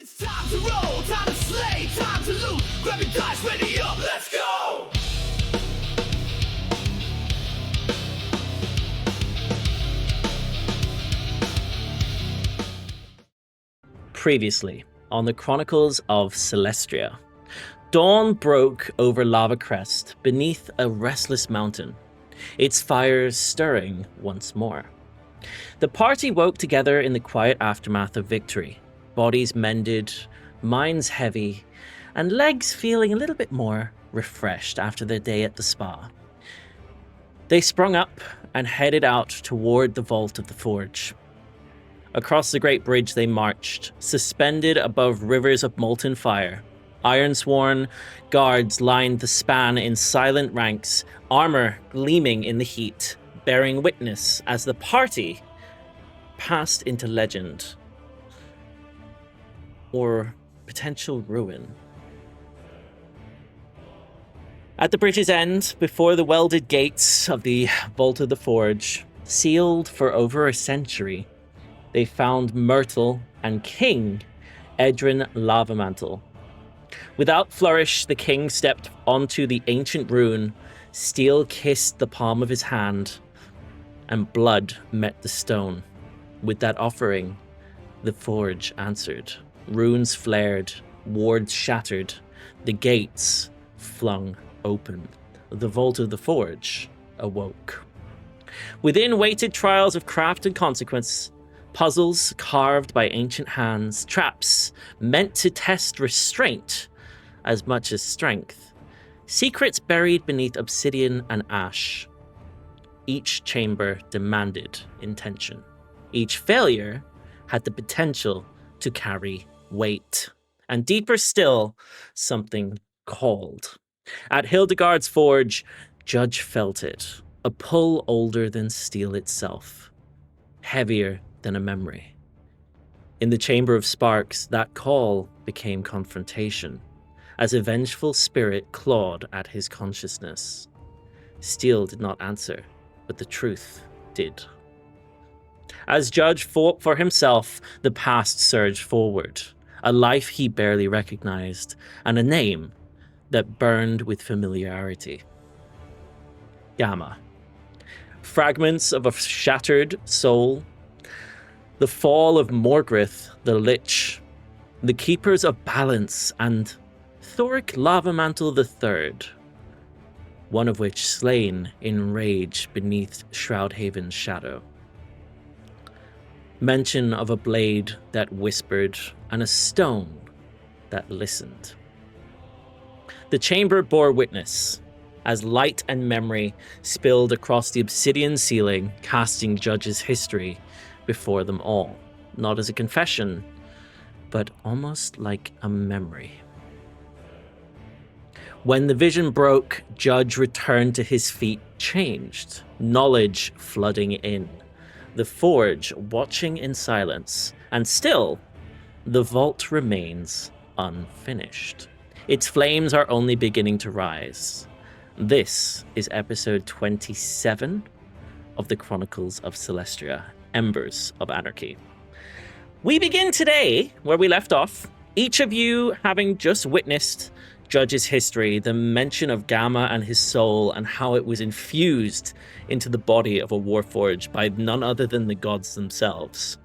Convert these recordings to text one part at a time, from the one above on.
It's time to roll, time to slay, time to loot. Grab your dice, ready up, let's go! Previously, on the Chronicles of Celestria, dawn broke over Lava Crest beneath a restless mountain, its fires stirring once more. The party woke together in the quiet aftermath of victory, bodies mended, minds heavy, and legs feeling a little bit more refreshed after their day at the spa. They sprung up and headed out toward the vault of the forge. Across the great bridge they marched, suspended above rivers of molten fire. Iron-sworn guards lined the span in silent ranks, armor gleaming in the heat, bearing witness as the party passed into legend or potential ruin. At the bridge's end, before the welded gates of the Vault of the Forge, sealed for over a century, they found Myrtle and King Edrin Lavamantle. Without flourish, the king stepped onto the ancient rune, steel kissed the palm of his hand, and blood met the stone. With that offering, the forge answered. Runes flared, wards shattered, the gates flung open. The Vault of the Forge awoke. Within waited trials of craft and consequence, puzzles carved by ancient hands, traps meant to test restraint as much as strength, secrets buried beneath obsidian and ash. Each chamber demanded intention. Each failure had the potential to carry weight. And deeper still, something called. At Hildegard's forge, Judge felt it, a pull older than steel itself, heavier than a memory. In the Chamber of Sparks, that call became confrontation, as a vengeful spirit clawed at his consciousness. Steel did not answer, but the truth did. As Judge fought for himself, the past surged forward, a life he barely recognized, and a name that burned with familiarity. Gamma. Fragments of a shattered soul, the fall of Morgrith, the Lich, the Keepers of Balance, and Thoric Lavamantle III, one of which slain in rage beneath Shroudhaven's shadow. Mention of a blade that whispered and a stone that listened. The chamber bore witness as light and memory spilled across the obsidian ceiling, casting Judge's history before them all, not as a confession, but almost like a memory. When the vision broke, Judge returned to his feet, changed, knowledge flooding in. The forge watching in silence, and still, the vault remains unfinished. Its flames are only beginning to rise. This is episode 27 of the Chronicles of Celestria, Embers of Anarchy. We begin today where we left off, each of you having just witnessed Judge's history, the mention of Gamma and his soul, and how it was infused into the body of a warforged by none other than the gods themselves.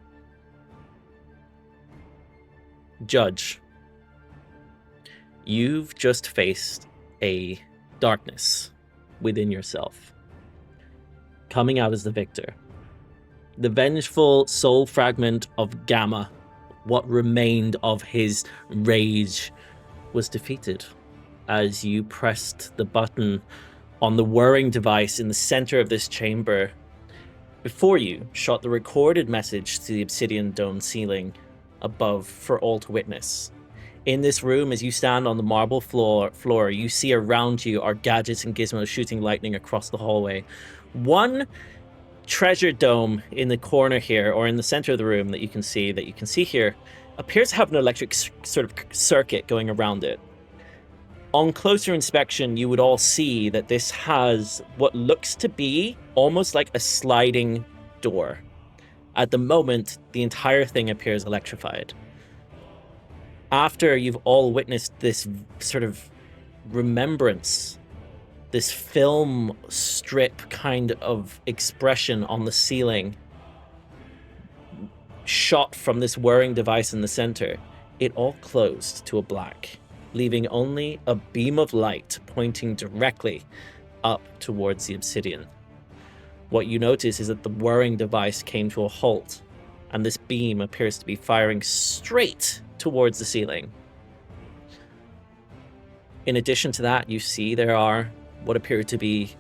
Judge, you've just faced a darkness within yourself, coming out as the victor. The vengeful soul fragment of Gamma, what remained of his rage, was defeated as you pressed the button on the whirring device in the center of this chamber. Before you shot the recorded message to the obsidian dome ceiling above for all to witness. In this room, as you stand on the marble floor, you see around you are gadgets and gizmos shooting lightning across the hallway. One treasure dome in the corner here, or in the center of the room that you can see here, appears to have an electric sort of circuit going around it. On closer inspection, you would all see that this has what looks to be almost like a sliding door. At the moment, the entire thing appears electrified. After you've all witnessed this sort of remembrance, this film strip kind of expression on the ceiling, shot from this whirring device in the center, it all closed to a black, leaving only a beam of light pointing directly up towards the obsidian. What you notice is that the whirring device came to a halt, and this beam appears to be firing straight towards the ceiling. In addition to that, you see there are what appear to be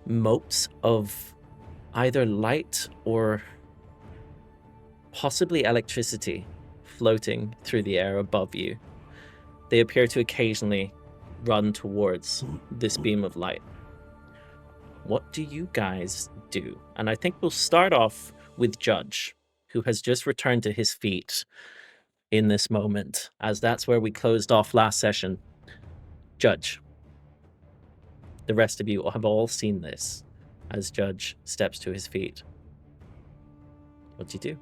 motes of either light or possibly electricity floating through the air above you. They appear to occasionally run towards this beam of light. What do you guys do? And I think we'll start off with Judge, who has just returned to his feet in this moment, as that's where we closed off last session. Judge, the rest of you have all seen this as Judge steps to his feet. What do you do?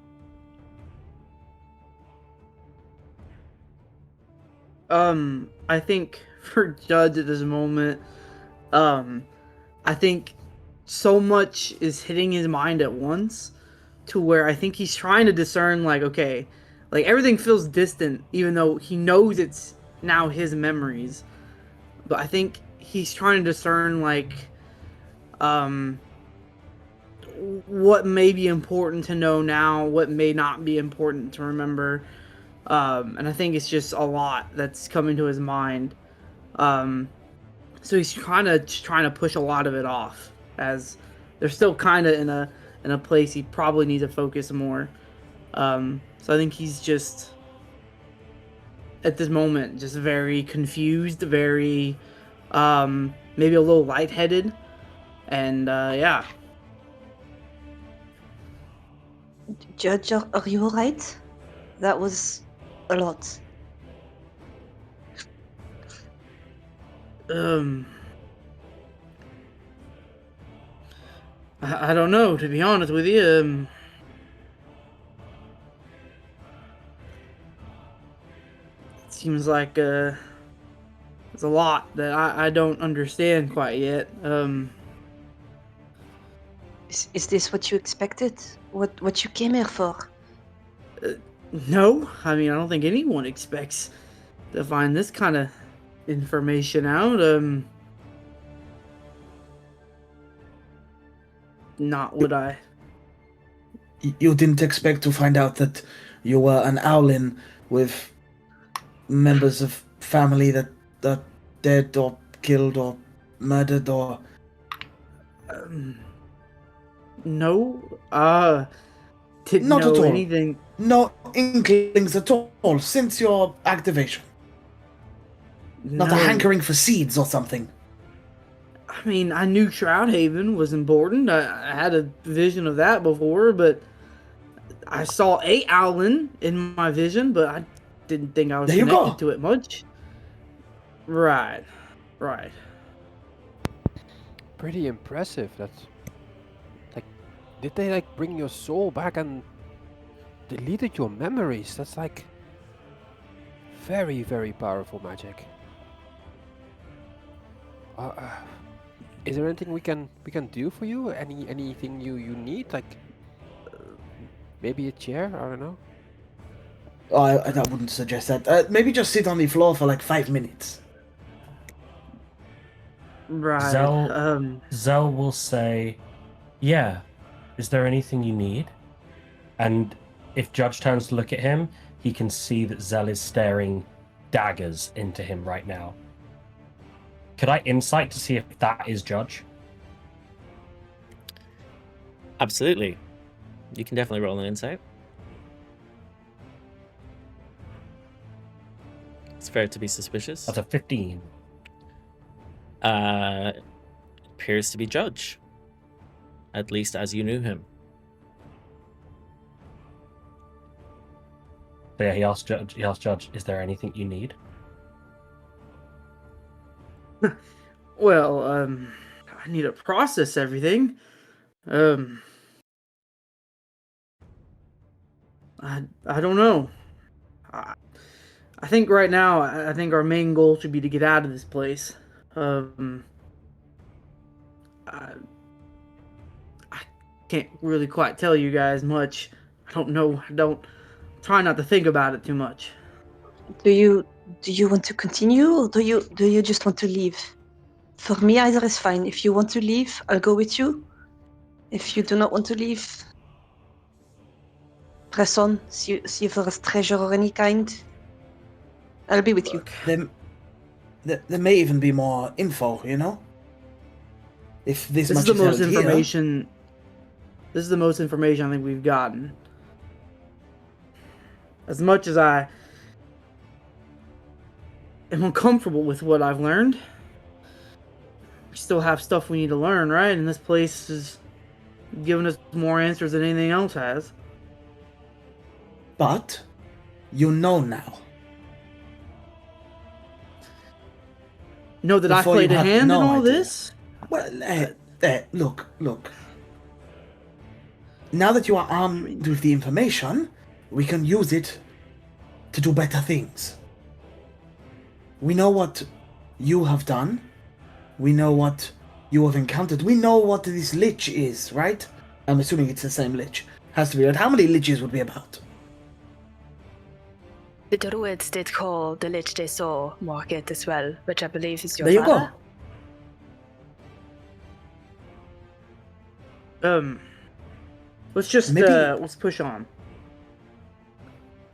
I think for Judge at this moment, I think so much is hitting his mind at once to where I think he's trying to discern, like, okay, like everything feels distant, even though he knows it's now his memories. But I think he's trying to discern, like, what may be important to know now, what may not be important to remember. And I think it's just a lot that's coming to his mind. So he's trying to push a lot of it off, as they're still kind of in a place he probably needs to focus more. So I think he's just at this moment just very confused, very maybe a little lightheaded, and yeah. Judge, are you alright? That was a lot. I don't know, to be honest with you. It seems like there's a lot that I don't understand quite yet. Is this what you expected? What you came here for? No, I mean, I don't think anyone expects to find this kind of information out. Not what I... You didn't expect to find out that you were an owlin with members of family that are dead or killed or murdered or... No, didn't Not know at all. anything. No inklings at all since your activation. Not a No. hankering for seeds or something. I mean, I knew Shroudhaven was important. I had a vision of that before, but I saw a Owlin in my vision, but I didn't think I was There you connected go. to it much. Right. Pretty impressive. That's like, did they like bring your soul back and deleted your memories? That's like very, very powerful magic. Is there anything we can do for you? Anything you need? Like maybe a chair? I don't know. I wouldn't suggest that. Maybe just sit on the floor for like 5 minutes. Right. Zell will say, yeah, is there anything you need? And if Judge turns to look at him, he can see that Zell is staring daggers into him right now. Could I insight to see if that is Judge? Absolutely. You can definitely roll an insight. It's fair to be suspicious. That's a 15. Appears to be Judge. At least as you knew him. So yeah, he asked Judge, is there anything you need? Well, I need to process everything. I don't know. I think right now, I think our main goal should be to get out of this place. I can't really quite tell you guys much. I don't know. Try not to think about it too much. Do you want to continue, or do you just want to leave? For me, either is fine. If you want to leave, I'll go with you. If you do not want to leave, press on. See if there is treasure or any kind. I'll be with you. There may even be more info, you know? If this This is much the is most held here- information. This is the most information I think we've gotten. As much as I am uncomfortable with what I've learned, we still have stuff we need to learn, right? And this place is giving us more answers than anything else has. But you know now. Know that I Before you played a had hand no in all idea. this? Well, look. Now that you are armed with the information, we can use it to do better things. We know what you have done. We know what you have encountered. We know what this lich is, right? I'm assuming it's the same lich. Has to be, right? How many liches would be about? The druids did call the lich they saw Market as well, which I believe is your There you father. go. Let's just Maybe- let's push on.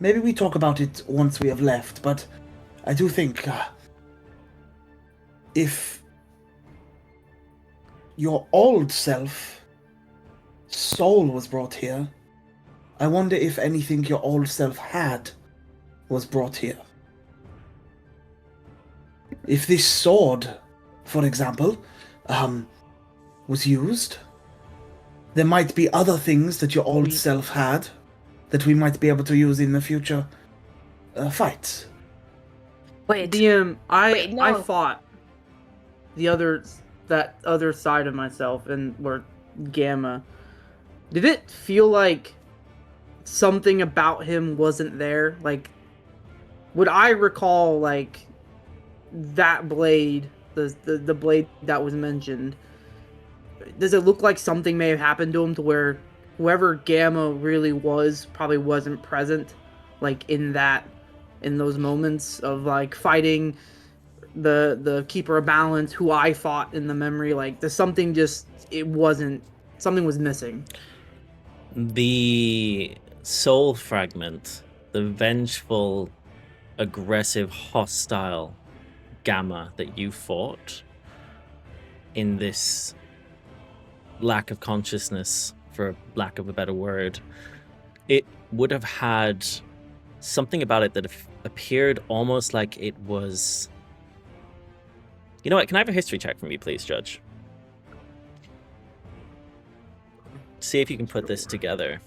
Maybe we talk about it once we have left, but I do think if your old self soul was brought here, I wonder if anything your old self had was brought here. If this sword, for example, was used, there might be other things that your old self had that we might be able to use in the future fights. Wait, DM, Wait, I no. fought that other side of myself and were Gamma. Did it feel like something about him wasn't there? Like, would I recall like that blade, the blade that was mentioned? Does it look like something may have happened to him to where whoever Gamma really was probably wasn't present, like in those moments of like fighting the Keeper of Balance, who I fought in the memory? Like, there's something something was missing. The soul fragment, the vengeful, aggressive, hostile Gamma that you fought in this lack of consciousness, for lack of a better word, it would have had something about it that appeared almost like it was... You know what? Can I have a history check from you, please, Judge? See if you can put this together.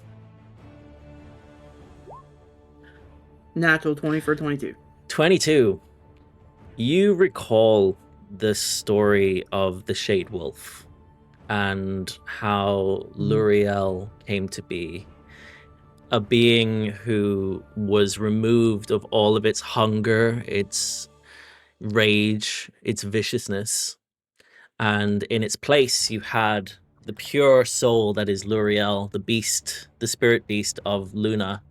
Natural 20 for 22. 22. You recall the story of the Shade Wolf and how Luriel came to be a being who was removed of all of its hunger, its rage, its viciousness, and in its place you had the pure soul that is Luriel, the beast, the spirit beast of Luna.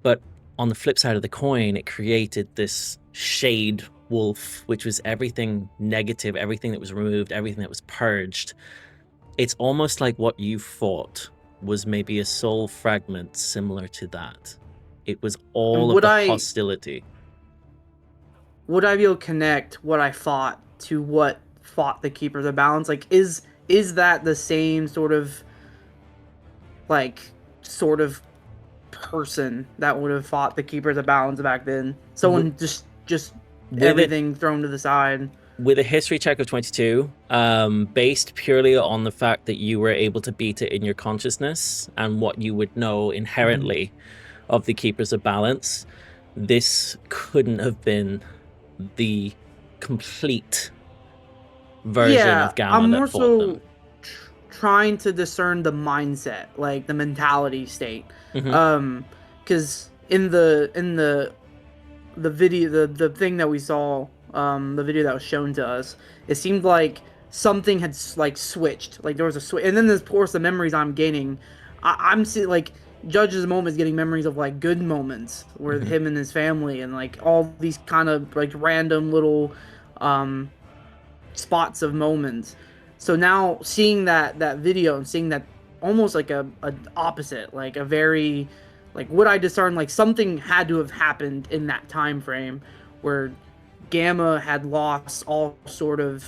But on the flip side of the coin, it created this shade wolf, which was everything negative, everything that was removed, everything that was purged. It's almost like what you fought was maybe a soul fragment similar to that. It was all of the hostility. Would I be able to connect what I fought to what fought the Keeper of the Balance? Like, is that the same sort of person that would have fought the Keeper of the Balance back then? Someone just everything thrown to the side. With a history check of 22, based purely on the fact that you were able to beat it in your consciousness and what you would know inherently of the Keepers of Balance, this couldn't have been the complete version of Gamma I'm that more fought so them. trying to discern the mindset, like the mentality state. Mhm. Because in the the video, the thing that we saw, the video that was shown to us, it seemed like something had like switched. Like there was a switch, and then of course the memories I'm gaining, I'm seeing like Judge's moment is getting memories of like good moments with him and his family, and like all these kind of like random little spots of moments. So now seeing that video and seeing that almost like a opposite, like a very like what I discern, like something had to have happened in that time frame where Gamma had lost all sort of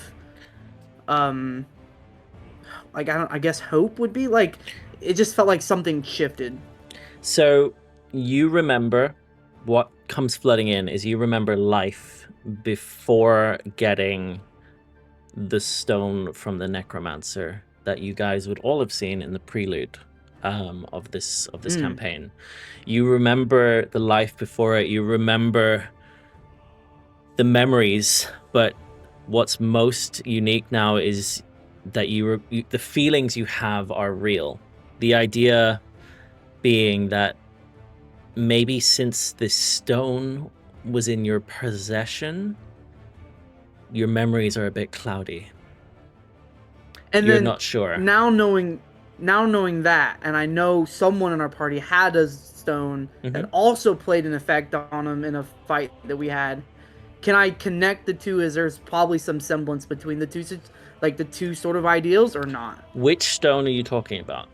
like I guess hope would be like, it just felt like something shifted. So you remember what comes flooding in is you remember life before getting the stone from the necromancer that you guys would all have seen in the prelude of this campaign. You remember the life before it. You remember the memories, but what's most unique now is that the feelings you have are real. The idea being that maybe since this stone was in your possession, your memories are a bit cloudy. And You're then not sure. Now knowing that, and I know someone in our party had a stone that also played an effect on him in a fight that we had. Can I connect the two as there's probably some semblance between the two, like the two sort of ideals, or not? Which stone are you talking about?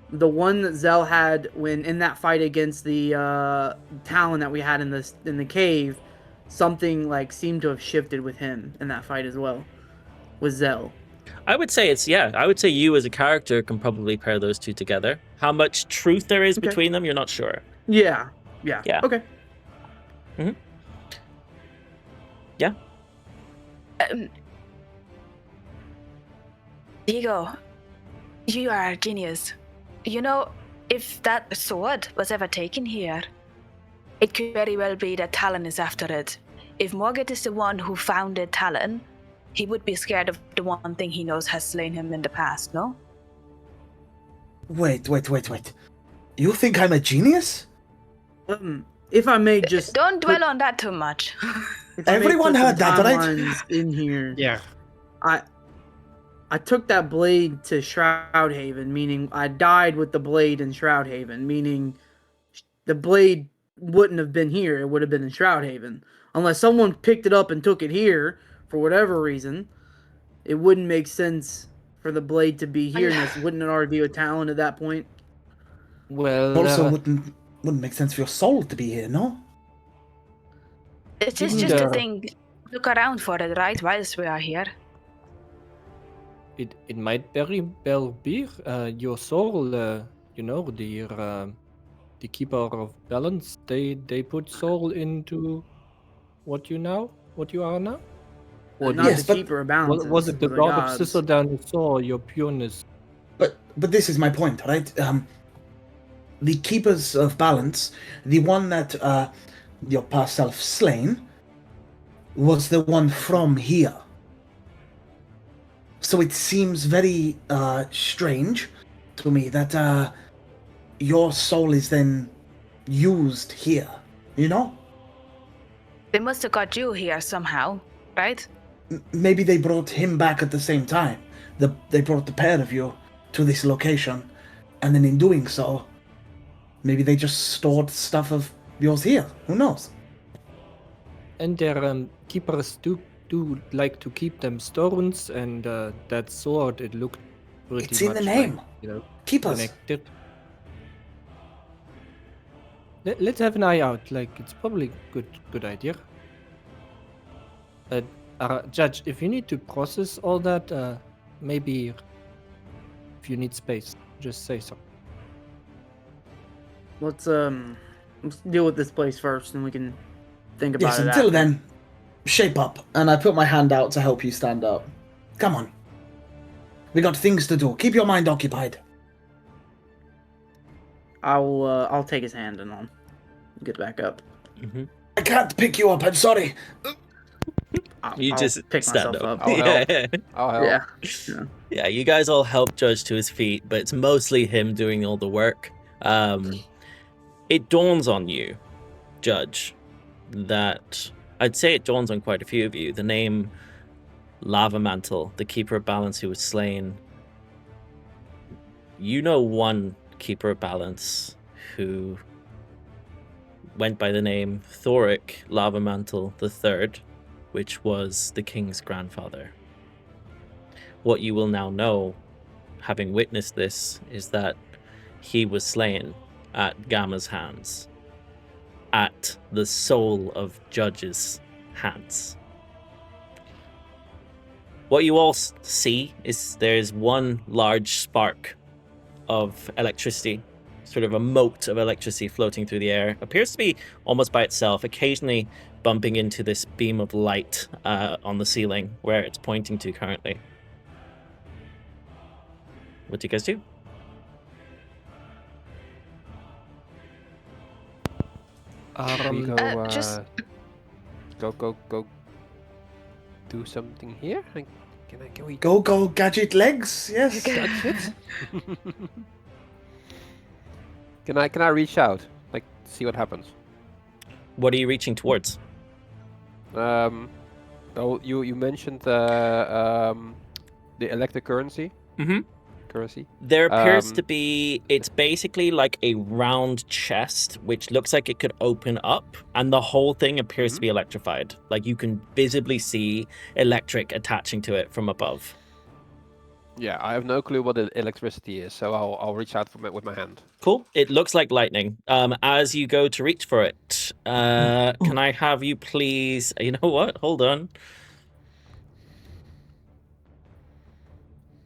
The one that Zell had when in that fight against the Talon that we had in the cave, something like seemed to have shifted with him in that fight as well, with Zell. I would say I would say you as a character can probably pair those two together. How much truth there is between them, you're not sure. Yeah. Okay. Yeah. Diego, you are a genius. You know, if that sword was ever taken here, it could very well be that Talon is after it. If Morgott is the one who founded Talon, he would be scared of the one thing he knows has slain him in the past, no? Wait. You think I'm a genius? If I may just... Don't dwell on that too much. Everyone heard that, right? In here. Yeah. I took that blade to Shroudhaven, meaning I died with the blade in Shroudhaven, meaning the blade wouldn't have been here, it would have been in Shroudhaven. Unless someone picked it up and took it here, for whatever reason, it wouldn't make sense for the blade to be here, and this wouldn't it already be a Talon at that point? Well, Also, wouldn't make sense for your soul to be here, no? It is just a thing. Look around for it, right, whilst we are here. It might very well be your soul. You know, the keeper of balance. They put soul into what you are now. Or not yes, the keeper of balance. Was it the god of Sisseldown who saw your pureness? But this is my point, right? The keepers of balance, the one that your past self slain, was the one from here. So it seems very strange to me that your soul is then used here, you know? They must have got you here somehow, right? Maybe they brought him back at the same time. They brought the pair of you to this location, and then in doing so, maybe they just stored stuff of yours here. Who knows? And their keepers do like to keep them stones, and that sword, it looked pretty It's in much the name. like, you know, Keepers. connected. Let's have an eye out. Like, it's probably good idea. Judge, if you need to process all that, maybe if you need space, just say so. Let's deal with this place first, and we can think about Yes, it until after. then, shape up. And I put my hand out to help you stand up. Come on. We got things to do. Keep your mind occupied. I'll take his hand and I'll get back up. I can't pick you up, I'm sorry. You I'll just pick stand myself up. I'll help. Yeah. I'll help. Yeah. Yeah, you guys all help Judge to his feet, but it's mostly him doing all the work. It dawns on you, Judge, that I'd say it dawns on quite a few of you. The name Lava Mantle, the Keeper of Balance who was slain. You know one Keeper of Balance who went by the name Thoric Lava Mantle III, which was the king's grandfather. What you will now know, having witnessed this, is that he was slain at Gamma's hands, at the soul of Judge's hands. What you all see is there's one large spark of electricity, sort of a mote of electricity floating through the air. Appears to be almost by itself, occasionally bumping into this beam of light on the ceiling where it's pointing to currently. What do you guys do? We go, just- go. Do something here? Can we Go, gadget legs. Yes. touch it? Can I reach out? Like, see what happens? What are you reaching towards? Oh, you mentioned the electric currency. Mm-hmm. Currency. There appears to Um, be, it's basically like a round chest, which looks like it could open up, and the whole thing appears to be electrified. Like you can visibly see electric attaching to it from above. Yeah, I have no clue what the electricity is, so I'll reach out with my hand. Cool. It looks like lightning. As you go to reach for it, can I have you please, you know what? Hold on.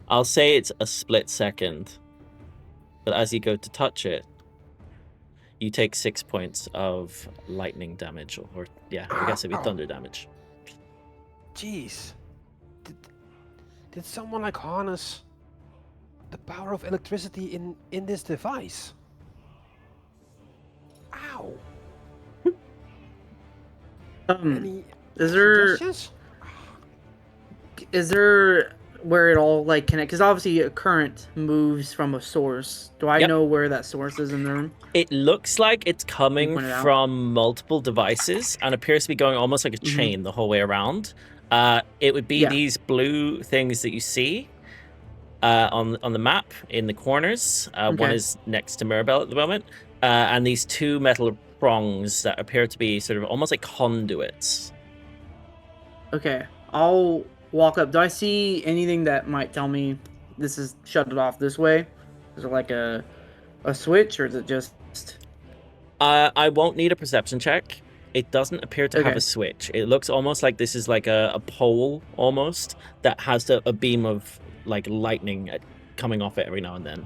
I'll say it's a split second, but as you go to touch it, you take 6 points of lightning damage, or yeah, I guess it'd be thunder damage. Jeez. Did someone like harness the power of electricity in this device? Ow. Any Is there suggestions? where it all like connect? Because obviously a current moves from a source. Do I Yep. know where that source is in the room? It looks like it's coming point it out? from multiple devices and appears to be going almost like a chain the whole way around. It would be Yeah. these blue things that you see on the map in the corners. One Okay. is next to Mirabelle at the moment, and these two metal prongs that appear to be sort of almost like conduits. Okay, I'll walk up. Do I see anything that might tell me this is shut it off this way? Is it like a switch, or is it just? I won't need a perception check. It doesn't appear to have Okay. a switch. It looks almost like this is like a pole almost that has a beam of like lightning coming off it every now and then.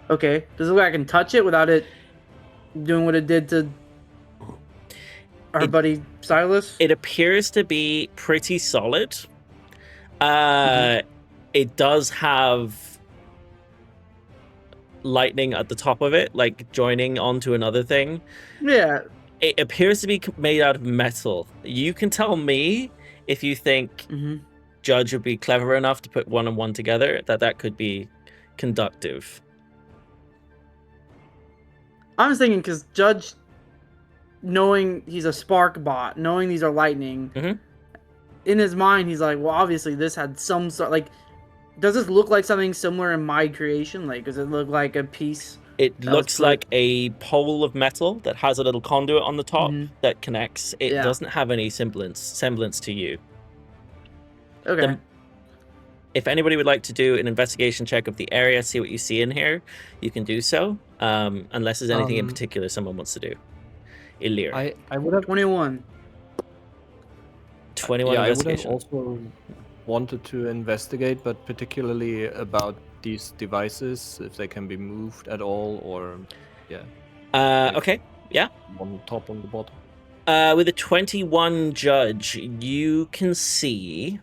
Okay, does it look like I can touch it without it doing what it did to our buddy Sylas? It appears to be pretty solid. It does have lightning at the top of it, like joining onto another thing. Yeah. It appears to be made out of metal. You can tell me if you think Judge would be clever enough to put one and one together, that could be conductive. I was thinking because Judge, knowing he's a spark bot, knowing these are lightning, in his mind he's like, well, obviously this had some sort. Like, does this look like something similar in my creation? Like, does it look like a piece? It that looks was put- like a pole of metal that has a little conduit on the top that connects. It Yeah. doesn't have any semblance to you. Okay. The- If anybody would like to do an investigation check of the area, see what you see in here, you can do so. Unless there's anything in particular someone wants to do. Elirr, I would have 21. 21 I would have investigation. also wanted to investigate, but particularly about these devices, if they can be moved at all, or Okay, yeah. on top, on the bottom. With a 21 Judge, you can see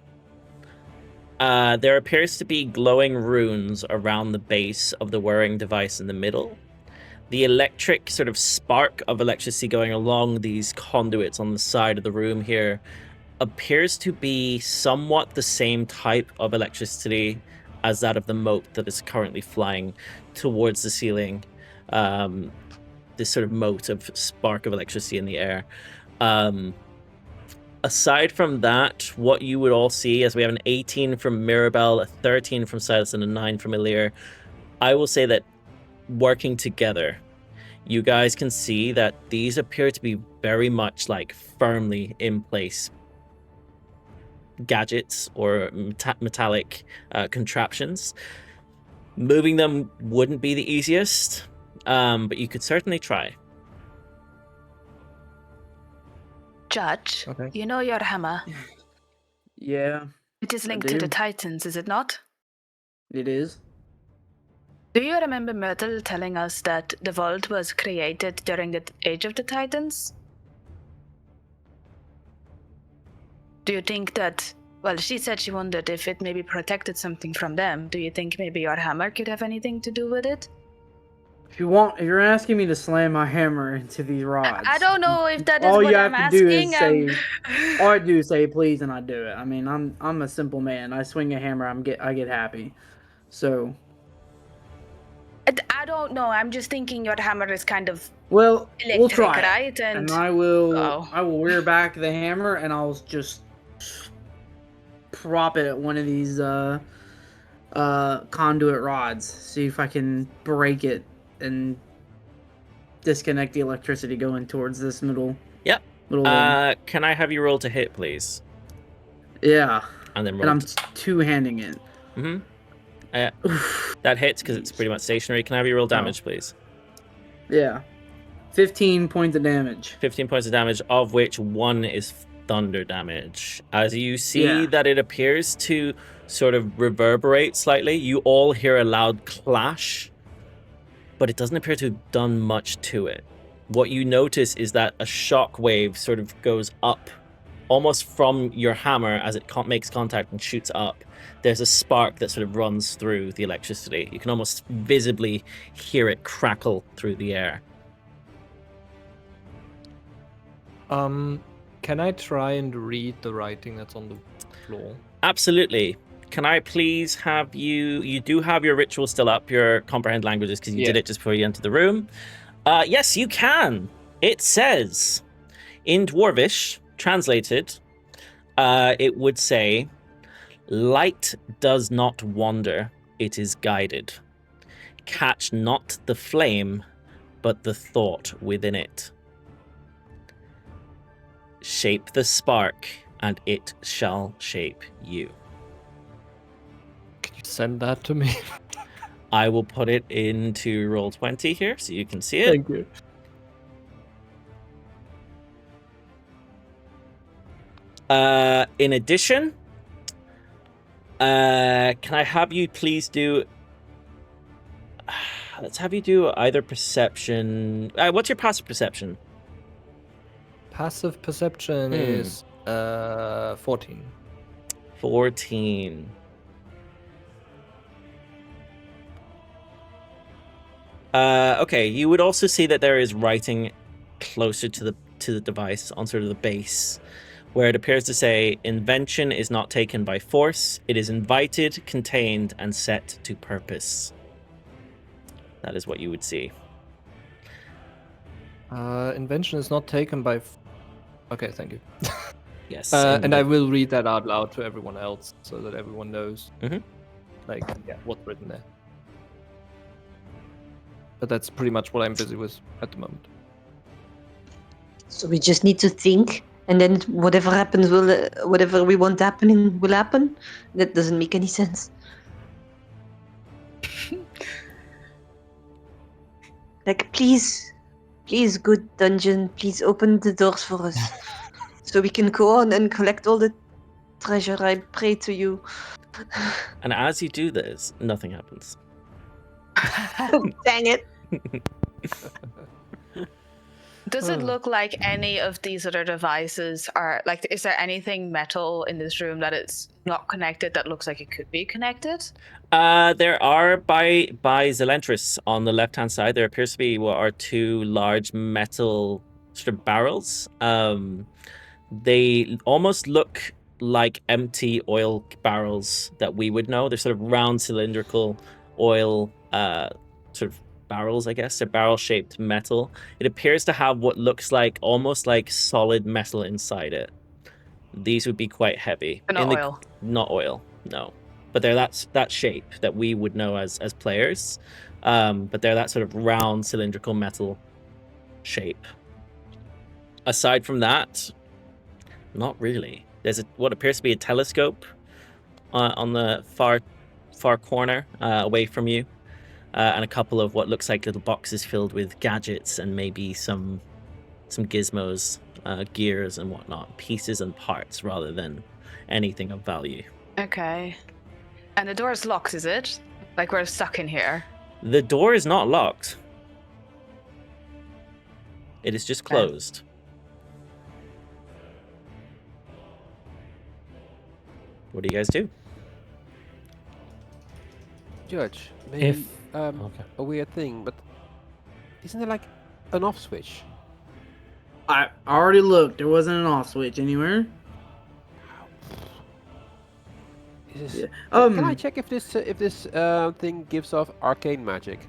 there appears to be glowing runes around the base of the whirring device in the middle. The electric sort of spark of electricity going along these conduits on the side of the room here appears to be somewhat the same type of electricity as that of the mote that is currently flying towards the ceiling. This sort of mote of spark of electricity in the air. Aside from that, what you would all see, as we have an 18 from Mirabelle, a 13 from Sylas, and a 9 from Elirr, I will say that working together, you guys can see that these appear to be very much like firmly in place gadgets or metallic contraptions. Moving them wouldn't be the easiest, but you could certainly try. Judge, Okay. you know your hammer. Yeah, It is I linked to the do. Titans, is it not? it is. Do you remember Myrtle telling us that the vault was created during the Age of the Titans? Do you think that... Well, she said she wondered if it maybe protected something from them. Do you think maybe your hammer could have anything to do with it? If you're asking me to slam my hammer into these rods. I don't know if that is all what you I'm have to do asking. is say, all I do is say please, and I do it. I mean, I'm a simple man. I swing a hammer, I get happy. So, I don't know. I'm just thinking your hammer is kind of well, electric, we'll try it. right? And I will Oh. I will rear back the hammer, and I'll just prop it at one of these conduit rods. See if I can break it and disconnect the electricity going towards this middle. Yep. Little one. Can I have you roll to hit, please? Yeah. And then roll. And I'm two-handing it. Mm-hmm. That hits because it's pretty much stationary. Can I have you roll damage, please? Yeah. 15 points of damage. 15 points of damage, of which 1 is thunder damage. As you see that it appears to sort of reverberate slightly, you all hear a loud clash, but it doesn't appear to have done much to it. What you notice is that a shock wave sort of goes up almost from your hammer as it makes contact and shoots up. There's a spark that sort of runs through the electricity. You can almost visibly hear it crackle through the air. Can I try and read the writing that's on the floor? Absolutely. Can I please have you do have your ritual still up, your comprehend languages, because you did it just before you entered the room. Yes, you can. It says, in Dwarvish, translated, it would say, light does not wander, it is guided. Catch not the flame, but the thought within it. Shape the spark, and it shall shape you. Can you send that to me? I will put it into Roll20 here so you can see it. Thank you. In addition, can I have you please do... Let's have you do either perception... what's your passive perception? Passive perception is 14. 14. Okay, you would also see that there is writing closer to the device on sort of the base, where it appears to say, invention is not taken by force, it is invited, contained, and set to purpose. That is what you would see. Invention is not taken by... Okay, thank you. Yes. And I will read that out loud to everyone else, so that everyone knows, what's written there. But that's pretty much what I'm busy with at the moment. So we just need to think, and then whatever happens will, whatever we want happening will happen. That doesn't make any sense. Like, please, good dungeon, please open the doors for us, so we can go on and collect all the treasure. I pray to you. And as you do this, nothing happens. Dang it. Does it look like any of these other devices are like? Is there anything metal in this room that it's not connected that looks like it could be connected? There are by Zelentrus on the left-hand side. There appears to be what are two large metal sort of barrels. They almost look like empty oil barrels that we would know. They're sort of round cylindrical oil sort of barrels, I guess. They're barrel-shaped metal. It appears to have what looks like almost like solid metal inside it. These would be quite heavy. Not oil. Not oil, no. But they're that shape that we would know as players. But they're that sort of round cylindrical metal shape. Aside from that, not really. There's what appears to be a telescope on the far corner away from you, and a couple of what looks like little boxes filled with gadgets and maybe some gizmos, gears and whatnot, pieces and parts rather than anything of value. Okay. And the door is locked, is it? Like we're stuck in here? The door is not locked. It is just closed. What do you guys do? Judge, maybe Okay. a weird thing, but isn't there like an off switch? I already looked. There wasn't an off switch anywhere. Is this, Yeah. Can I check if this thing gives off arcane magic?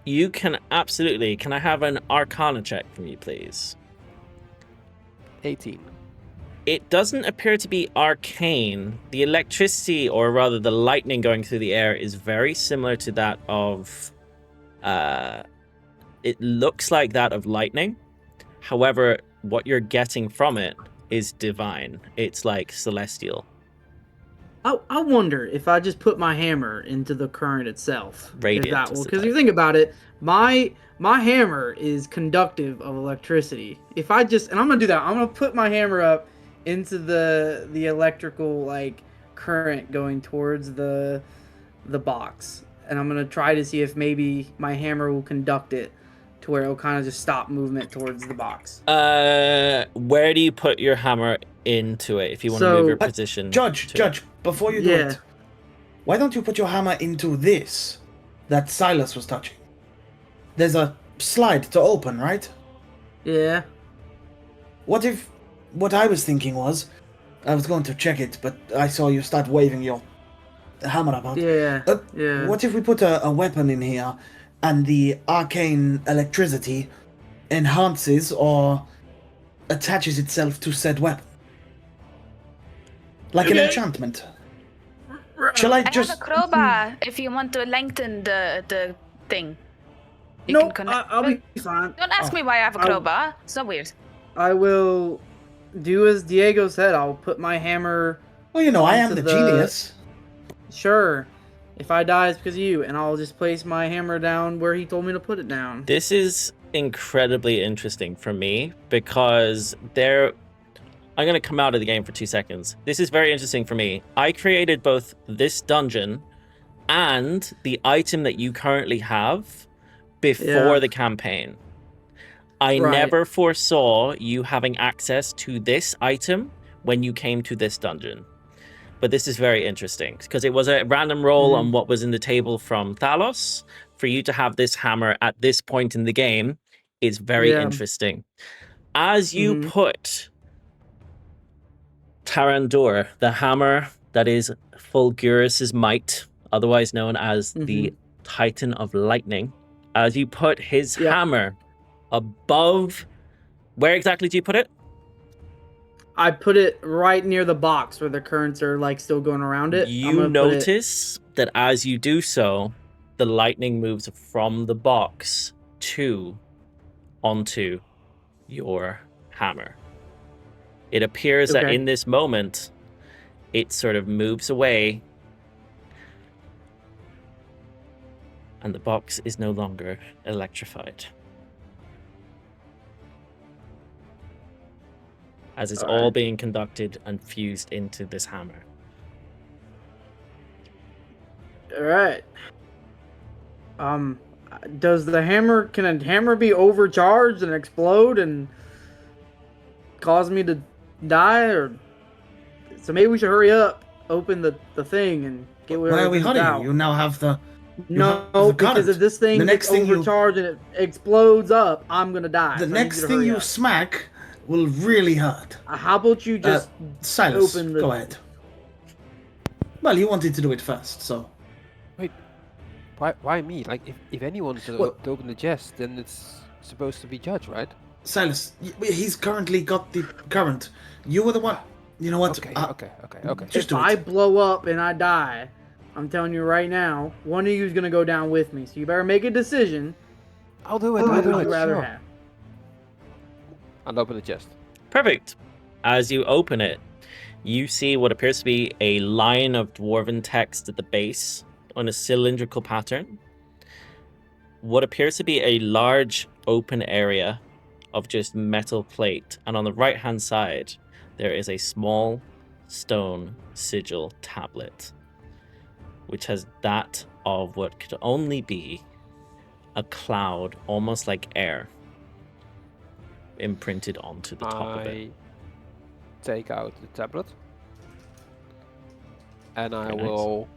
You can absolutely. Can I have an Arcana check from you, please? 18. It doesn't appear to be arcane. The electricity, or rather the lightning going through the air, is very similar to that of... it looks like that of lightning. However, what you're getting from it is divine. It's like celestial. I wonder if I just put my hammer into the current itself. Radiant is the Because type. you think about it, my hammer is conductive of electricity. If I just, and I'm gonna do that. I'm gonna put my hammer up into the electrical like current going towards the box, and I'm gonna try to see if maybe my hammer will conduct it to where it'll kind of just stop movement towards the box. Where do you put your hammer into it if you want to move your position? Judge, before you do it, why don't you put your hammer into this that Sylas was touching? There's a slide to open, right? Yeah. What I was thinking was, I was going to check it, but I saw you start waving your hammer about. Yeah. Yeah. What if we put a weapon in here, and the arcane electricity enhances or attaches itself to said weapon? Like an enchantment. Shall I just... I have a crowbar if you want to lengthen the thing. You No, can I'll be fine. Don't ask me why I have a crowbar. It's not weird. I will do as Diego said. I'll put my hammer... Well, you know, I am onto the genius. Sure. If I die, it's because of you, and I'll just place my hammer down where he told me to put it down. This is incredibly interesting for me because I'm going to come out of the game for 2 seconds. This is very interesting for me. I created both this dungeon and the item that you currently have before the campaign. I never foresaw you having access to this item when you came to this dungeon. But this is very interesting because it was a random roll on what was in the table from Thalos. For you to have this hammer at this point in the game is very interesting. As you put Tarandur, the hammer that is Fulgurus's might, otherwise known as the Titan of Lightning, as you put his hammer above... Where exactly do you put it? I put it right near the box where the currents are like still going around it. You notice that as you do so, the lightning moves from the box onto your hammer. It appears that in this moment, it sort of moves away, and the box is no longer electrified. As it's all being conducted and fused into this hammer. All right. Does the hammer... Can a hammer be overcharged and explode and cause me to die? Or so maybe we should hurry up, open the thing, and get where Why are we everything's hurrying? out. You now have the... No, because if this thing gets overcharged and it explodes up, I'm gonna die. The So I need next to thing hurry you up. smack will really hurt. How about you just Sylas, open the... go ahead. Well, you wanted to do it first, so... Why me? Like, if anyone's to open the chest, then it's supposed to be Judge, right? Silas, he's currently got the current. You were the one. You know what? Okay. Just If do I it. blow up and I die, I'm telling you right now, one of you is gonna go down with me. So you better make a decision. I'll do it. Who I'll do would it. you rather Sure. have? I'll open the chest. Perfect. As you open it, you see what appears to be a line of dwarven text at the base on a cylindrical pattern. What appears to be a large open area of just metal plate. And on the right-hand side, there is a small stone sigil tablet, which has that of what could only be a cloud, almost like air, imprinted onto the top of it. I take out the tablet, and I Very nice. will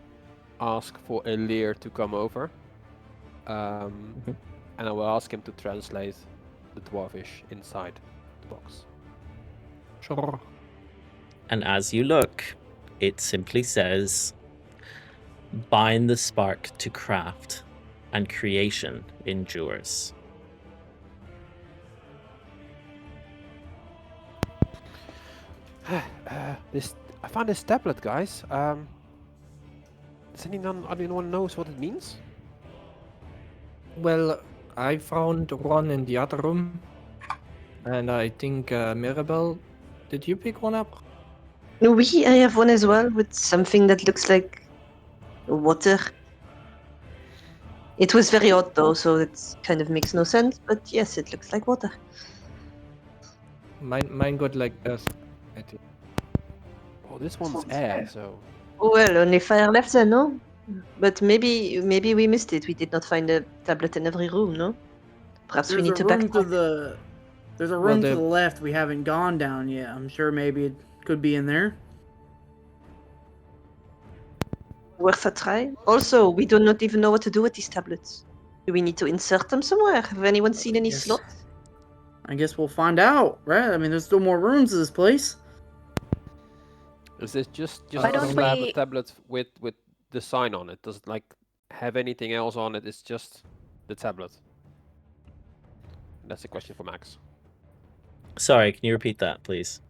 ask for Elirr to come over, and I will ask him to translate the dwarvish inside the box. Sure. And as you look, it simply says, "Bind the spark to craft, and creation endures." I found this tablet, guys. Does anyone knows what it means? Well, I found one in the other room, and I think Mirabelle, did you pick one up? I have one as well with something that looks like water. It was very odd though, so it kind of makes no sense, but yes, it looks like water. Mine got like this. I think. Oh, this one's air, so... Well, only fire left then, no? But maybe we missed it. We did not find a tablet in every room, no? Perhaps we There's need a to room to backtrack. there's a Well, room to the left we haven't gone down yet. I'm sure maybe it could be in there. Worth a try. Also, we do not even know what to do with these tablets. Do we need to insert them somewhere? Have anyone seen any Yes. slots? I guess we'll find out, right? I mean, there's still more rooms to this place. Is this just Why a don't slab we- of tablet with the sign on it? Does it like have anything else on it? It's just the tablet. That's a question for Max. Sorry, can you repeat that, please?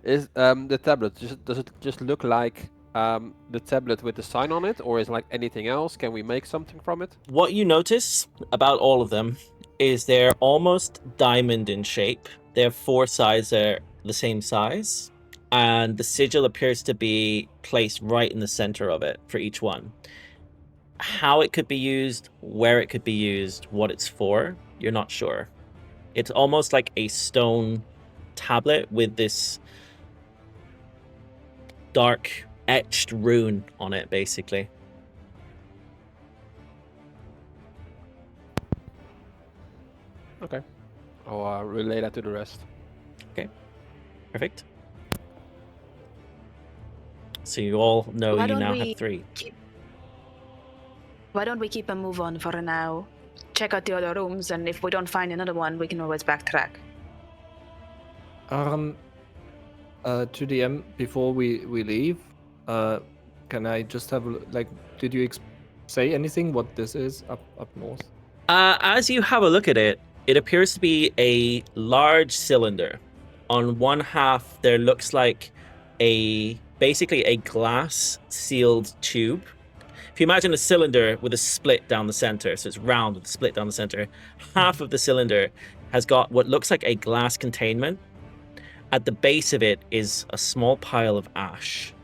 Is the tablet does it just look like the tablet with the sign on it, or is it like anything else? Can we make something from it? What you notice about all of them is they're almost diamond in shape. They have 4 sides that are the same size, and the sigil appears to be placed right in the center of it for each one. How it could be used, where it could be used, what it's for, you're not sure. It's almost like a stone tablet with this dark etched rune on it, basically. Okay. I'll relay that to the rest. Perfect. So you all know Why you don't now we have 3. Why don't we keep a move on for now? Check out the other rooms, and if we don't find another one, we can always backtrack. To the M, before we leave, can I just have like, did you say anything what this is up north? As you have a look at it, it appears to be a large cylinder. On one half, there looks like basically a glass sealed tube. If you imagine a cylinder with a split down the center, so it's round with a split down the center, half of the cylinder has got what looks like a glass containment. At the base of it is a small pile of ash.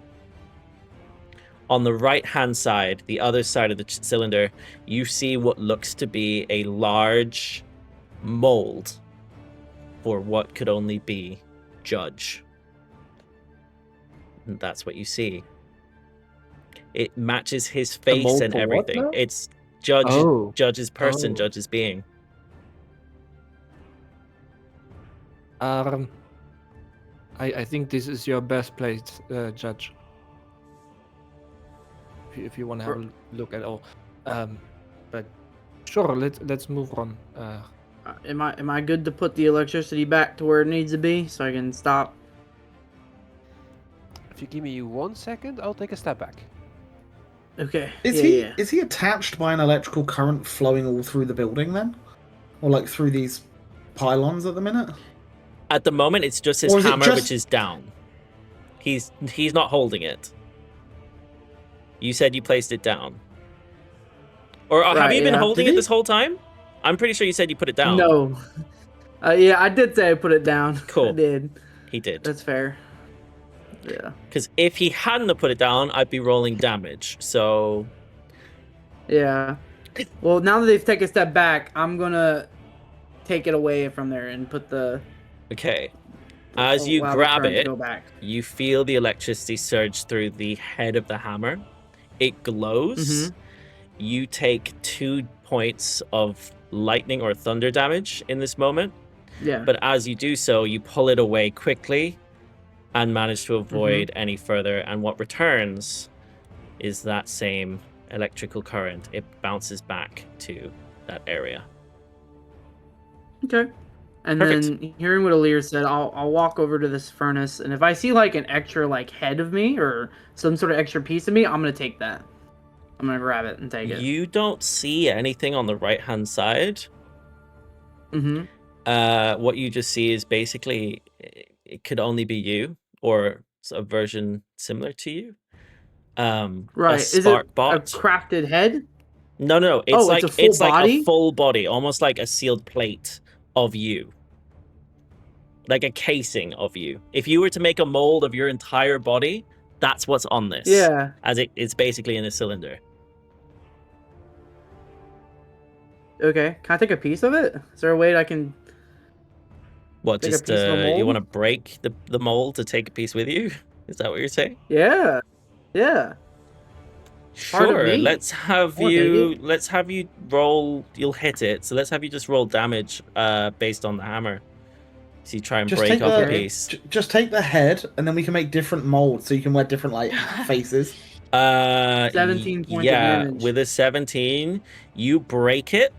On the right-hand side, the other side of the cylinder, you see what looks to be a large mold for what could only be Judge. And that's what you see. It matches his face mold and for what everything. now? It's Judge, Oh. Judge's person, Oh. Judge's being. I think this is your best place, Judge. If you want to have a look at all, but sure, let's move on. Am I good to put the electricity back to where it needs to be so I can stop? If you give me 1 second, I'll take a step back. Okay. Is he attached by an electrical current flowing all through the building then? Or like through these pylons at the minute? At the moment, it's just his Or is it hammer, just- which is down. He's not holding it. You said you placed it down. Or have Right, you been yeah. holding Did it he? this whole time? I'm pretty sure you said you put it down. No. Yeah, I did say I put it down. Cool. I did. He did. That's fair. Yeah. Because if he hadn't have put it down, I'd be rolling damage. So Yeah. Well, now that they've taken a step back, I'm gonna take it away from there and put the. okay. As you allow the grab current to it, go back. you feel the electricity surge through the head of the hammer. It glows. Mhm. You take 2 points of lightning or thunder damage in this moment. Yeah. But as you do so, you pull it away quickly and manage to avoid any further. And what returns is that same electrical current. It bounces back to that area. Okay. And Perfect. then hearing what Elirr said, I'll walk over to this furnace, and if I see like an extra like head of me or some sort of extra piece of me, I'm gonna take that. I'm gonna grab it and take it. You don't see anything on the right-hand side. Mm-hmm. What you just see is basically it could only be you or a version similar to you. Right. A Is it spark a bot. crafted head? No. It's Oh, like it's a full body? a full body, almost like a sealed plate of you. Like a casing of you. If you were to make a mold of your entire body, that's what's on this. Yeah. As it's basically in a cylinder. Okay. Can I take a piece of it? Is there a way that I can? What, Take a just piece of the you mold? want to break the mold to take a piece with you? Is that what you're saying? Yeah. Yeah. Part of Sure. me. Let's have More you roll. You'll hit it. So let's have you just roll damage based on the hammer. So you try and break take off a the piece. Just take the head, and then we can make different molds, so you can wear different like faces. 17 points of damage. With a 17, you break it.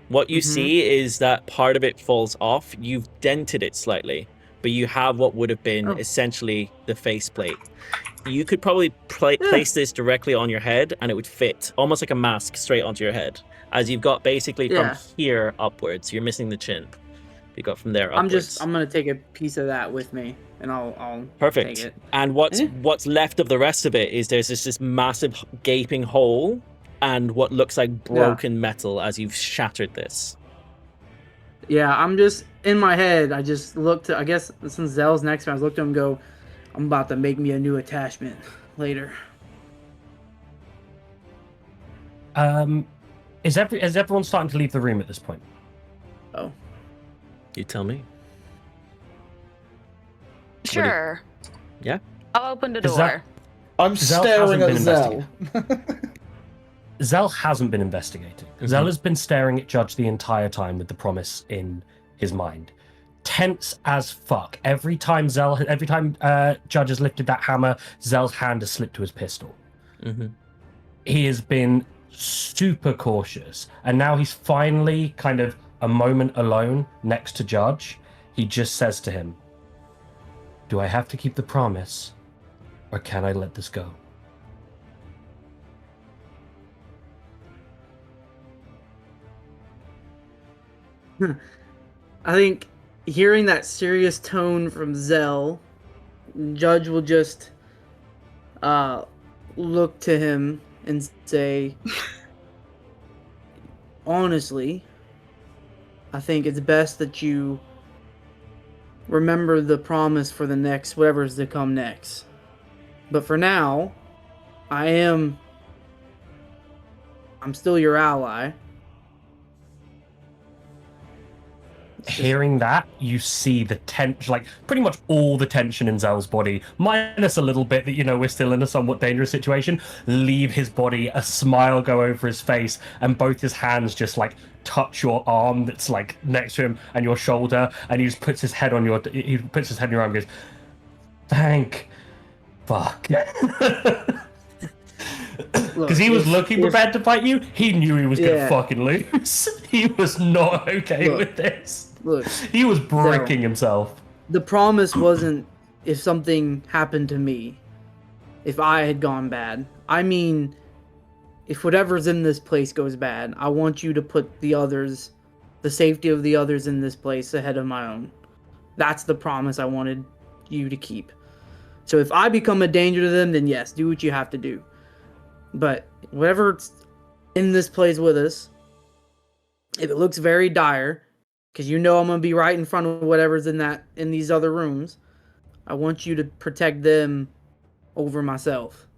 What you see is that part of it falls off. You've dented it slightly, but you have what would have been essentially the faceplate. You could probably place this directly on your head, and it would fit almost like a mask straight onto your head. As you've got basically from here upwards, you're missing the chin. You got from there upwards. I'm gonna take a piece of that with me, and I'll Perfect. take it. And what's left of the rest of it is there's this massive gaping hole and what looks like broken metal as you've shattered this. Yeah, I'm just in my head. I just looked. I guess since Zell's next to me, I looked at him and go, "I'm about to make me a new attachment later." Is everyone starting to leave the room at this point? Oh, You tell me. Sure. Yeah. I'll open the Is that- door. I'm Zell staring hasn't at been Zell. Zell hasn't been investigating. Zell has been staring at Judge the entire time with the promise in his mind. Tense as fuck. Every time Judge has lifted that hammer, Zell's hand has slipped to his pistol. Mm-hmm. He has been super cautious, and now he's finally kind of a moment alone next to Judge. He just says to him, "Do I have to keep the promise, or can I let this go?" I think hearing that serious tone from Zell, Judge will just look to him and say, "Honestly, I think it's best that you remember the promise for the next whatever's to come next. But for now, I'm still your ally." Hearing that, you see the tension, like pretty much all the tension in Zell's body, minus a little bit that, we're still in a somewhat dangerous situation, leave his body, a smile go over his face, and both his hands just like touch your arm that's like next to him and your shoulder, and he just puts his head on your arm and goes, "Thank fuck." Because he was looking prepared to fight you, he knew he was gonna fucking lose. He was not okay with this. Look, He was bricking himself. the promise wasn't if something happened to me, if I had gone bad. I mean, if whatever's in this place goes bad, I want you to put the safety of the others in this place ahead of my own. That's the promise I wanted you to keep. So if I become a danger to them, then yes, do what you have to do. But whatever's in this place with us, if it looks very dire, because you know I'm gonna be right in front of whatever's in these other rooms, I want you to protect them over myself.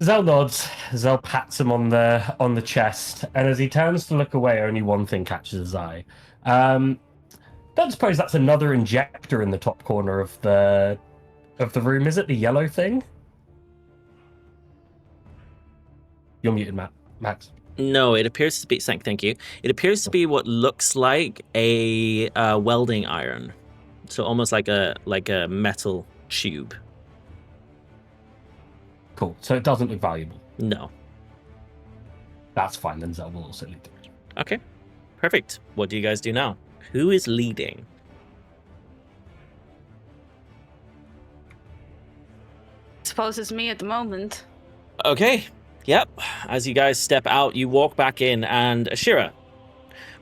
Zell nods. Zell pats him on the chest, and as he turns to look away, only one thing catches his eye. Don't suppose that's another injector in the top corner of the room, is it? The yellow thing? You're muted, Max. No, it appears to be. Thank you. It appears to be what looks like a welding iron, so almost like a metal tube. Cool. So it doesn't look valuable. No. That's fine. Then Zell will also lead the way. Okay. Perfect. What do you guys do now? Who is leading? Suppose it's me at the moment. Okay. Yep. As you guys step out, you walk back in, and Ashira,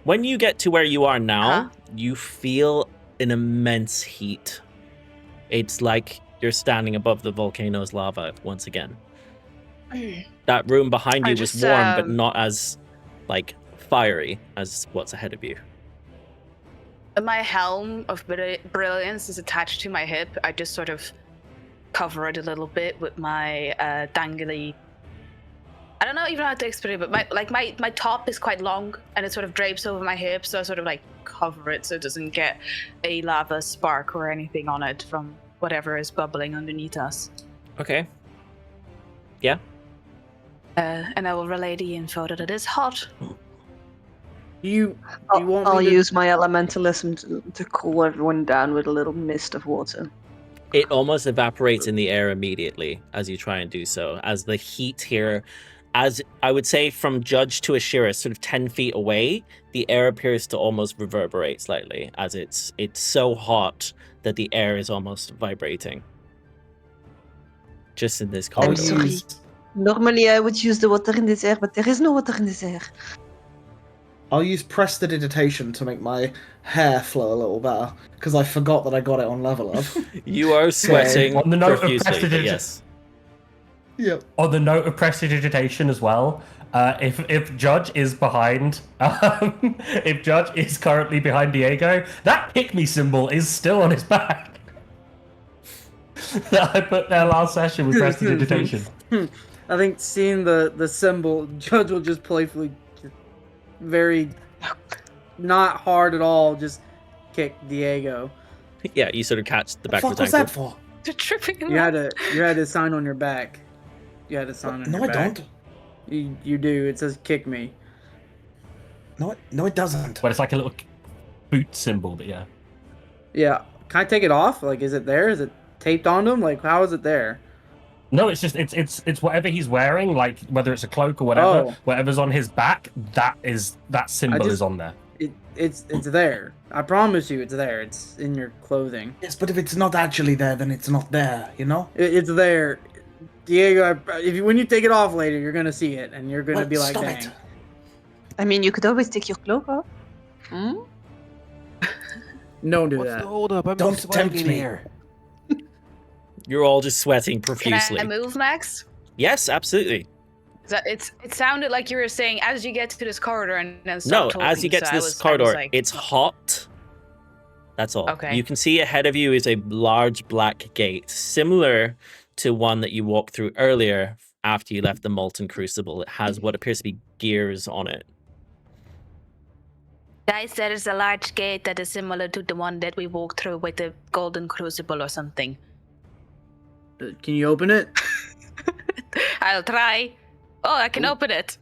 when you get to where you are now, you feel an immense heat. It's like you're standing above the volcano's lava once again. That room behind you was warm, but not as, fiery as what's ahead of you. My helm of brilliance is attached to my hip. I just sort of cover it a little bit with my dangly. I don't know even how to explain it, but my top is quite long and it sort of drapes over my hip, so I sort of cover it so it doesn't get a lava spark or anything on it from whatever is bubbling underneath us. Okay. Yeah. And I will relay the info that it is hot. You want me I'll to... use my elementalism to cool everyone down with a little mist of water. It almost evaporates in the air immediately as you try and do so, as the heat here, as I would say from Judge to Ashira, sort of 10 feet away, the air appears to almost reverberate slightly, as it's so hot that the air is almost vibrating. Just in this corridor. I'm sorry. Normally I would use the water in this air, but there is no water in this air. I'll use prestidigitation to make my hair flow a little better, because I forgot that I got it on level up. You are sweating On the note of profusely, but yes. Yep. On the note of prestidigitation as well, if Judge is behind, if Judge is currently behind Diego, that pick me symbol is still on his back. That I put there last session with prestidigitation. I think seeing the symbol, Judge will just playfully, very not hard at all, just kick Diego. Yeah, you sort of catch the back of What his was ankle. that for? They're tripping him You up. had a sign on your back. You had a sign on No, your I back. don't. You do. It says kick me. No, it doesn't. But it's like a little boot symbol, but yeah. Yeah. Can I take it off? Is it there? Is it taped onto him? How is it there? No, it's just it's whatever he's wearing, whether it's a cloak or whatever, Oh. whatever's on his back, that symbol is on there. It's there. I promise you, it's there. It's in your clothing. Yes, but if it's not actually there, then it's not there, you know? It's there, Diego. When you take it off later, you're gonna see it, and you're gonna Well, be like, stop "Dang." it. I mean, you could always take your cloak off. Hmm? Don't do What's that. the hold up? I'm Don't sweating tempt in me. here. You're all just sweating Can profusely. I move, Max? Yes, absolutely. It sounded like you were saying as you get to this corridor and then No, stop talking, as you get so to I this was corridor, like, it's hot. That's all. Okay. You can see ahead of you is a large black gate, similar to one that you walked through earlier after you left the Molten Crucible. It has what appears to be gears on it. Guys, there is a large gate that is similar to the one that we walked through with the Golden Crucible or something. Can you open it? I'll try. Oh, I can open it.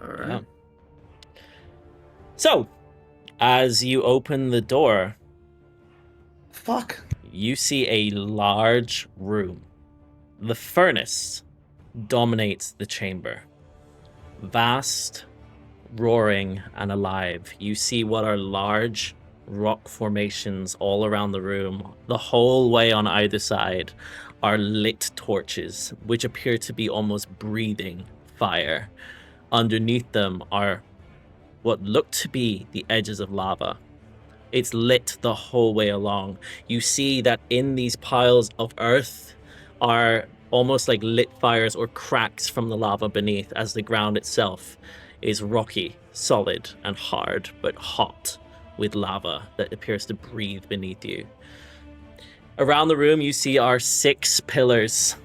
All right. Yeah. So, as you open the door, Fuck. you see a large room. The furnace dominates the chamber. Vast, roaring, and alive. You see what are large rock formations all around the room. The whole way on either side are lit torches, which appear to be almost breathing fire. Underneath them are what look to be the edges of lava. It's lit the whole way along. You see that in these piles of earth are almost like lit fires or cracks from the lava beneath, as the ground itself is rocky, solid, and hard, but hot with lava that appears to breathe beneath you. Around the room, you see are 8 pillars.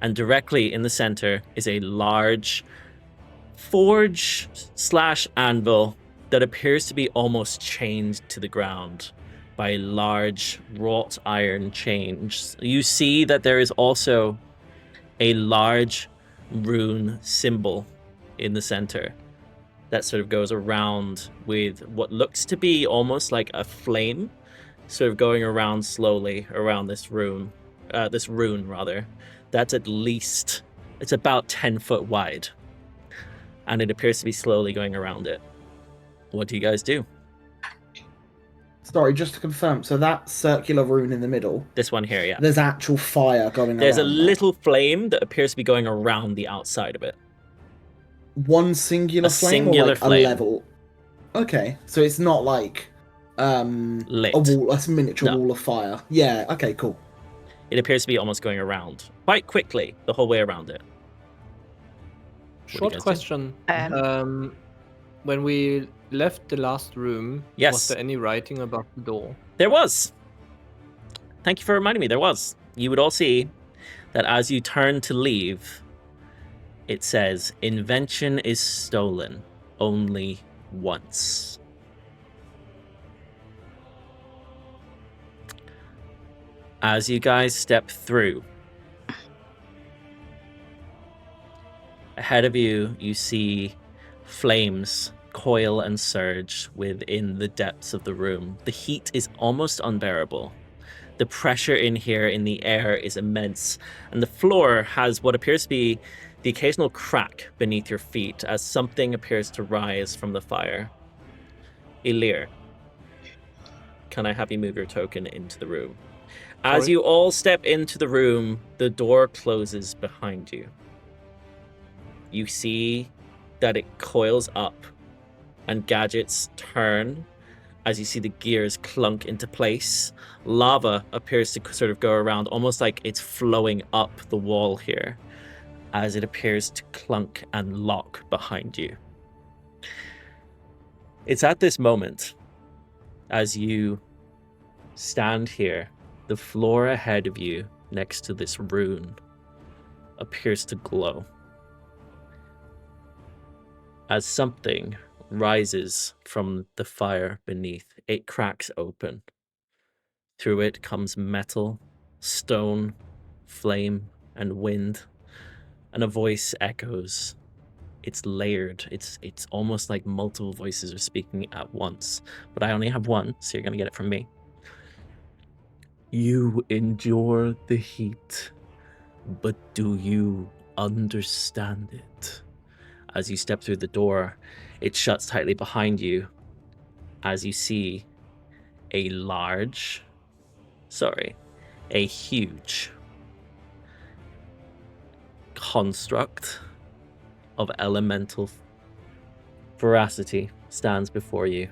And directly in the center is a large forge/anvil that appears to be almost chained to the ground by large wrought iron chains. You see that there is also a large rune symbol in the center that sort of goes around with what looks to be almost like a flame, sort of going around slowly around this rune. That's at least, it's about 10 foot wide, and it appears to be slowly going around it. What do you guys do? Sorry, just to confirm, so that circular rune in the middle, This one here, yeah. there's actual fire going There's a around little flame that appears to be going around the outside of it. that. One singular A flame singular or like flame. a level? Okay, so it's not like Lit. a miniature No. wall of fire. Yeah, okay, cool. It appears to be almost going around quite quickly the whole way around it. What do you Short guys do? question. When we left the last room, Yes. was there any writing above the door? There was. Thank you for reminding me. There was. You would all see that as you turn to leave, it says, "Invention is stolen only once." As you guys step through, ahead of you, you see flames coil and surge within the depths of the room. The heat is almost unbearable. The pressure in here in the air is immense, and the floor has what appears to be the occasional crack beneath your feet as something appears to rise from the fire. Elirr, can I have you move your token into the room? As Sorry? you all step into the room, the door closes behind you. You see that it coils up and gadgets turn as you see the gears clunk into place. Lava appears to sort of go around, almost like it's flowing up the wall here, as it appears to clunk and lock behind you. It's at this moment, as you stand here, the floor ahead of you, next to this rune, appears to glow. As something rises from the fire beneath, it cracks open. Through it comes metal, stone, flame, and wind, and a voice echoes. It's layered. It's almost like multiple voices are speaking at once, but I only have one, so you're gonna get it from me. You endure the heat, but do you understand it? As you step through the door, it shuts tightly behind you as you see a huge construct of elemental veracity stands before you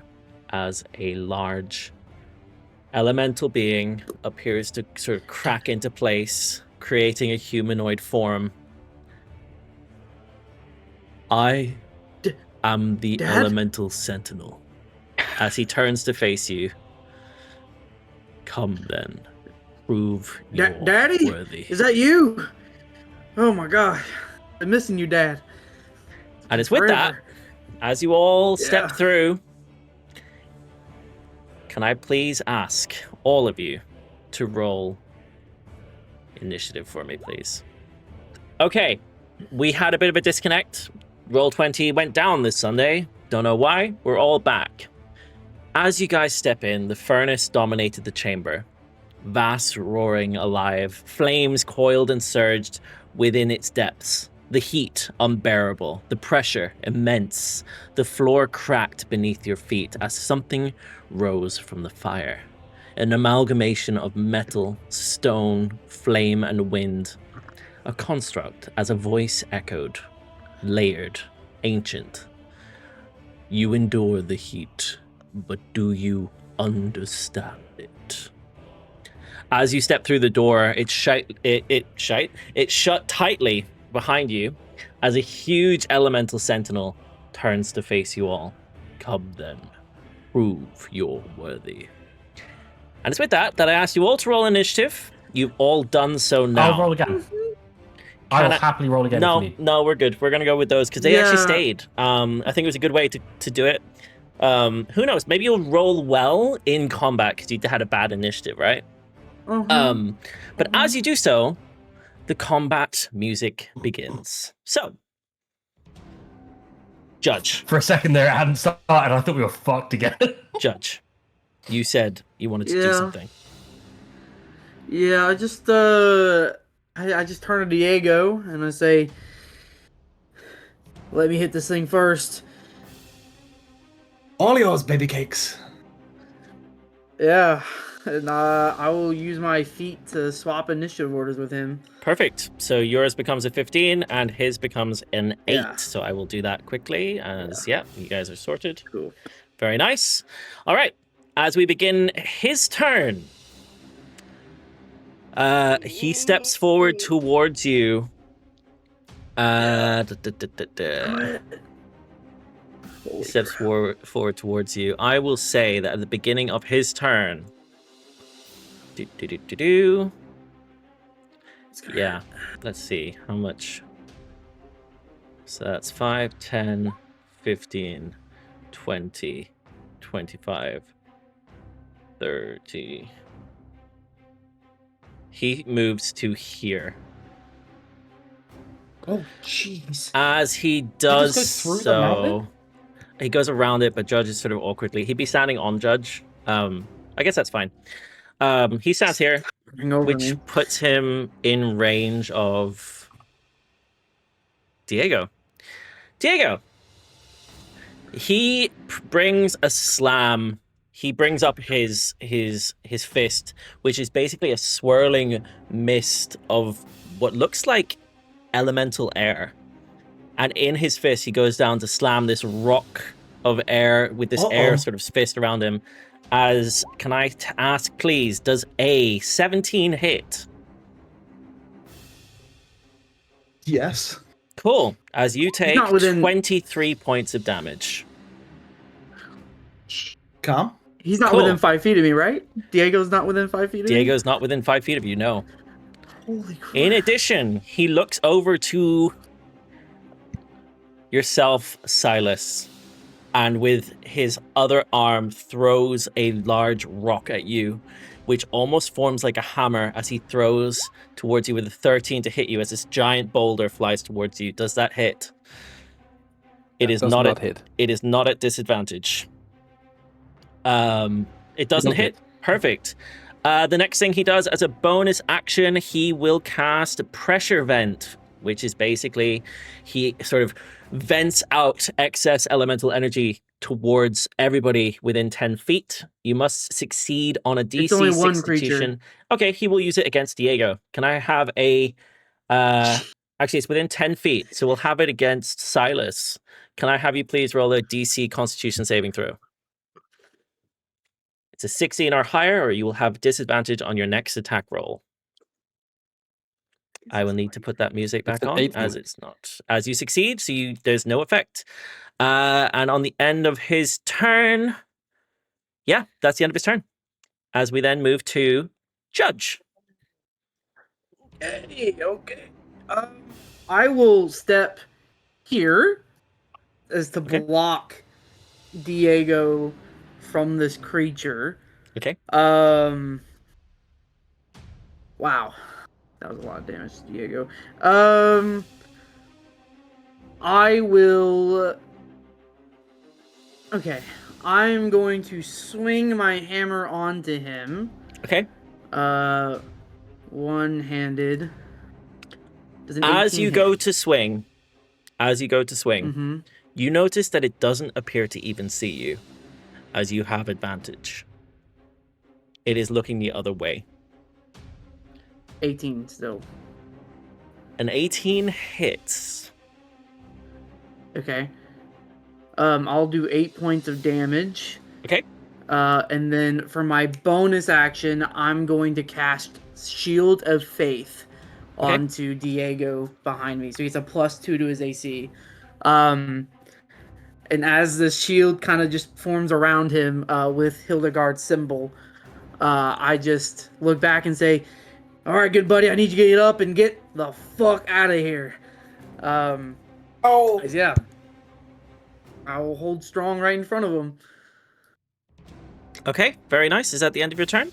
as a large elemental being appears to sort of crack into place, creating a humanoid form. I am the Dad? Elemental Sentinel. As he turns to face you, come then, prove you're Daddy? worthy. Is that you? Oh my god. I'm missing you, Dad. And it's with that, Forever. as you all step Yeah. through, can I please ask all of you to roll initiative for me, please? Okay, we had a bit of a disconnect. Roll20 went down this Sunday. Don't know why. We're all back. As you guys step in, the furnace dominated the chamber. Vast, roaring, alive. Flames coiled and surged within its depths. The heat unbearable, the pressure immense, the floor cracked beneath your feet as something rose from the fire. An amalgamation of metal, stone, flame, and wind. A construct as a voice echoed, layered, ancient. You endure the heat, but do you understand it? As you step through the door, it shut tightly behind you as a huge elemental sentinel turns to face you all. Come then, prove you're worthy. And it's with that I ask you all to roll initiative. You've all done so now. I'll roll again. I will happily roll again if you need. No, we're good. We're going to go with those because they actually stayed. I think it was a good way to do it. Who knows? Maybe you'll roll well in combat because you had a bad initiative, right? But as you do so, the combat music begins. So, Judge. For a second there, it hadn't started. I thought we were fucked again. Judge, you said you wanted to do something. Yeah, I just turn to Diego and I say, "Let me hit this thing first." All yours, baby cakes. Yeah, and I will use my feat to swap initiative orders with him. Perfect. So yours becomes a 15 and his becomes an 8. Yeah. So I will do that quickly as, you guys are sorted. Cool. Very nice. All right. As we begin his turn, he steps forward towards you. He steps forward towards you. I will say that at the beginning of his turn, yeah, let's see how much. So that's 5, 10, 15, 20, 25, 30. He moves to here. Oh, jeez. As he does through the so, mountain? he goes around it, but Judge is sort of awkwardly. He'd be standing on Judge. I guess that's fine. He stands here, which puts him in range of Diego. Diego. He brings a slam. He brings up his fist, which is basically a swirling mist of what looks like elemental air. And in his fist, he goes down to slam this rock of air with this air sort of fist around him. Can I ask, please, does a 17 hit? Yes. Cool. As you take not within- 23 points of damage. Calm. He's not Cool. within 5 feet of me, right? Diego's not within 5 feet of me? Diego's not within 5 feet of you, no. Holy crap. In addition, he looks over to yourself, Sylas, and with his other arm throws a large rock at you, which almost forms like a hammer as he throws towards you with a 13 to hit you as this giant boulder flies towards you. Does that hit? It is not hit. It is not at disadvantage. It doesn't hit. Perfect. The next thing he does as a bonus action, he will cast Pressure Vent, which is basically he sort of vents out excess elemental energy towards everybody within 10 feet. You must succeed on a DC It's only one Constitution. creature. Okay, he will use it against Diego. Can I have a... actually, it's within 10 feet, so we'll have it against Sylas. Can I have you please roll a DC Constitution saving throw? It's a 16 or higher, or you will have disadvantage on your next attack roll. I will need to put that music back on, as it's not. As you succeed, so there's no effect. And on the end of his turn, yeah, that's the end of his turn. As we then move to Judge. Okay. I will step here as to block Diego from this creature. Okay. Wow. That was a lot of damage to Diego. I will... Okay. I'm going to swing my hammer onto him. Okay. One-handed. Does an As 18 you hit? go to swing, Mm-hmm. you notice that it doesn't appear to even see you, as you have advantage. It is looking the other way. 18 still. An 18 hits. Okay. I'll do 8 points of damage. Okay. And then for my bonus action, I'm going to cast Shield of Faith onto Diego behind me. So he's a +2 to his AC. And as the shield kind of just forms around him with Hildegard's symbol, I just look back and say, "All right, good buddy, I need you to get up and get the fuck out of here." Yeah. I will hold strong right in front of him. Okay, very nice. Is that the end of your turn?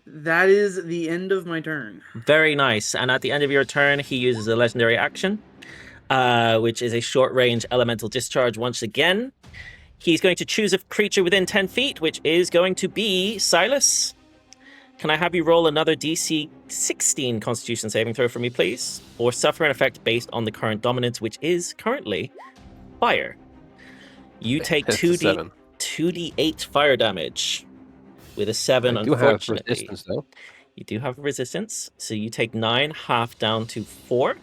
That is the end of my turn. Very nice. And at the end of your turn, he uses a legendary action, which is a short-range elemental discharge once again. He's going to choose a creature within 10 feet, which is going to be Sylas. Can I have you roll another DC 16 Constitution saving throw for me, please? Or suffer an effect based on the current dominance, which is currently fire. You take It's a 7. 2d8 fire damage with a 7, I do have unfortunately. resistance though. You do have resistance, so you take 9, half down to 4,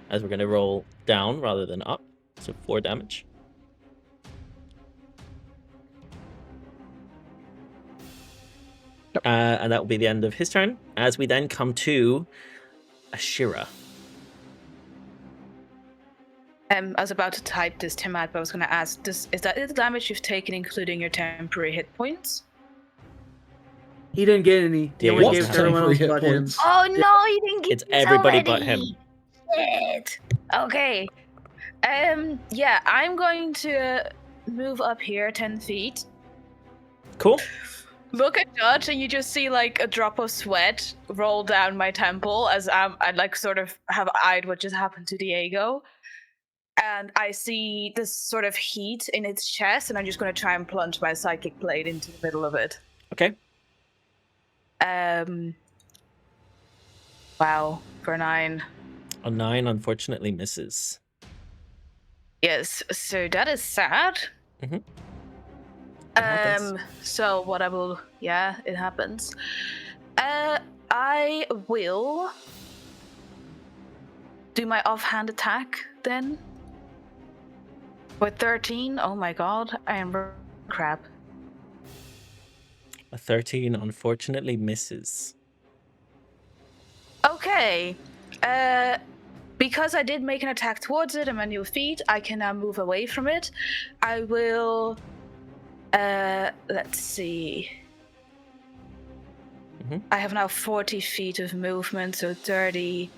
as we're going to roll down rather than up, so 4 damage. And that will be the end of his turn, as we then come to Ashira. I was about to type this to Matt, but I was going to ask, is that the damage you've taken, including your temporary hit points? He didn't get any. He Yeah, only what gave it to everyone else temporary but hit him. points? Oh no, you didn't get It's everybody but him. Shit. Okay. Yeah, I'm going to move up here 10 feet. Cool. Look at Judge, and you just see like a drop of sweat roll down my temple as I like sort of have eyed what just happened to Diego. And I see this sort of heat in its chest, and I'm just going to try and plunge my psychic blade into the middle of it. Okay. Wow, for 9. A 9 unfortunately misses. Yes, so that is sad. Mhm. It happens. So what I will, yeah, it happens. I will do my offhand attack then. With 13, oh my god, I am crap. A 13 unfortunately misses. Okay, because I did make an attack towards it, a manual feat, I can now move away from it. I will, let's see. I have now 40 feet of movement, so 30.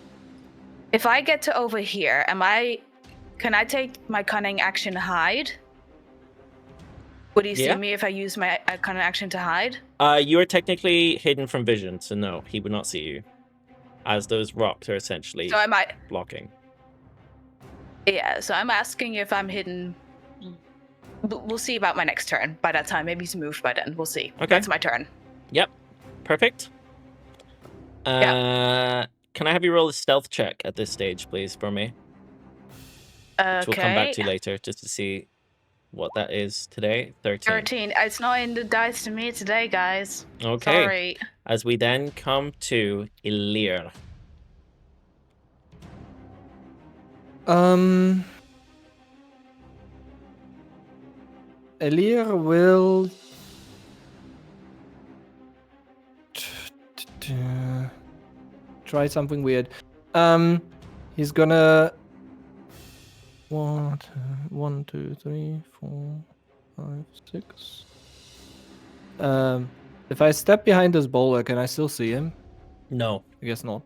If I get to over here, can I take my cunning action hide? Would he see me if I use my cunning action to hide? You are technically hidden from vision, so no, he would not see you. As those rocks are essentially So I might. blocking. Yeah, so I'm asking if I'm hidden. We'll see about my next turn. By that time, maybe he's moved by then. We'll see. Okay. That's my turn. Yep. Perfect. Can I have you roll a stealth check at this stage, please, for me? Okay. Which we'll come back to later, just to see what that is today. 13. 13. It's not in the dice to me today, guys. Okay. Sorry. As we then come to Elirr. Elirr will try something weird. He's gonna 1, 2, 3, 4, 5, 6. If I step behind this boulder, can I still see him? No. I guess not.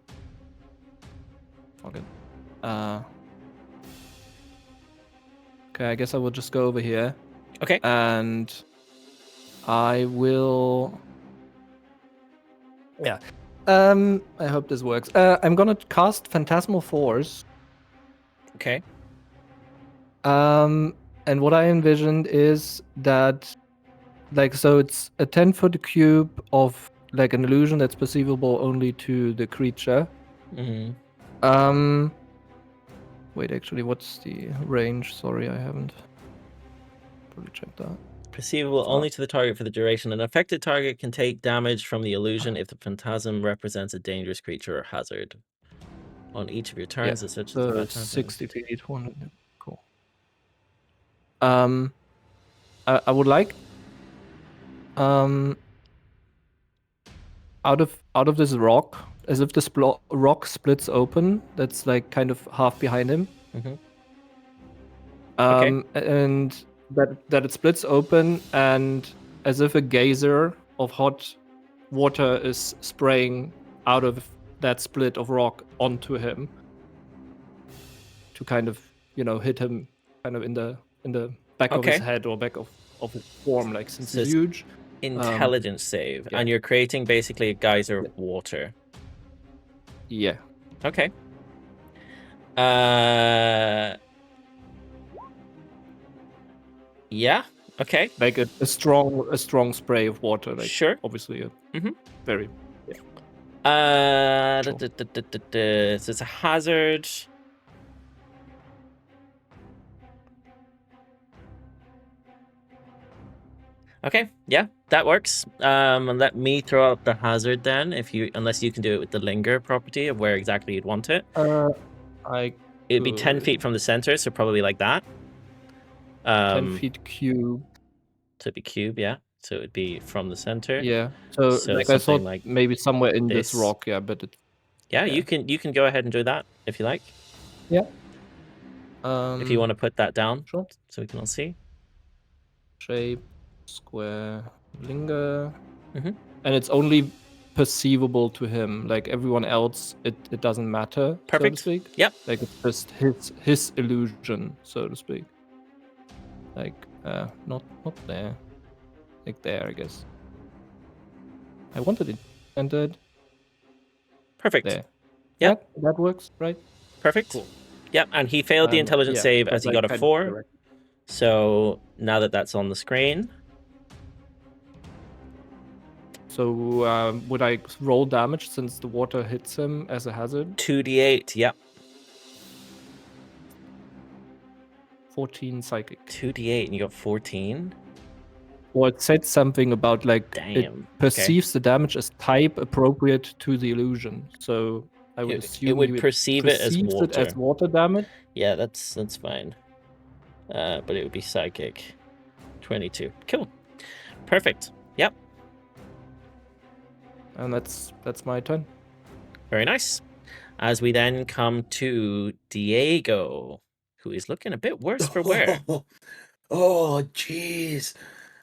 Fuck it. Okay, I guess I will just go over here. Okay. And I will. Yeah. I hope this works. I'm gonna cast Phantasmal Force. Okay. And what I envisioned is that, like, so it's a 10-foot cube of like an illusion that's perceivable only to the creature. Mm-hmm. Wait, actually, what's the range? Sorry, I haven't probably checked that. Perceivable only to the target for the duration. An affected target can take damage from the illusion if the phantasm represents a dangerous creature or hazard. On each of your turns, as such as the phantasm. 60 feet, 100. Cool. I would like out of this rock, as if the rock splits open. That's like kind of half behind him. Mhm. And that it splits open, and as if a geyser of hot water is spraying out of that split of rock onto him to kind of, hit him kind of in the back of his head or back of his form, like since So he's huge. Intelligence save, yeah. and you're creating basically a geyser of water. Yeah. Okay. Yeah. Okay. Like a strong spray of water. Like Sure. Obviously, Mhm. very. So it's a hazard. Okay, yeah, that works. Let me throw up the hazard then, unless you can do it with the linger property of where exactly you'd want it. It'd be 10 feet from the center, so probably like that. 10 feet cube. So it'd be cube, yeah. So it'd be from the center. Yeah. So like I thought like maybe somewhere in this rock, but it. Yeah, you can go ahead and do that if you like. Yeah. If you want to put that down, sure. So we can all see. Shape, square, linger, Mhm. and it's only perceivable to him. Like everyone else, it doesn't matter. Perfect. So to speak. Yep. Like it's just his illusion, so to speak. Like not there, like there, I guess. I wanted it entered. Perfect. There. Yeah, that works, right? Perfect. Cool. Yep, and he failed the intelligence save as he got a 4. Correct. So now that's on the screen. So would I roll damage since the water hits him as a hazard? 2d8, yep. 14 psychic. 2d8 and you got 14? Or it said something about like Damn. it perceives the damage as type appropriate to the illusion. So I would assume it would he perceive it as perceives water. it as water damage. Yeah, that's fine. But it would be psychic. 22. Cool. Perfect. Yep. And that's my turn. Very nice. As we then come to Diego, who is looking a bit worse for wear. Oh, jeez.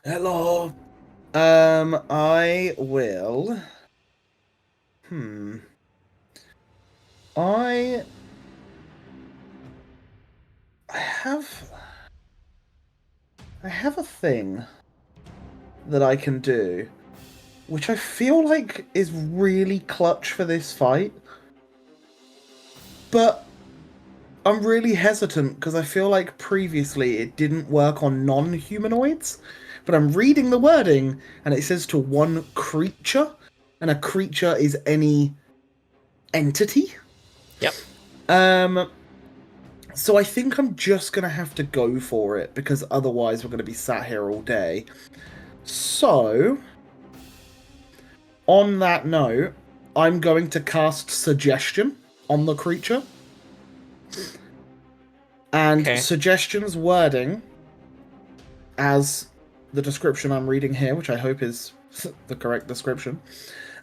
Hello. I will. I have a thing that I can do, which I feel like is really clutch for this fight. But I'm really hesitant because I feel like previously it didn't work on non-humanoids. But I'm reading the wording and it says to one creature, and a creature is any entity. Yep. So I think I'm just going to have to go for it because otherwise we're going to be sat here all day. So, on that note, I'm going to cast Suggestion on the creature. And Suggestion's wording, as the description I'm reading here, which I hope is the correct description,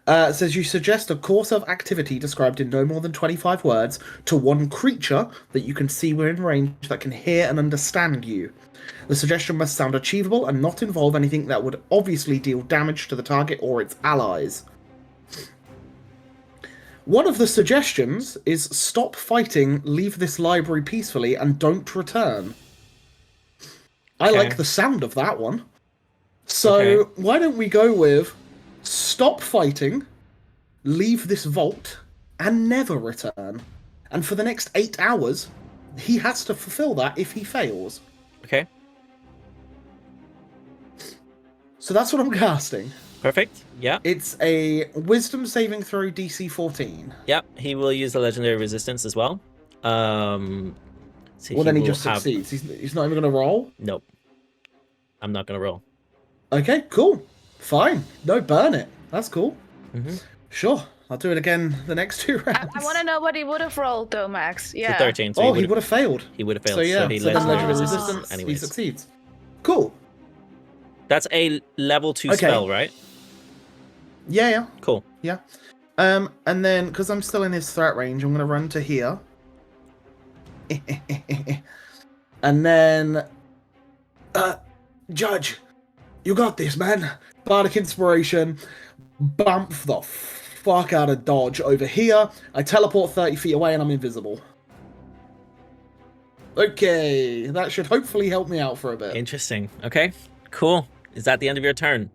says you suggest a course of activity described in no more than 25 words to one creature that you can see within range that can hear and understand you. The suggestion must sound achievable and not involve anything that would obviously deal damage to the target or its allies. One of the suggestions is stop fighting, leave this library peacefully, and don't return. I like the sound of that one. So why don't we go with stop fighting, leave this vault, and never return. And for the next 8 hours, he has to fulfill that if he fails. Okay. So that's what I'm casting. Perfect. Yeah. It's a wisdom saving throw DC 14. Yep. He will use the legendary resistance as well. So Well, then he will just have... succeeds. He's not even going to roll? Nope. I'm not going to roll. Okay, cool. Fine. No, burn it. That's cool. Mm-hmm. Sure. I'll do it again the next 2 rounds. I want to know what he would have rolled, though, Max. Yeah. The 13. So he would have failed. He would have failed. So yeah, he so then legendary resists resistance, he anyways. succeeds. Cool. That's a level 2 Okay. spell, right? Yeah. Cool. Yeah. And then, because I'm still in his threat range, I'm going to run to here. And then... Judge, you got this, man. Bardic Inspiration. Bump the fuck out of dodge over here. I teleport 30 feet away and I'm invisible. Okay, that should hopefully help me out for a bit. Interesting. Okay. Cool. Is that the end of your turn?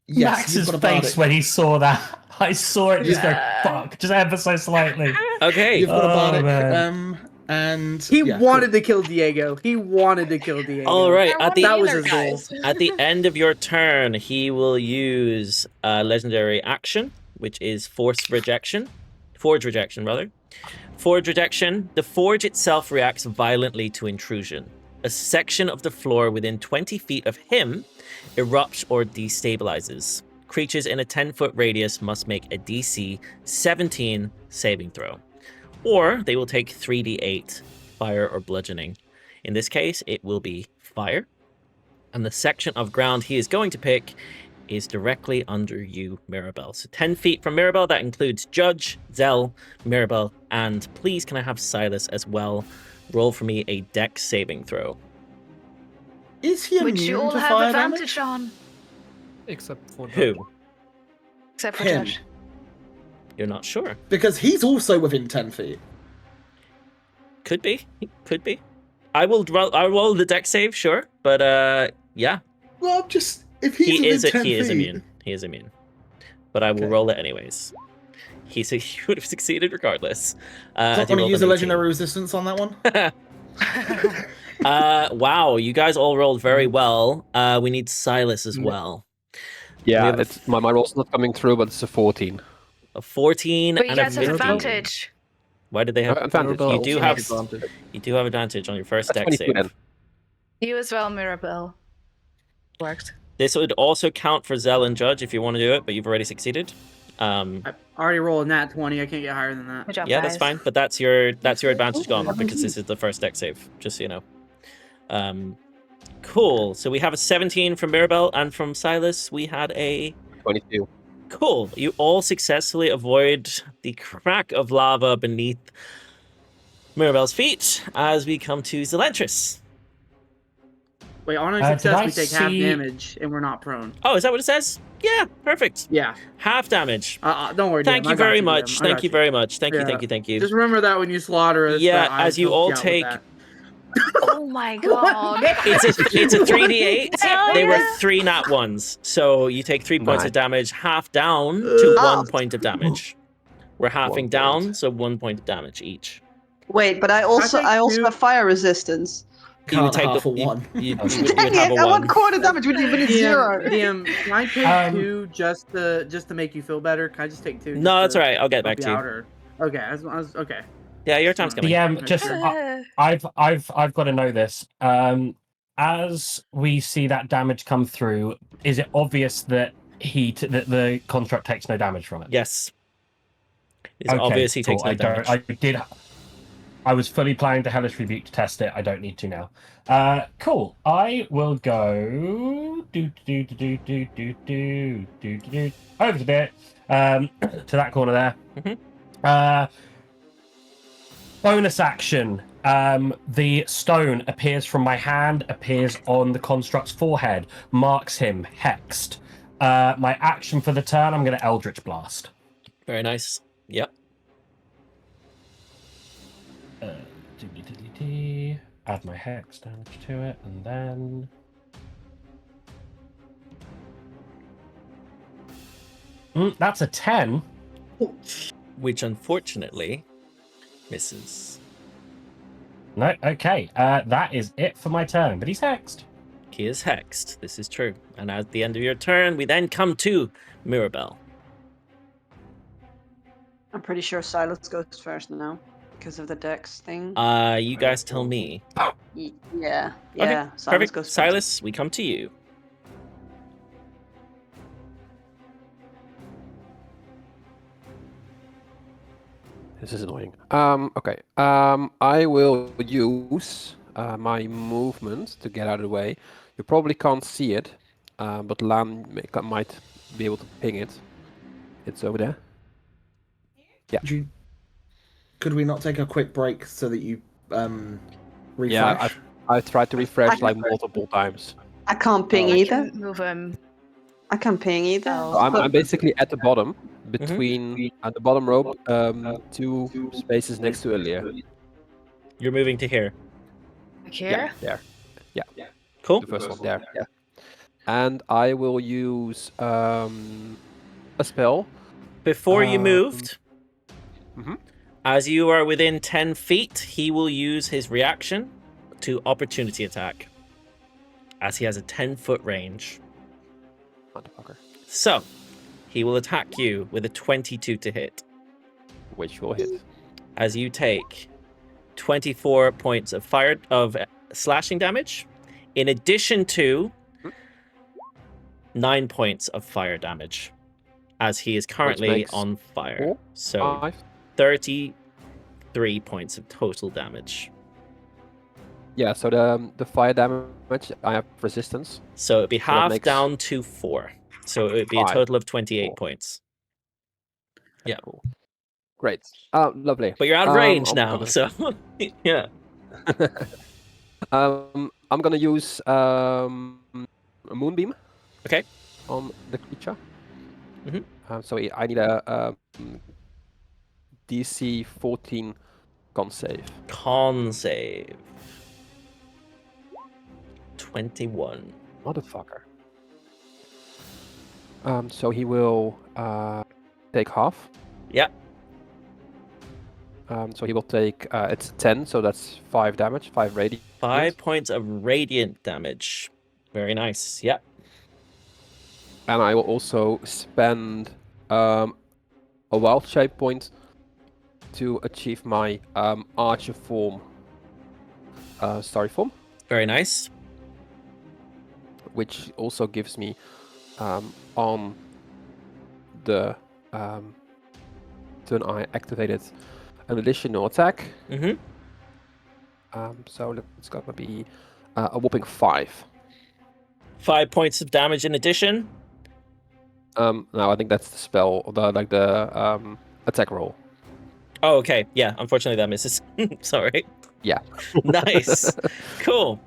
Yes, Max's you've got a bardic. face when he saw that. I saw it just Yeah. go, fuck, just ever so slightly. Okay. You've got a Oh, bardic. man. And He yeah, wanted to kill Diego. He wanted to kill Diego. All right. I At the That was wanna his heal, goal. guys. At the end of your turn, he will use a legendary action, which is Forge Rejection, rather. Forge Rejection. The forge itself reacts violently to intrusion. A section of the floor within 20 feet of him erupts or destabilizes. Creatures in a 10-foot radius must make a DC 17 saving throw. Or they will take 3d8 fire or bludgeoning. In this case, it will be fire. And the section of ground he is going to pick is directly under you, Mirabelle. So 10 feet from Mirabelle, that includes Judge, Zell, Mirabelle, and please can I have Sylas as well? Roll for me a dex saving throw. is he Which you immune all to have fire advantage damage? on. Except for Who? Except for Him. Judge. You're not sure. Because he's also within 10 feet. Could be. Could be. I'll roll the dex save, sure. But yeah. Well, I'm just... If he's He is within 10 he is feet... immune. He is immune. But I will Okay. roll it anyways. He would have succeeded regardless. Not as he going to rolled use an a 18. legendary resistance on that one? Wow, you guys all rolled very well. We need Sylas as well. We Yeah, have a it's my roll's not coming through, but it's a 14. A 14 But you and a guys have 15. advantage. Why did they have Advantage. You do have advantage. you do have advantage on your first That's dex 22 save. then. You as well, Mirabelle. Worked. This would also count for Zell and Judge if you want to do it, but you've already succeeded. I already rolled a nat 20. I can't get higher than that. Good job, Yeah, guys. that's fine, but that's your advantage gone because this is the first dex save, just so you know. Cool. So we have a 17 from Mirabelle, and from Sylas we had a 22. cool. You all successfully avoid the crack of lava beneath Mirabelle's feet as we come to Zelentrus. Wait, on a Did success, I we take half see- damage, and we're not prone. Oh, is that what it says? Yeah, perfect. Yeah. Half damage. Don't worry. Thank DM, I you got very DM, much. I Thank got you very much. Thank you, Yeah. thank you. Just remember that when you slaughter us. Yeah, that I as you helped all out with take- that. Oh my god. It's a 3d8. Hell They were yeah. 3 nat ones. So you take 3 points Nice. of damage, half down to Oh. 1 point of damage. We're halving 1 down, point. so 1 point of damage each. Wait, but I also take two. have fire resistance. You would Can't take half the a one. You would Dang have a it! I 1. want quarter damage when it's zero. DM, can I take two just to make you feel better? Can I just take two? No, just that's to alright. I'll get help back to you. out, or- Okay, okay. Yeah, your time's coming. DM, just I've got to know this. As we see that damage come through, is it obvious that that the construct takes no damage from it? Yes. It's Okay, obvious he takes cool. no damage. I was fully planning to Hellish Rebuke to test it. I don't need to now. Cool. I will go over to there, to that corner there. Mhm. Bonus action. The stone appears from my hand, appears on the construct's forehead, marks him hexed. My action for the turn, I'm going to Eldritch Blast. Very nice. Yep. Add my hex damage to it, and then that's a 10. Which unfortunately misses. No, okay. That is it for my turn, but he's hexed. He is hexed. This is true. And at the end of your turn, we then come to Mirabelle. I'm pretty sure Sylas goes first now because of the Dex thing. You guys tell me. Yeah. Okay, Sylas perfect. goes first. Silas, we come to you. This is annoying. Okay. I will use my movement to get out of the way. You probably can't see it, but Lan might be able to ping it. It's over there. Yeah. Could we not take a quick break so that you refresh? Yeah, I tried to refresh like multiple times. I can't ping I either. can move him. I can't ping either. Oh. I'm basically at the bottom, between at the bottom rope, 2 spaces next to Elirr. You're moving to here. Like here? There. Yeah. Cool. The first one there. Yeah. And I will use a spell. Before you moved, Mhm. as you are within 10 feet, he will use his reaction to opportunity attack, as he has a 10-foot range. Motherfucker. So, he will attack you with a 22 to hit, Which will hit. as you take 24 points of slashing damage, in addition to 9 points of fire damage, as he is currently makes on fire. 4, So 5. 33 points of total damage. Yeah, so the fire damage, I have resistance. So it'd be that half makes down to 4. So it would be a 5. total of 28 Cool. points. Yeah. Cool. Great. Lovely. But you're out of range I'm now, gonna- so yeah. I'm gonna use a moonbeam. Okay. On the creature. Mhm. So I need a DC 14 con save. Con save. 21. Motherfucker. So he will take half. Yeah. So he will take it's 10, so that's 5 damage, 5 radiant. 5 points of radiant damage. Very nice. Yeah. And I will also spend a wild shape point to achieve my archer form, starry form, Very nice. which also gives me on the turn I activated an additional attack. Mm-hmm. So it's gonna be a whopping 5. 5 points of damage in addition. No, I think that's the spell, the attack roll. Oh, okay. Yeah, unfortunately that misses. Sorry. Yeah. Nice. Cool.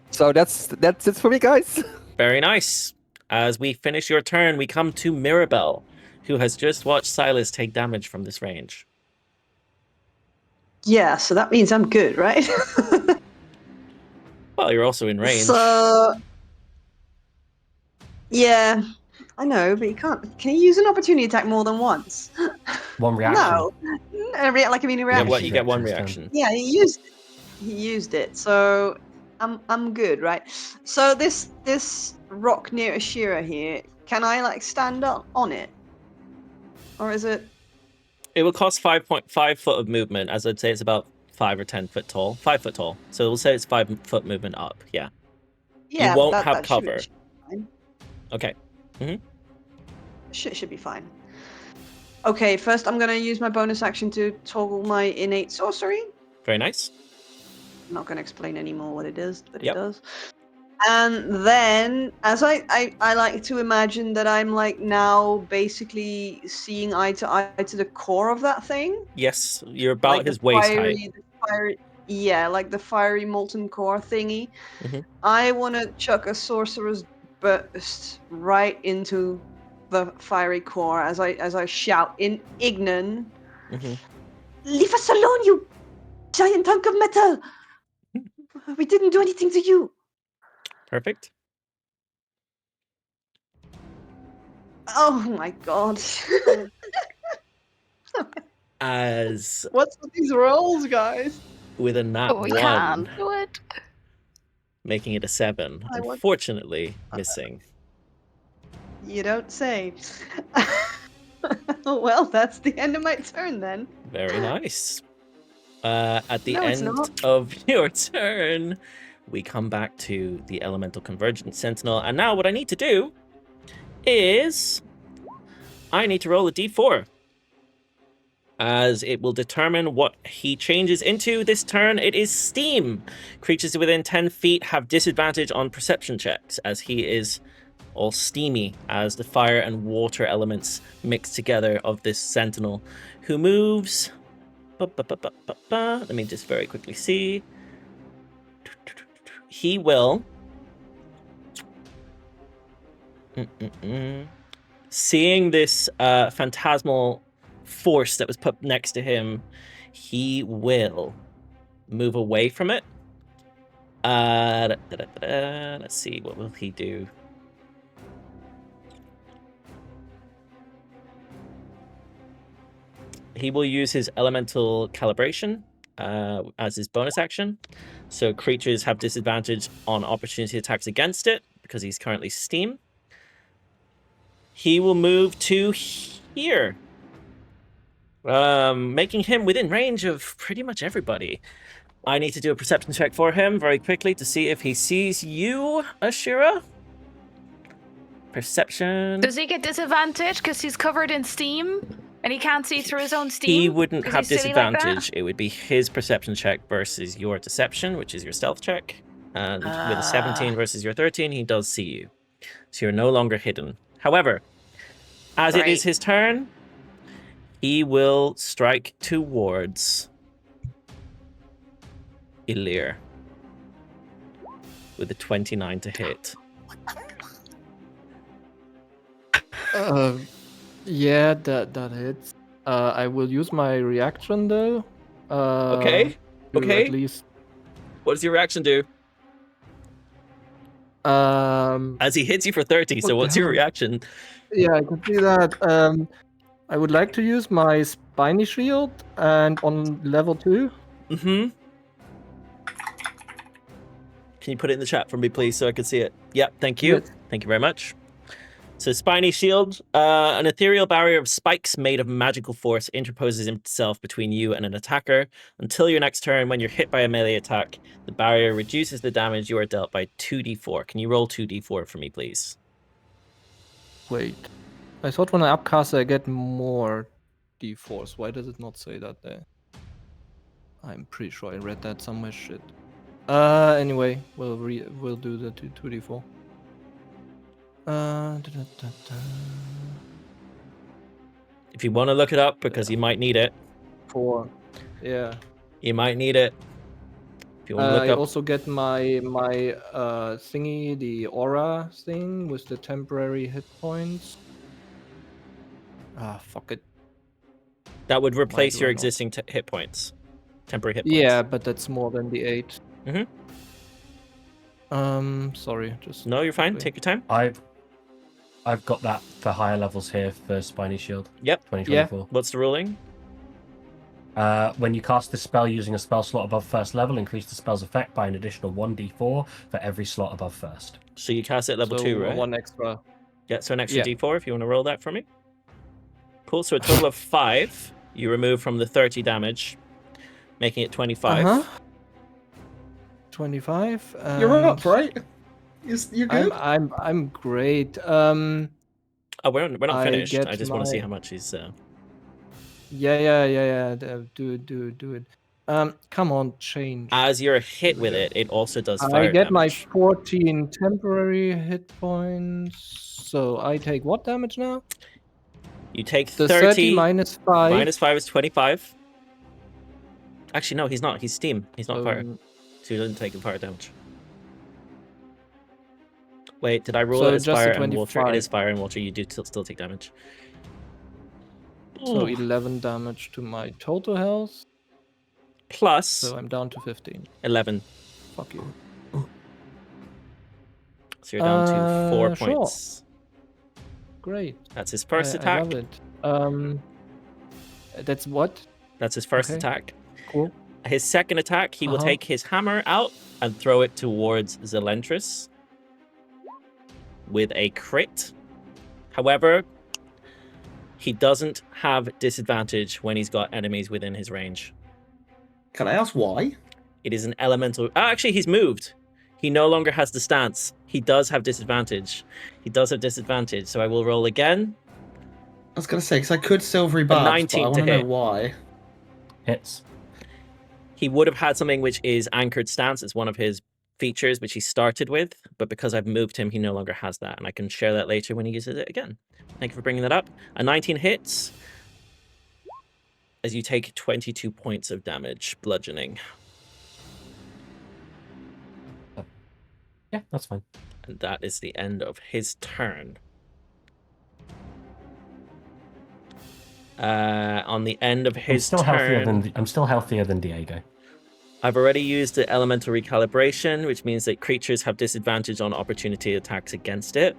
So that's it for me, guys. Very nice. As we finish your turn, we come to Mirabelle, who has just watched Sylas take damage from this range. Yeah, so that means I'm good, right? Well, you're also in range. So, yeah, I know, but you can't. Can you use an opportunity attack more than once? One reaction. No, like a mini Yeah, reaction. what, you get one Reaction. reaction. Yeah, he used it. So I'm good, right? So this rock near Ashira here, can I like stand up on it, or is it? It will cost 5.5 foot of movement, as I'd say it's about 5 or 10 foot tall. 5 foot tall. So we'll say it's 5 foot movement up. Yeah. Yeah, won't that have should be- cover. should be fine. Okay. Should be fine. Okay, first I'm gonna use my bonus action to toggle my innate sorcery. Very nice. I'm not gonna explain anymore what it is, but Yep. it does. And then, as I like to imagine that I'm like now basically seeing eye to the core of that thing. Yes, you're about Like his the waist height. the fiery, yeah, like the fiery molten core thingy. Mhm. I want to chuck a sorcerer's burst right into the fiery core as I shout in Ignan, Mhm. "Leave us alone, you giant hunk of metal! We didn't do anything to you." Perfect. Oh my god. As What's with these rolls, guys? with a nat Oh, we 1, can't do it. making it a 7. I want- Unfortunately, missing. You don't say. Well, that's the end of my turn then. Very nice. At the No, it's end not. of your turn, we come back to the Elemental Convergent Sentinel. And now what I need to do is I need to roll a d4. As it will determine what he changes into this turn. It is steam. Creatures within 10 feet have disadvantage on perception checks, as he is all steamy, as the fire and water elements mix together of this sentinel, who moves... Let me just very quickly see. He will... Seeing this phantasmal force that was put next to him, he will move away from it. Let's see, what will he do? He will use his elemental calibration as his bonus action. So creatures have disadvantage on opportunity attacks against it because he's currently steam. He will move to here, making him within range of pretty much everybody. I need to do a perception check for him very quickly to see if he sees you, Ashira. Perception. Does he get disadvantage because he's covered in steam and he can't see through his own steam? He wouldn't Is have he silly like that? disadvantage. It would be his perception check versus your deception, which is your stealth check. And with a 17 versus your 13, he does see you. So you're no longer hidden. However, as it is his turn, he will strike towards Elirr with a 29 to hit. Yeah, that hits. I will use my reaction though. Okay. to Okay. At least. What does your reaction do? As he hits you for 30, so What what's the your hell? reaction? Yeah, I can see that. I would like to use my spiny shield and on level 2. Mm-hmm. Can you put it in the chat for me, please, so I can see it? Yep, thank you. Yes. Thank you very much. So spiny shield, an ethereal barrier of spikes made of magical force interposes itself between you and an attacker. Until your next turn, when you're hit by a melee attack, the barrier reduces the damage you are dealt by 2d4. Can you roll 2d4 for me, please? Wait. I thought when I upcast I get more d4s. Why does it not say that there? I'm pretty sure I read that somewhere. Shit. Anyway, we'll do the 2d4. If you want to look it up, because you might need it. 4. Yeah. You might need it. If you want to look I up. also get my thingy, the aura thing with the temporary hit points. Ah, fuck it. That would replace do your I not? existing hit points. Temporary hit points. Yeah, but that's more than the 8. Mhm. Sorry, just No, you're fine. quickly. Take your time. I've got that for higher levels here for Spiny Shield. Yep. 2024. What's the ruling? When you cast this spell using a spell slot above first level, increase the spell's effect by an additional 1d4 for every slot above first. So you cast it at level So 2, right? 1 extra. Yeah, so an extra Yeah. d4 if you want to roll that for me. Cool, so a total of 5 you remove from the 30 damage, making it 25. 25. You're up, and right? You're good. I'm great. Oh, we're not I finished. get I just want to see my- how much he's... Yeah. Do it. Come on, change. As you're hit with it, it also does I fire get my damage. 14 temporary hit points. So I take what damage now? You take The 30 minus 5. minus 5 is 25. Actually, no, he's not. He's steam. He's not fire. So he doesn't take the fire damage. Wait, did I rule So it as just the fire and water? It 25. is fire and water. You do still take damage. So Ooh. 11 damage to my total health. Plus So I'm down to 15. 11. Fuck you. So you're down to 4 Sure. points. Great. That's his first I attack. love it. That's what? That's his first Okay. attack. Cool. His second attack, he will Uh-huh. take his hammer out and throw it towards Zelentrus with a crit. However, he doesn't have disadvantage when he's got enemies within his range. Can I ask why? It is an elemental... actually, he's moved. He no longer has the stance. He does have disadvantage. So I will roll again. I was going to say, because I could Silvery Bards, but I 19 want to to know hit. why. Hits. He would have had something which is anchored stance. It's one of his features which he started with, but because I've moved him, he no longer has that, and I can share that later when he uses it again. Thank you for bringing that up. A 19 hits as you take 22 points of damage, bludgeoning. Yeah, that's fine. And that is the end of his turn. On the end of his turn... I'm still healthier than Diego. I've already used the elemental recalibration, which means that creatures have disadvantage on opportunity attacks against it.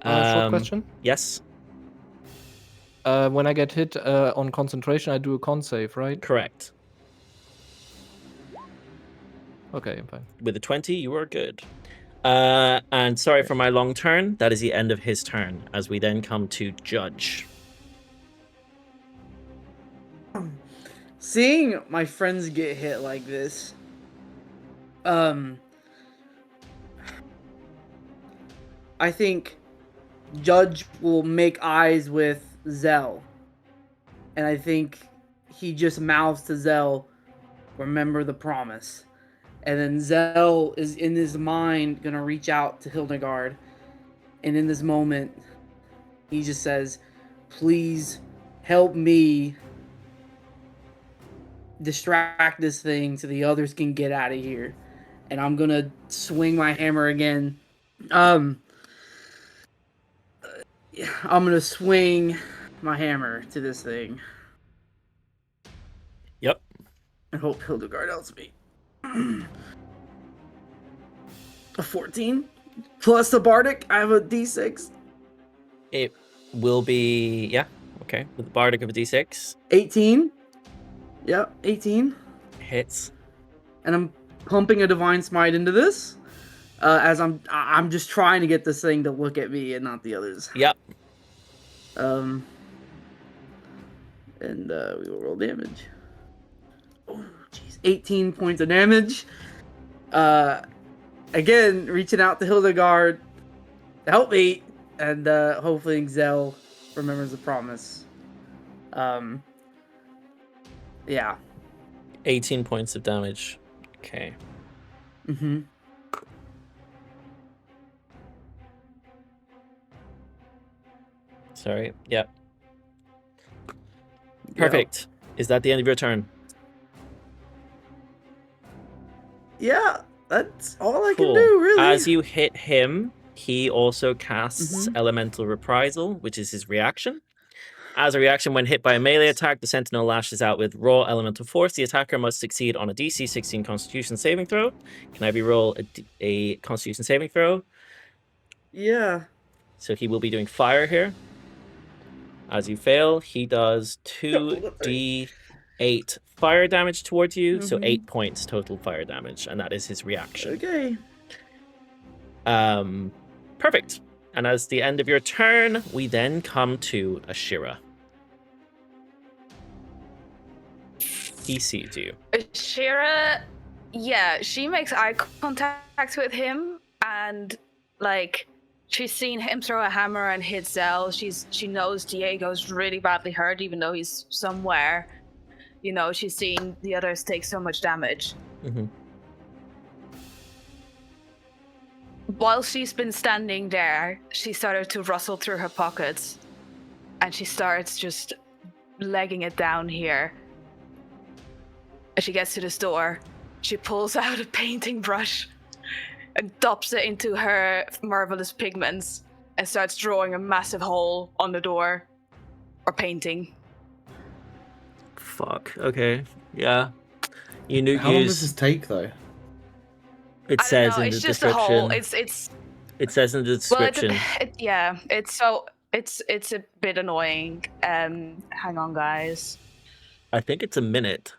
Short question? Yes. When I get hit on concentration, I do a con save, right? Correct. Okay, I'm fine. With a 20, you are good. And sorry for my long turn. That is the end of his turn, as we then come to Judge. Seeing my friends get hit like this, I think Judge will make eyes with Zell, and I think he just mouths to Zell, "Remember the promise." And then Zell is in his mind gonna reach out to Hildegard, and in this moment, he just says, "Please help me distract this thing so the others can get out of here." And I'm gonna swing my hammer again. I'm gonna swing my hammer to this thing. Yep. I hope Hildegard helps me. A 14 plus the bardic. I have a d6. It will be... yeah, okay. With the bardic of a d6. 18. Yep, 18. Hits. And I'm pumping a divine smite into this, as I'm just trying to get this thing to look at me and not the others. Yep. And we will roll damage. Oh, jeez, 18 points of damage. Again, reaching out to Hildegard to help me, and hopefully Zell remembers the promise. Yeah. 18 points of damage. Okay. Mm-hmm. Sorry. Yep. Perfect. Is that the end of your turn? Yeah, that's all I can do, really. As you hit him, he also casts Elemental Reprisal, which is his reaction. As a reaction, when hit by a melee attack, the Sentinel lashes out with raw elemental force. The attacker must succeed on a DC 16 Constitution saving throw. Can I re-roll a Constitution saving throw? Yeah. So he will be doing fire here. As you fail, he does 2d8 fire damage towards you, so 8 points total fire damage, and that is his reaction. Okay. Perfect. And as the end of your turn, we then come to Ashira. He sees you. Ashira, yeah, she makes eye contact with him, and like she's seen him throw a hammer and hit Zell. She knows Diego's really badly hurt, even though he's somewhere. You know, she's seen the others take so much damage. While she's been standing there, she started to rustle through her pockets, and she starts just legging it down here. As she gets to this door, she pulls out a painting brush and dumps it into her marvelous pigments and starts drawing a massive hole on the door, or painting. Fuck. Okay. Yeah. You knew. How long does this take, though? It says in the it's just description. a hole. It's. It says in the description. Well, it's a bit annoying. Hang on, guys. I think it's a minute.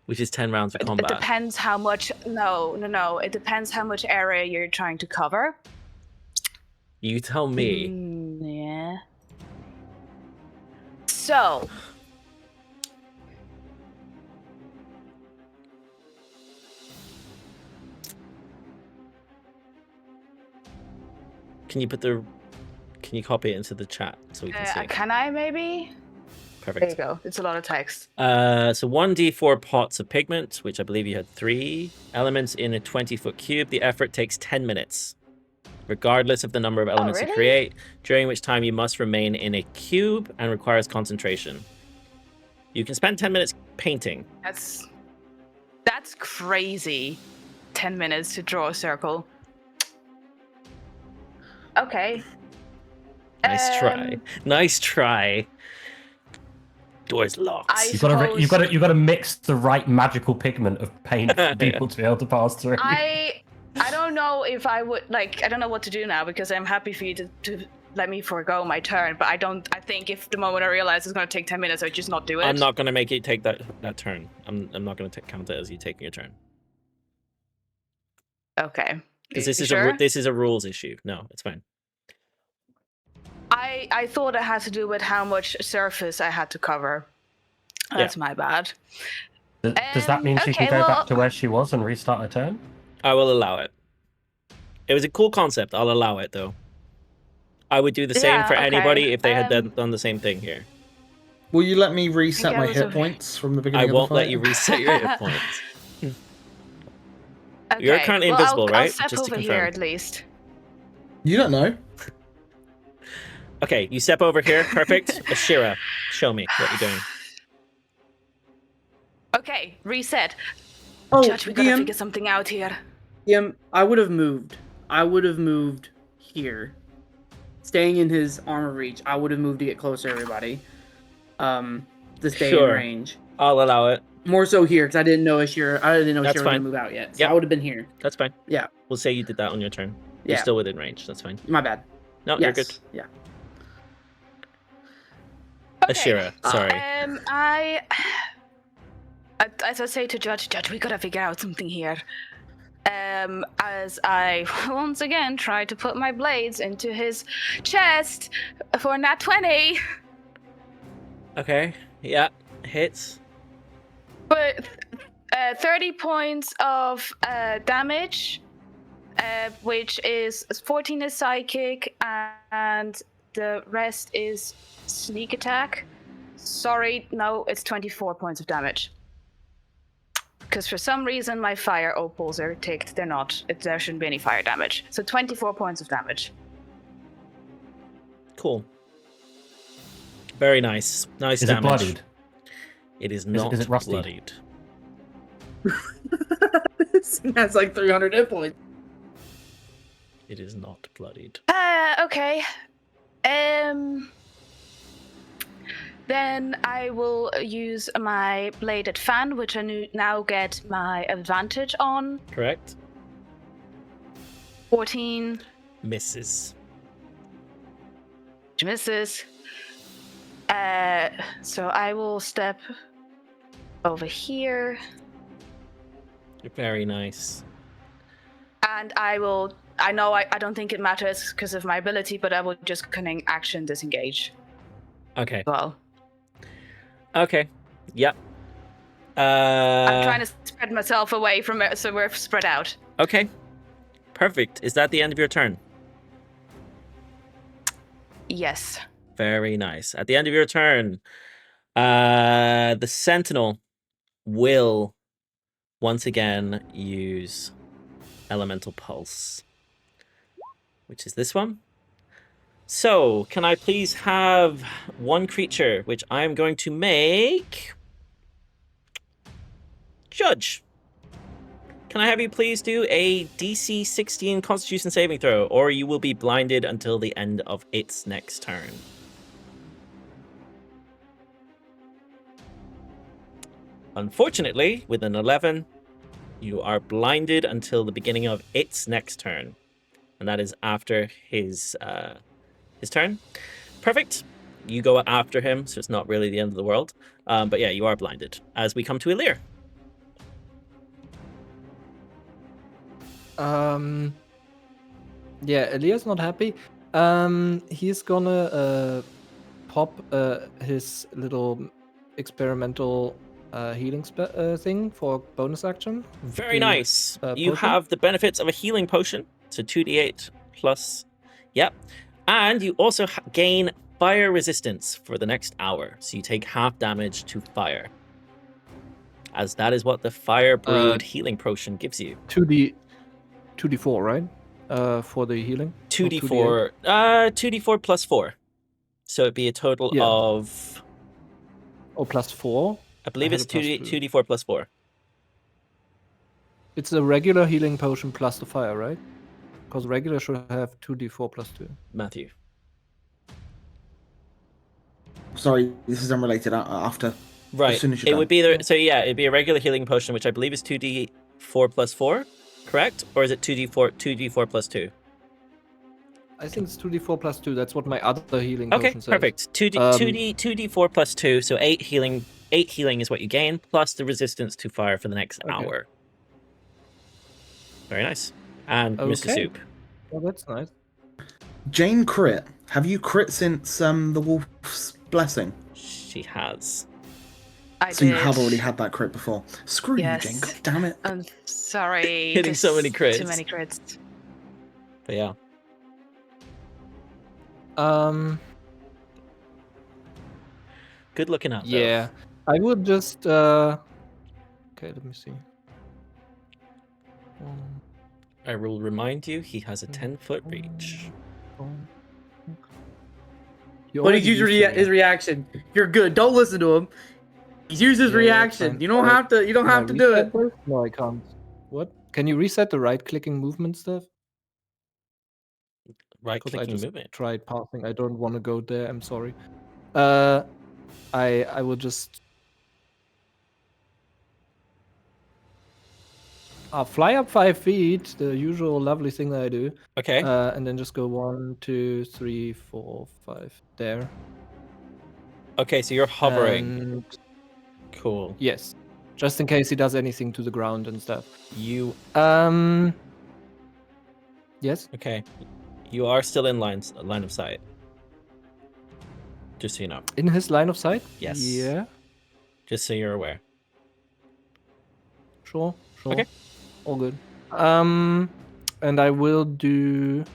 which is 10 rounds of It combat. depends how much. No. It depends how much area you're trying to cover. You tell me. Yeah. So. Can you copy it into the chat so we can see? Can I maybe? There you Perfect. go. It's a lot of text. So 1d4 pots of pigment, which I believe you had 3 elements in a 20-foot cube. The effort takes 10 minutes, regardless of the number of elements you really? create, during which time you must remain in a cube and requires concentration. You can spend 10 minutes painting. That's crazy. 10 minutes to draw a circle. Okay. Nice try. Nice try. Door's locked. You've got to mix the right magical pigment of paint for people to be able to pass through. I don't know if I would I don't know what to do now because I'm happy for you to let me forego my turn, but I think if the moment I realize it's going to take 10 minutes, I just not do it. I'm not going to make you take that turn. I'm not going to count it as you taking your turn. Okay. Because this sure? this is a rules issue. No, it's fine. I thought it had to do with how much surface I had to cover. That's my bad. Does that mean she can go back to where she was and restart her turn? I will allow it. It was a cool concept. I'll allow it, though. I would do the same for anybody if they had done the same thing here. Will you let me reset my hit okay. points from the beginning I of the won't fight? let you reset your hit points. Okay. You're kind of invisible, right? I'll step Just to over confirm. here at least. You don't know. Okay, you step over here. Perfect. Ashira, show me what you're doing. Okay, reset. Oh, Judge, we gotta DM, figure something out here. DM, I would have moved. I would have moved here. Staying in his armor reach, I would have moved to get closer to everybody. To stay in Sure. range. I'll allow it. More so here, because I didn't know Ashira was That's gonna fine. move out yet. So Yep. I would have been here. That's fine. Yeah. We'll say you did that on your turn. You're Yeah. still within range. That's fine. My bad. No, Yes. you're good. Yeah. Okay. Ashira, sorry. As I say to Judge, we gotta figure out something here. As I once again try to put my blades into his chest for nat 20. Okay. Yeah. Hits. But 30 points of damage, which is 14 is psychic, and the rest is sneak attack. Sorry, no, it's 24 points of damage. Because for some reason my fire opals are ticked. They're not. There shouldn't be any fire damage. So 24 points of damage. Cool. Very nice. Nice Is damage. it bloodied? It is not is it rusty? bloodied. That's like 300 hit points. It is not bloodied. Okay. Then I will use my bladed fan, which I now get my advantage on. Correct? 14. Misses. Which misses. So I will step over here. Very nice. And I don't think it matters because of my ability, but I will just cunning action disengage Okay. as well. Okay. Yep. I'm trying to spread myself away from it so we're spread out. Okay. Perfect. Is that the end of your turn? Yes. Very nice. At the end of your turn, the Sentinel will once again use Elemental Pulse, which is this one. So, can I please have one creature, which I am going to make Judge. Can I have you please do a DC 16 Constitution saving throw, or you will be blinded until the end of its next turn. Unfortunately, with an 11, you are blinded until the beginning of its next turn. And that is after his turn. Perfect. You go after him, so it's not really the end of the world. But yeah, you are blinded. As we come to Elirr. Yeah, Elir's not happy. He's gonna pop his little experimental healing thing for bonus action. Very to, nice. You potion. have the benefits of a healing potion. So 2d8 plus. Yep. And you also gain fire resistance for the next hour. So you take half damage to fire. As that is what the fire brewed healing potion gives you. 2d4, right? For the healing. 2d4. 2d4 plus 4. So it'd be a total Yeah. of. Oh, plus 4. I believe I had it's a plus 2d4 plus 4. It's a regular healing potion plus the fire, right? Because regular should have 2d4 plus 2. Matthew. Sorry, this is unrelated. After. Right. As soon as you're It done. would be it'd be a regular healing potion, which I believe is 2d4 plus 4, correct? Or is it 2d4 plus 2? I think it's 2d4 plus 2. That's what my other healing Okay, potion says. perfect. 2d4 plus 2, so 8 healing. 8 healing is what you gain, plus the resistance to fire for the next hour. Very nice. And Mr. Okay. Soup. Oh, that's nice. Jane crit. Have you crit since the Wolf's Blessing? She has. I So did. you have already had that crit before. Screw Yes. you, Jane. God damn it. I'm sorry. Hitting so there's many crits. Too many crits. But yeah. Good looking up. though. Yeah. I would just okay, let me see. I will remind you, he has a 10-foot reach. But he's used his reaction. You're good. Don't listen to him. He's used his reaction. You don't have to. You don't have to do it. No, I can't. What? Can you reset the right-clicking movement stuff? Right Because I clicking just movement. tried passing. I don't want to go there. I'm sorry. I will just fly up 5 feet, the usual lovely thing that I do. Okay. And then just go 1, 2, 3, 4, 5 there. Okay, so you're hovering. And Cool. yes, just in case he does anything to the ground and stuff. You Yes. okay? You are still in line of sight. Just so you know. In his line of sight? Yes. Yeah. Just so you're aware. Sure. Okay. All good. And I will do.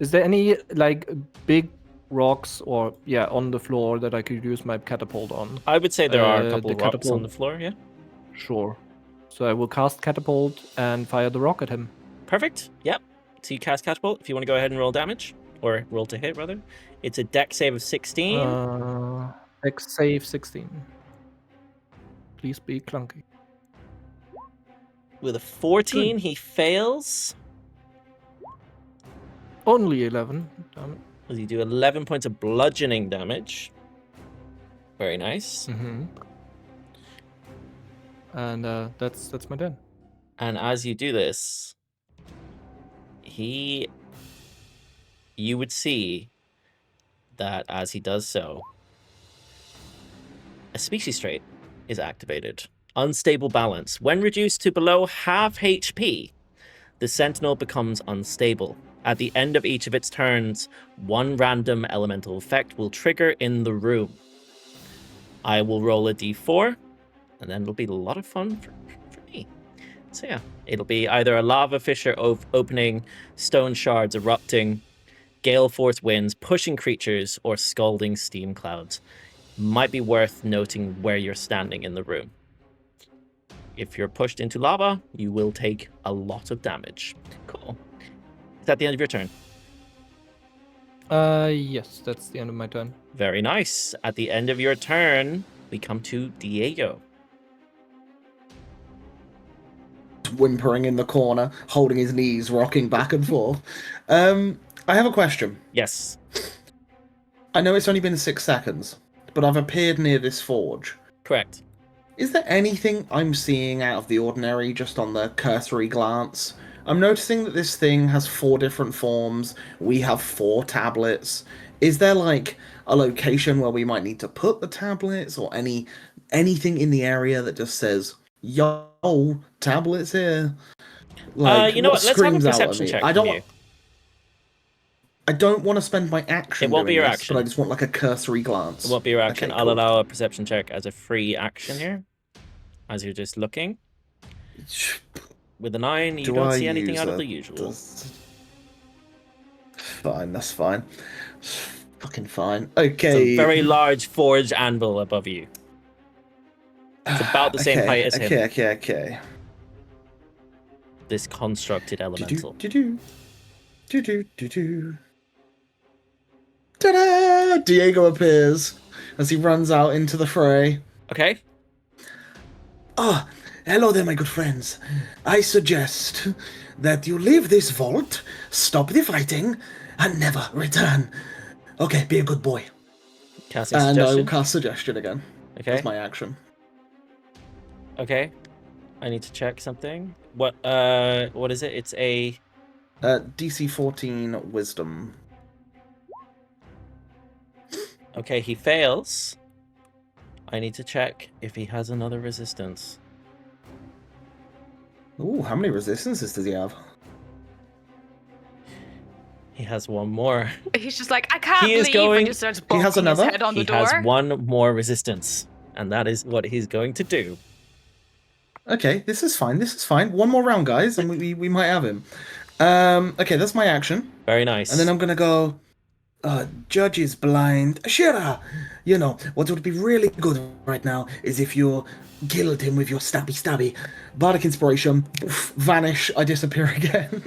Is there any like big rocks or on the floor that I could use my catapult on? I would say there are a couple the of rocks on catapult. the floor. Yeah. Sure. So I will cast catapult and fire the rock at him. Perfect. Yep. So you cast catapult. If you want to go ahead and roll damage, or roll to hit rather, it's a dex save of 16. Dex save 16. Please be clunky. With a 14, he fails. Only 11. Damn it. As you do 11 points of bludgeoning damage. Very nice. Mm-hmm. And that's my turn. And as you do this, you would see that as he does so, a species trait is activated. Unstable balance. When reduced to below half HP, the Sentinel becomes unstable. At the end of each of its turns, one random elemental effect will trigger in the room. I will roll a d4, and then it'll be a lot of fun for me. So yeah, it'll be either a lava fissure opening, stone shards erupting, gale force winds pushing creatures, or scalding steam clouds. Might be worth noting where you're standing in the room. If you're pushed into lava, you will take a lot of damage. Cool. Is that the end of your turn? Yes, that's the end of my turn. Very nice. At the end of your turn, we come to Diego. Whimpering in the corner, holding his knees, rocking back and forth. I have a question. Yes. I know it's only been 6 seconds, but I've appeared near this forge. Correct. Is there anything I'm seeing out of the ordinary just on the cursory glance? I'm noticing that this thing has 4 different forms. We have 4 tablets. Is there like a location where we might need to put the tablets, or anything in the area that just says, "Yo, tablets here"? Like, you know what? Let's have a screams out at perception me? check I from don't. you. I don't want to spend my action. It won't be doing your this, action. but I just want like a cursory glance. It won't be your action. Okay, I'll cool. allow a perception check as a free action here, as you're just looking. With a 9, you don't see anything out of the usual. Fine, that's fine. Fucking fine. It's Okay. a very large forged anvil above you. It's about the same height as him. Okay. This constructed elemental. Do. Ta-da! Diego appears as he runs out into the fray. Okay. Ah, hello there, my good friends. I suggest that you leave this vault, stop the fighting, and never return. Okay, be a good boy. Casting And I suggestion. will cast suggestion again. Okay. That's my action. Okay. I need to check something. What is it? It's a DC 14 Wisdom. okay, he fails. I need to check if he has another resistance. Ooh, how many resistances does he have? He has one more. He's just like, I can't He is leave, going- and just starts He has bonking his another? head on He the door. has one more resistance, and that is what he's going to do. Okay, this is fine. One more round, guys, and we might have him. Okay, that's my action. Very nice. And then I'm gonna go, Judge is blind. Ashira! You know, what would be really good right now is if you killed him with your stabby. Bardic Inspiration, poof, vanish, I disappear again.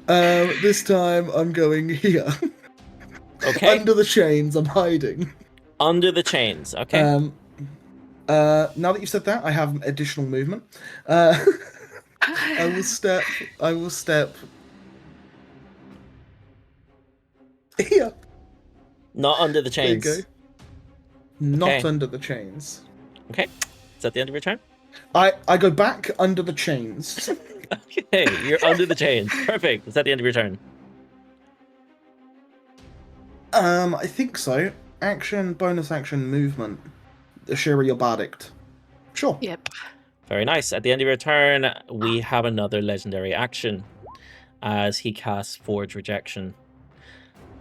This time I'm going here. Okay. Under the chains, I'm hiding. Under the chains. Okay. Now that you've said that, I have additional movement. I will step here. Not under the There you chains. go. Not Okay. under the chains. Okay. Is that the end of your turn? I go back under the chains. Okay, you're under the chains. Perfect. Is that the end of your turn? I think so. Action, bonus action, movement. Ashira, you're bardicked. Sure. Yep. Very nice. At the end of your turn, we have another legendary action as he casts Forge Rejection.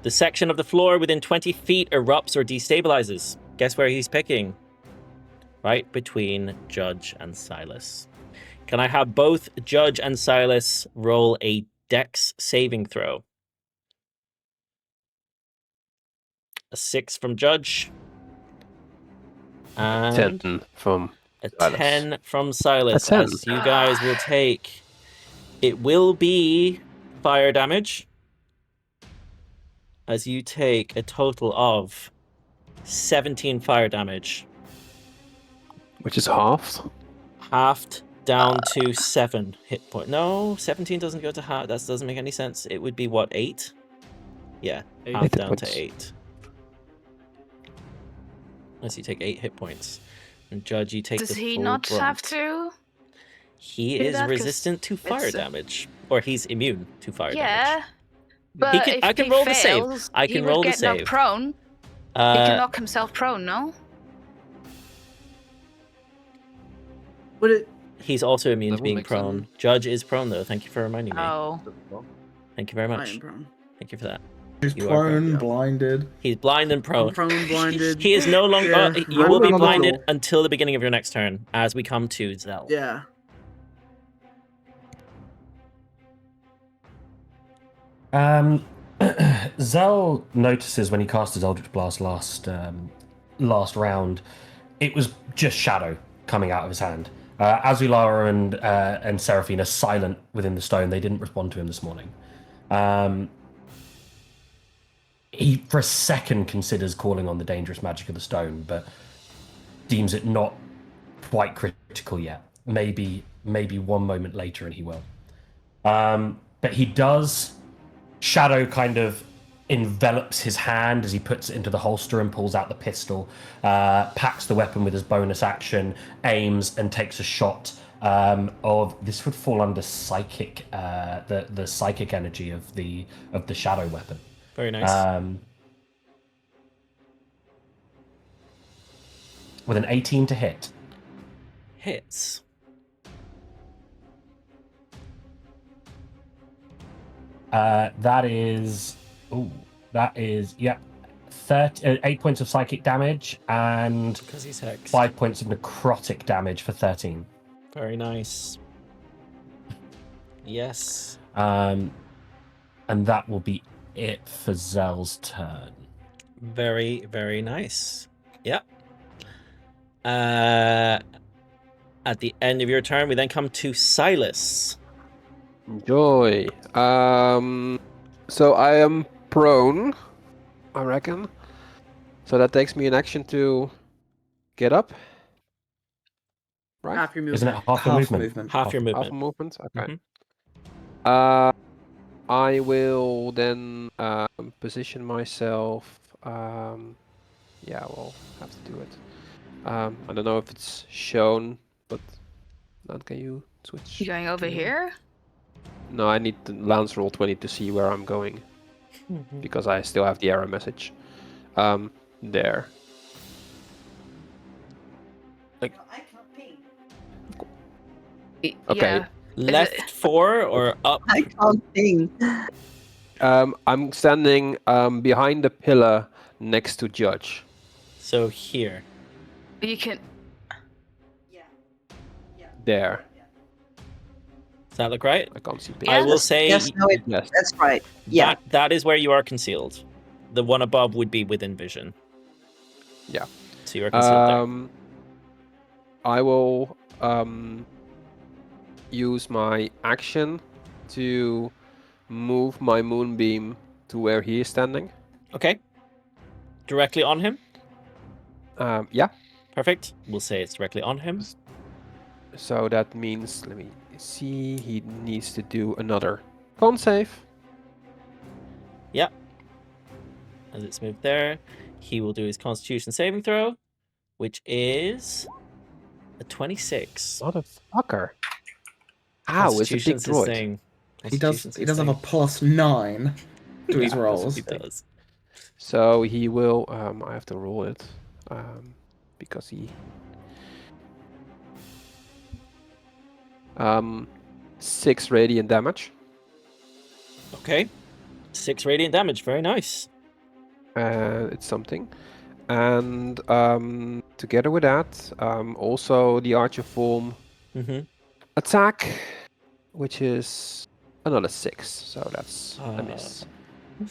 The section of the floor within 20 feet erupts or destabilizes. Guess where he's picking? Right between Judge and Sylas. Can I have both Judge and Sylas roll a Dex saving throw? A 6 from Judge. And 10 from a Sylas. 10 from Sylas. A 10. As you guys will take. It will be fire damage. As you take a total of 17 fire damage. Which is halved. Halved down to 7 hit point. No, 17 doesn't go to half. That doesn't make any sense. It would be what, 8? Yeah, 8 half hit down points. to 8. Unless you take 8 hit points. And Judge, you take Does the he full not brunt. have to? He do is that? 'Cause resistant to fire it's a- damage. Or he's immune to fire damage. Yeah. But can- if I can he roll the save. fails, I can he roll would the get knocked save. prone. He can Uh, knock himself prone, no? Would it? he's also immune That to would being make prone. sense. Judge is prone, though. Thank you for reminding me. Oh. Thank you very I much. am prone. Thank you for that. He's You are prone, prone, yeah. blinded. He's blind and prone. Prone, blinded. He is no longer. Yeah, You I'm will be on the blinded roll. until the beginning of your next turn, as we come to Zell. Yeah. Zell notices when he cast his Eldritch Blast last round, it was just shadow coming out of his hand. Azulara and Seraphine are silent within the stone. They didn't respond to him this morning. He, for a second, considers calling on the dangerous magic of the stone, but deems it not quite critical yet. Maybe one moment later, and he will. But he does. Shadow kind of envelops his hand as he puts it into the holster and pulls out the pistol, packs the weapon with his bonus action, aims and takes a shot of, this would fall under psychic, the psychic energy of the shadow weapon. Very nice. With an 18 to hit. Hits. That is. Ooh, that is. Yeah. 8 points of psychic damage and Because he's hexed. 5 points of necrotic damage for 13. Very nice. Yes. And that will be it for Zell's turn. Very, very nice. Yep. At the end of your turn, we then come to Sylas. Enjoy. So I am prone, I reckon. So that takes me an action to get up. Right? Half your movement. Isn't it half your movement? Half your Half movement. movement? Okay. Mhm. I will then position myself. Yeah, we'll have to do it. I don't know if it's shown, but then can you switch? You going over to- here? No, I need the lance roll 20 to see where I'm going because I still have the error message. There. Okay. Yeah. Left 4 or up? I can't ping. I'm standing behind the pillar next to Judge. So here. You can. There. Does that look right? I can't see I will Yes, say yes, no, Yes. that's right. Yeah. that is where you are concealed. The one above would be within vision. Yeah. So you are concealed there. I will use my action to move my moonbeam to where he is standing. Okay. Directly on him? Yeah. Perfect. We'll say it's directly on him. So that means, let me see, he needs to do another con save. Yep. As it's moved there, he will do his Constitution saving throw, which is a 26. Motherfucker. Ow, it's a big Constitution's his droid. thing. He does. Constitution's He his does have a thing. +9 to his Yeah, rolls. He does. So he will, I have to roll it, because he... 6 radiant damage. Okay. 6 radiant damage. Very nice. It's something. And together with that, also the Archer form Mm-hmm. attack, which is another 6. So that's a miss.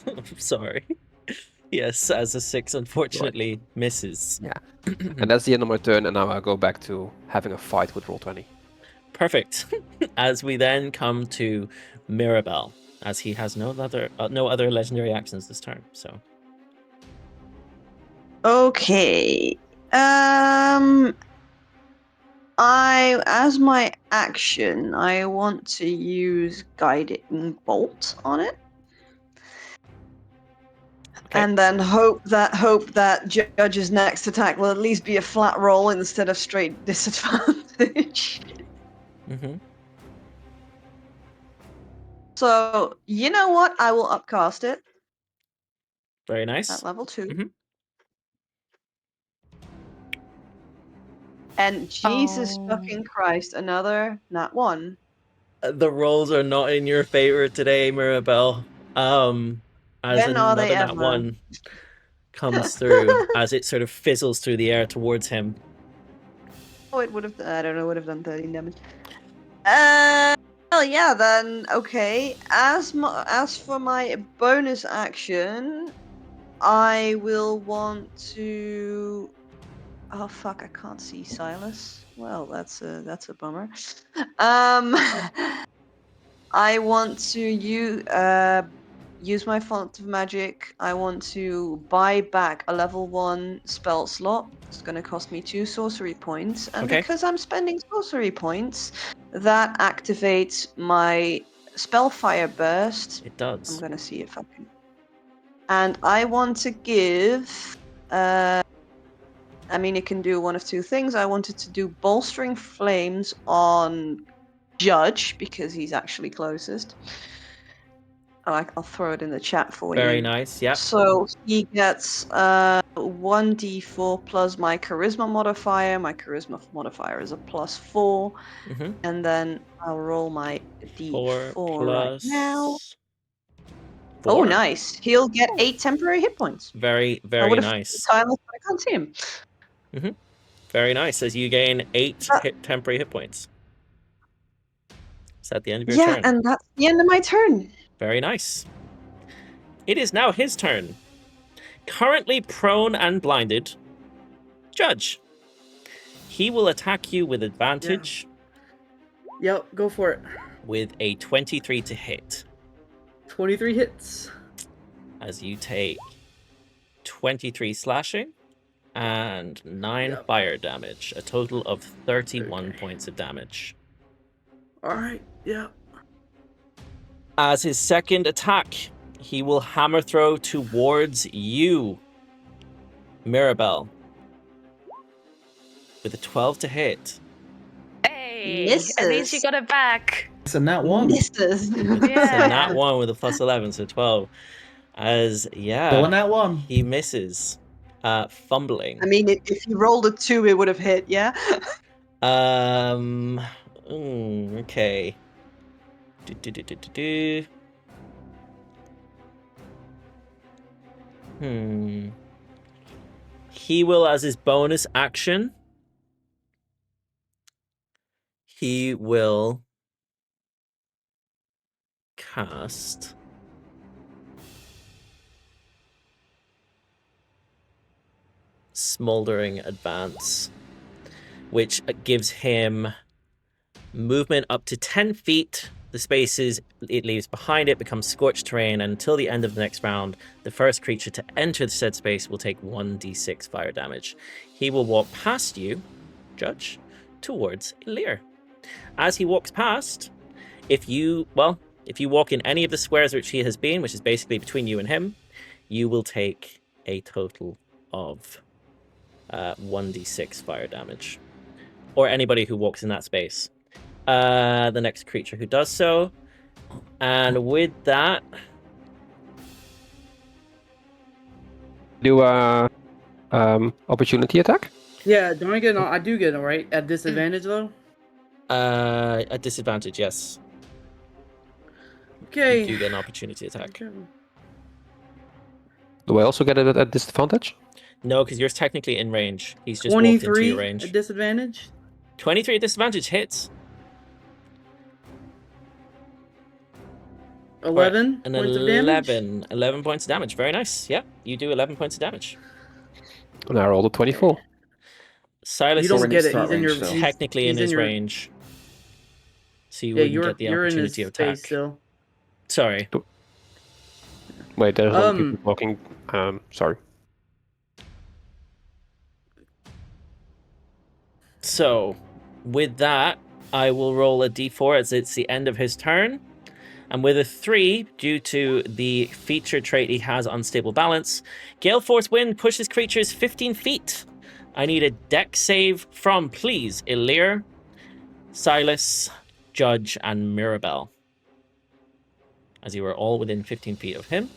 I'm sorry. Yes, as a 6 unfortunately misses. Yeah. And that's the end of my turn, and now I'll go back to having a fight with Roll20. Perfect. As we then come to Mirabelle, as he has no other legendary actions this turn. So Okay. As my action, I want to use Guiding Bolt on it. okay. And then hope that Judge's next attack will at least be a flat roll instead of straight disadvantage. Mm-hmm. So, you know what? I will upcast it Very nice. at level 2. Mhm. And Jesus Oh. fucking Christ, another nat 1. The rolls are not in your favor today, Mirabelle. As When are they another nat ever? 1 comes through, as it sort of fizzles through the air towards him. Oh, it would have. I don't know. Would have done 13 damage. Well, yeah. Then okay. As for my bonus action, I will want to. Oh fuck! I can't see Sylas. Well, that's a bummer. I want to use my font of magic. I want to buy back a level 1 spell slot. It's going to cost me 2 sorcery points, and Okay. because I'm spending sorcery points, that activates my Spellfire Burst. It I'm does. going to see if I can. And I want to give. I mean, it can do one of 2 things. I wanted to do Bolstering Flames on Judge because he's actually closest. I'll throw it in the chat for you. Very nice. Yep. So he gets 1d4 plus my charisma modifier. My charisma modifier is a +4. Mm-hmm. And then I'll roll my d4 4 right plus. now. Oh, 4. nice. He'll get 8 temporary hit points. Very, I very would have nice. Silas, but I can't see him. Very nice. As you gain 8 temporary hit points. Is that the end of your Yeah, turn? and that's the end of my turn. Very nice. It is now his turn. Currently prone and blinded, Judge. He will attack you with advantage Yep, go for it. with a 23 to hit. 23 hits. As you take 23 slashing and 9 fire damage, a total of 31 points of damage. Alright, yeah. As his second attack, he will hammer throw towards you, Mirabelle, with a 12 to hit. Hey, at least Misses. you got it back. It's a nat 1. Misses. So Yeah. nat 1 with a plus 11, so 12. As, Still a yeah, nat 1. he misses, fumbling. I mean, if you rolled a 2, it would have hit, yeah? Okay. He will, as his bonus action, he will cast Smoldering Advance, which gives him movement up to 10 feet. The spaces it leaves behind it becomes scorched terrain, and until the end of the next round, the first creature to enter the said space will take 1d6 fire damage. He will walk past you, Judge, towards Elirr. As he walks past, if you walk in any of the squares which he has been, which is basically between you and him, you will take a total of 1d6 fire damage. Or anybody who walks in that space. The next creature who does so. And with that... Do opportunity attack? Yeah, don't I get I do get it, right? At disadvantage, though? a disadvantage, yes. Okay. You do get an opportunity attack. Okay. Do I also get it at disadvantage? No, because you're technically in range. He's just walked into 23 your range. at disadvantage? 23 at disadvantage hits. 11 An points of damage? 11 points of damage. Very nice. Yeah, you do 11 points of damage. And I rolled a 24. Silas You don't is get it. start He's in your range, though. technically in he's his your- range. So you Yeah, wouldn't get the you're in his opportunity of attack. space still. Sorry. Wait, there's other people talking. Sorry. So, with that, I will roll a d4 as it's the end of his turn. And with a 3, due to the feature trait he has, Unstable Balance, Gale Force Wind pushes creatures 15 feet. I need a deck save from, please, Elirr, Sylas, Judge, and Mirabelle. As you are all within 15 feet of him.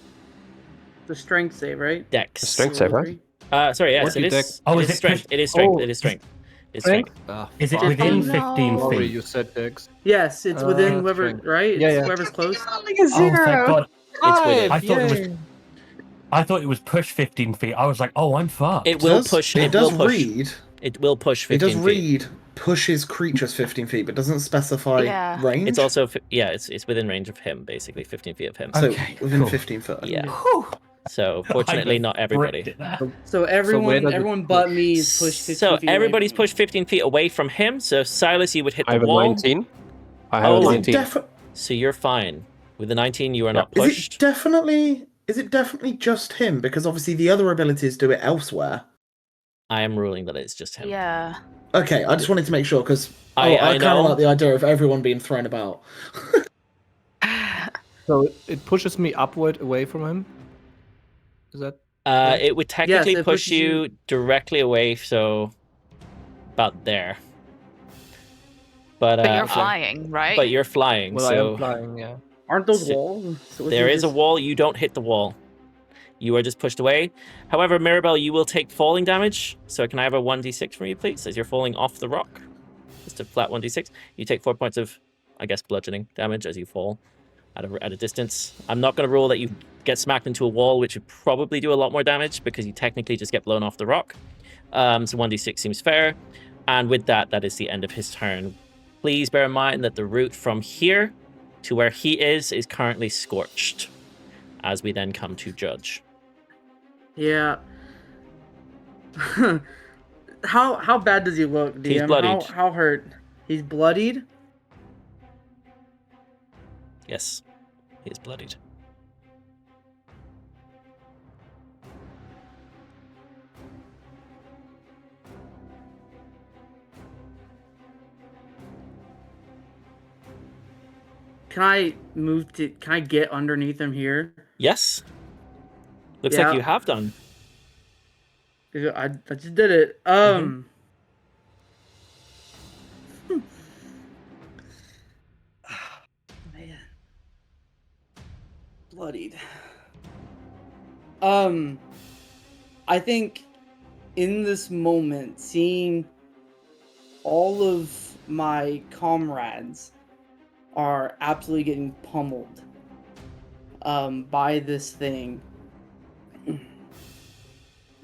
The strength save, right? Dex. The strength save, right? Sorry, yes, What it do is. deck- Oh, it is is it strength. push- It is strength. Oh, It is strength. It's strength. Is it Oh, within no. 15 Sorry, feet? you said Dex. Yes, it's within Uh, whoever, strength. right? Yeah, It's yeah. whoever's close. Like a Oh, 0. thank God. It's within. I thought it was. I thought it was push 15 feet. I was like, oh, I'm fucked. It will push. It does will push. read. It will push 15 It does feet. read pushes creatures 15 feet, but doesn't specify Yeah. range. It's also it's within range of him, basically 15 feet of him. so Okay, within cool. 15 foot. Yeah. Whew. So fortunately, I not bricked everybody. it there. So everyone, does it everyone but me is pushed 15 So feet away everybody's from me. pushed 15 feet away from him. So Silas, you would hit I the have a wall. 19. I have Oh, a Is it, 19. So you're fine. With the 19, you are not is pushed. it definitely just him? Because obviously the other abilities do it elsewhere. I am ruling that it's just him. Yeah. Okay, I just wanted to make sure because I I kind know. of like the idea of everyone being thrown about. So it pushes me upward away from him. Is that? It would technically it push pushes you directly away, so about there. But But you're flying, right? But you're flying, Well, I so am flying. Yeah. Aren't those So- walls? So there isn't is a this- wall. You don't hit the wall. You are just pushed away. However, Mirabelle, you will take falling damage. So can I have a 1d6 from you, please? As you're falling off the rock. Just a flat 1d6. You take 4 points of, I guess, bludgeoning damage as you fall at a distance. I'm not going to rule that you get smacked into a wall, which would probably do a lot more damage because you technically just get blown off the rock. So 1d6 seems fair. And with that, that is the end of his turn. Please bear in mind that the route from here to where he is currently scorched, as we then come to Judge. Yeah. How bad does he look, DM? He's bloodied. How hurt? He's bloodied? Yes, he is bloodied. Can I get underneath him here? Yes. Looks Yeah. like you have done. I just did it. Mm-hmm. Man. Bloodied. I think in this moment, seeing all of my comrades are absolutely getting pummeled by this thing,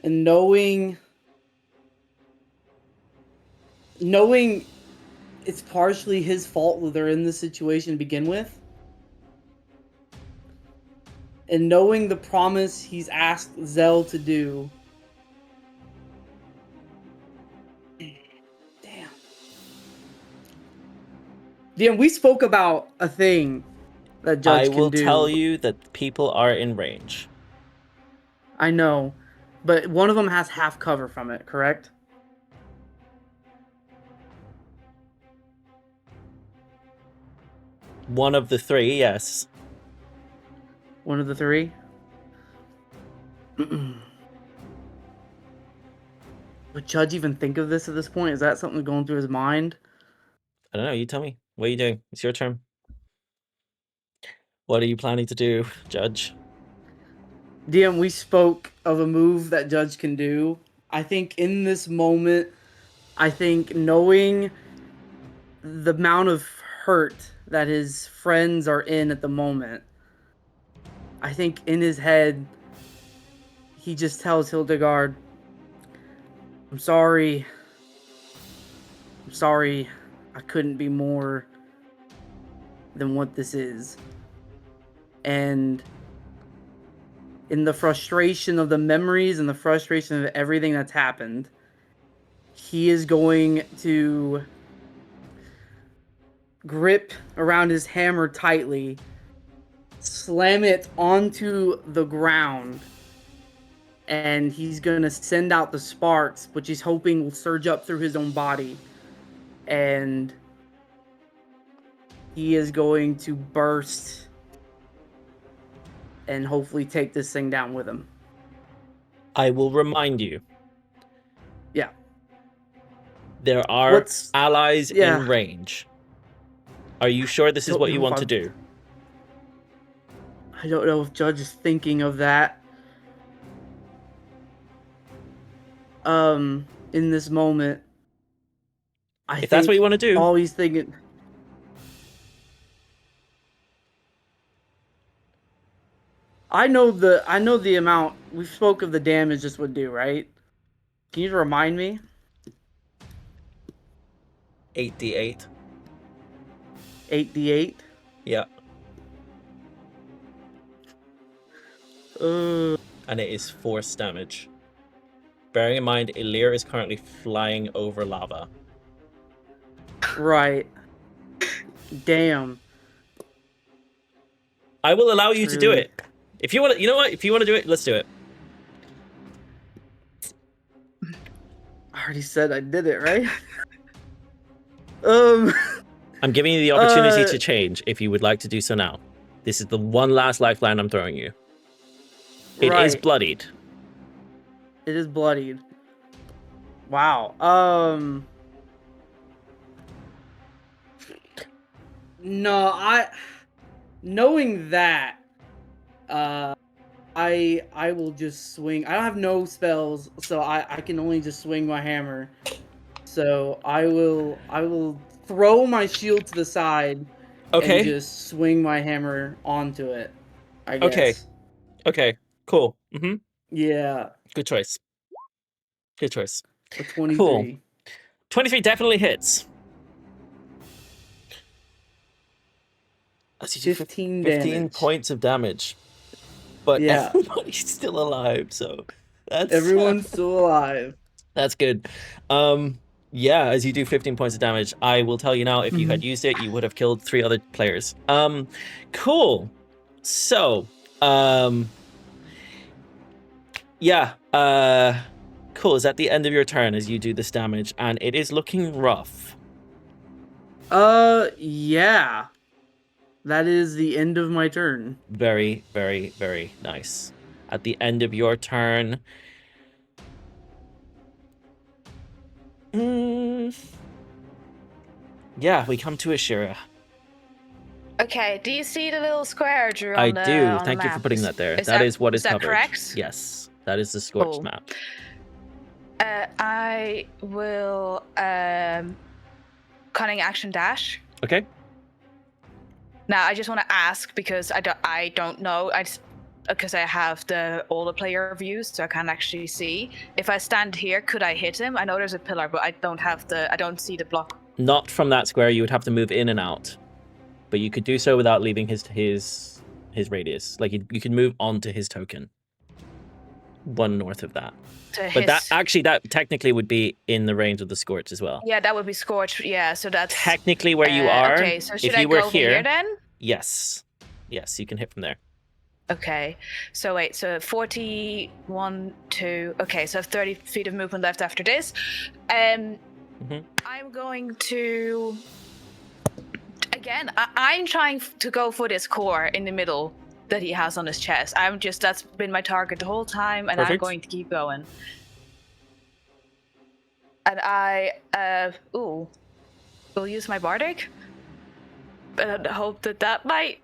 and knowing it's partially his fault that they're in this situation to begin with, and knowing the promise he's asked Zell to do. Damn, we spoke about a thing that Judge can do. I will tell you that people are in range. I know, but one of them has half cover from it, correct? One of the three, yes. One of the three? Would Judge even think of this at this point? Is that something going through his mind? I don't know, you tell me. What are you doing? It's your turn. What are you planning to do, Judge? DM, we spoke of a move that Judge can do. I think in this moment, knowing the amount of hurt that his friends are in at the moment, I think in his head, he just tells Hildegard, I'm sorry, I couldn't be more than what this is. And in the frustration of the memories and the frustration of everything that's happened, he is going to grip around his hammer tightly, slam it onto the ground, and he's going to send out the sparks, which he's hoping will surge up through his own body. And he is going to burst and hopefully take this thing down with him. I will remind you. Yeah. There are allies in range. Are you sure this is what you want to do? I don't know if Judge is thinking of that. In this moment. If that's what you want to do. All he's thinking. I know the amount we spoke of the damage this would do, right? Can you remind me? 8d8. 8d8? Yeah. And it is force damage. Bearing in mind, Elirr is currently flying over lava. Right. Damn. I will allow you to do it. If you want to, you know what? If you want to do it, let's do it. I already said I did it, right? I'm giving you the opportunity to change if you would like to do so now. This is the one last lifeline I'm throwing you. It is bloodied. It is bloodied. Wow. No, knowing that, I will just swing. I don't have no spells, so I can only just swing my hammer. So I will throw my shield to the side and just swing my hammer onto it, I guess. Okay. Okay, cool. Yeah, Good choice. Good choice. a 23. 23 definitely hits. As you do 15 15 damage. points of damage. But Yeah. everybody's still alive, so that's Everyone's still alive. that's good. Yeah, as you do 15 points of damage, I will tell you now, if you had used it, you would have killed 3 other players. Cool. So, yeah, cool. Is at the end of your turn as you do this damage, and it is looking rough. Yeah. That is the end of my turn. Very, very, very nice. At the end of your turn, yeah, we come to Ashira. Okay, do you see the little square Drew I on the do. on the Thank you for map? putting that there. That is what is that covered. correct? Yes, that is the scorched Cool. map. I will cunning action dash. Okay. Now I just want to ask because I don't know. Because I have all the player views, so I can't actually see. If I stand here, could I hit him? I know there's a pillar, but I don't see the block. Not from that square. You would have to move in and out, but you could do so without leaving his radius. Like you could move onto his token. One north of that. But that technically would be in the range of the scorch as well. Yeah, that would be scorch. Yeah, so that's technically where you are. Okay, so should if I you were go here then? Yes, you can hit from there. Okay, so wait, so 41, 2. Okay, so I have 30 feet of movement left after this. I'm going to again. I'm trying to go for this core in the middle that he has on his chest. That's been my target the whole time, and Perfect. I'm going to keep going. And I will use my bardic, and I hope that might.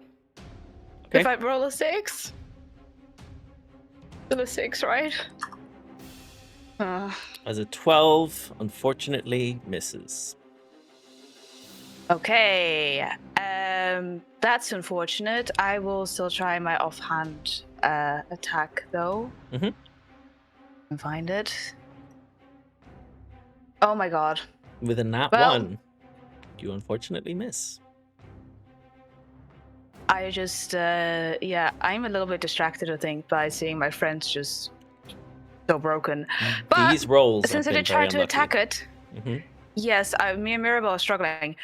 Okay. If I roll a 6. Still a 6, right? As a 12, unfortunately, misses. Okay. That's unfortunate. I will still try my offhand attack though. And find it. Oh my god. With a nat 1, you unfortunately miss. I just, I'm a little bit distracted, I think, by seeing my friends just so broken. But these rolls since I did try to attack it, yes, me and Mirabelle are struggling.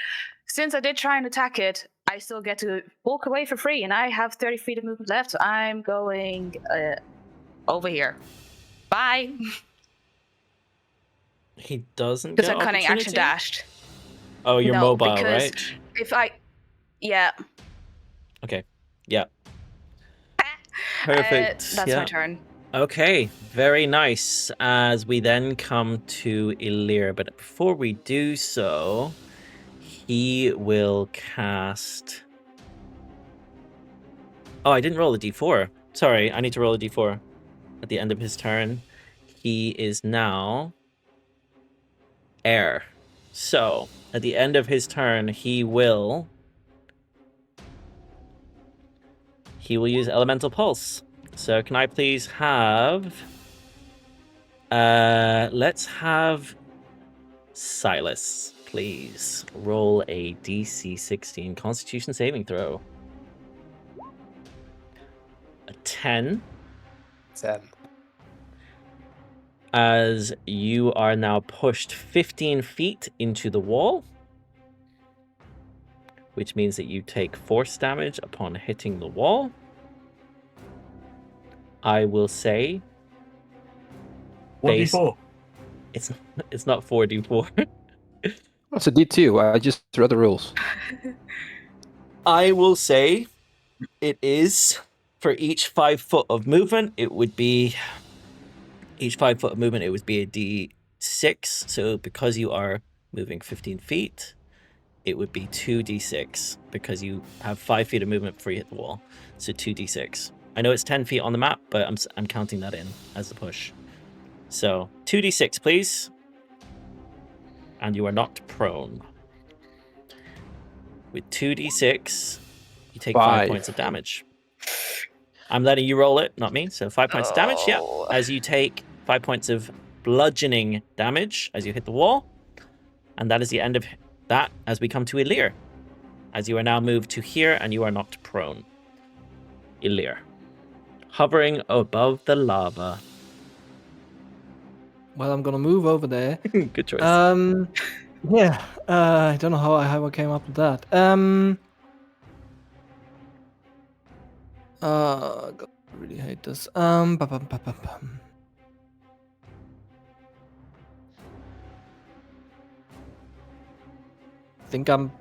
Since I did try and attack it, I still get to walk away for free, and I have 30 feet of movement left, so I'm going over here. Bye. He doesn't Because get I'm cunning action opportunity? dashed. Oh, you're No, mobile, because right? if I... Yeah. Okay. Yeah. Perfect. That's yeah. my turn. Okay, very nice. As we then come to Elirr, but before we do so, he will cast... Oh, I didn't roll a d4. Sorry, I need to roll a d4 at the end of his turn. He is now air. So, at the end of his turn, he will use Elemental Pulse. So can I please have... let's have Sylas, please. Roll a DC 16 Constitution saving throw. A 10. 10. As you are now pushed 15 feet into the wall, which means that you take force damage upon hitting the wall. I will say... 1d4. It's not 4d4. It's a D2. I just read the rules. I will say it is for each 5 foot of movement. It would be a d6. So because you are moving 15 feet, it would be 2d6 because you have 5 feet of movement before you hit the wall. So 2d6. I know it's 10 feet on the map, but I'm counting that in as the push. So 2d6, please. And you are knocked prone. With 2d6, you take 5 points of damage. I'm letting you roll it, not me. So 5 points of damage, yeah. Oh. As you take 5 points of bludgeoning damage as you hit the wall. And that is the end of that as we come to Elirr. As you are now moved to here and you are knocked prone. Elirr. Hovering above the lava. Well, I'm gonna move over there. Good choice. Yeah. I don't know how I came up with that. God, I really hate this. Think I'm.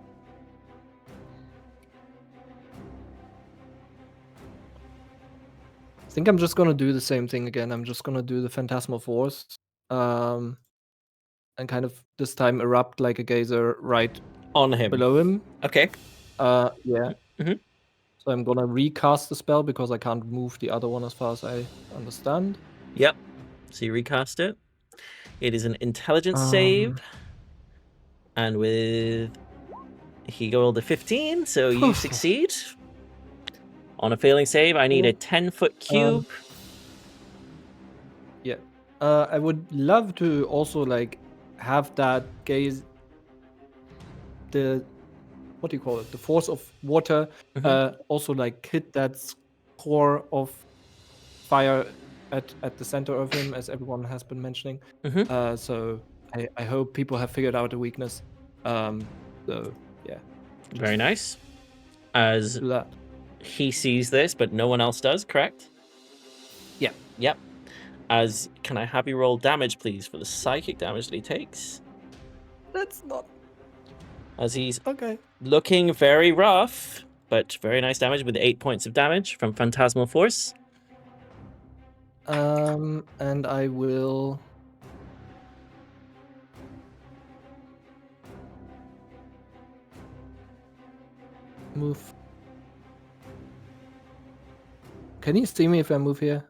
I think I'm just gonna do the same thing again. I'm just gonna do the Phantasmal Force, and kind of this time erupt like a geyser right On him. below him. Okay. Yeah. Mhm. So I'm gonna recast the spell because I can't move the other one as far as I understand. Yep. So you recast it. It is an intelligence save. And with... He rolled a 15, so you succeed. On a failing save, I need a 10-foot cube. Yeah. I would love to also like have that gaze. What do you call it? The force of water. Also like hit that core of fire at the center of him, as everyone has been mentioning. So I hope people have figured out a weakness. So yeah. Very nice. As Do that. he sees this, but no one else does, correct? Yeah. Yep. As can I have you roll damage, please, for the psychic damage that he takes? That's not As he's okay. looking very rough, but very nice damage with 8 points of damage from Phantasmal Force. And I will. Move. Can you see me if I move here?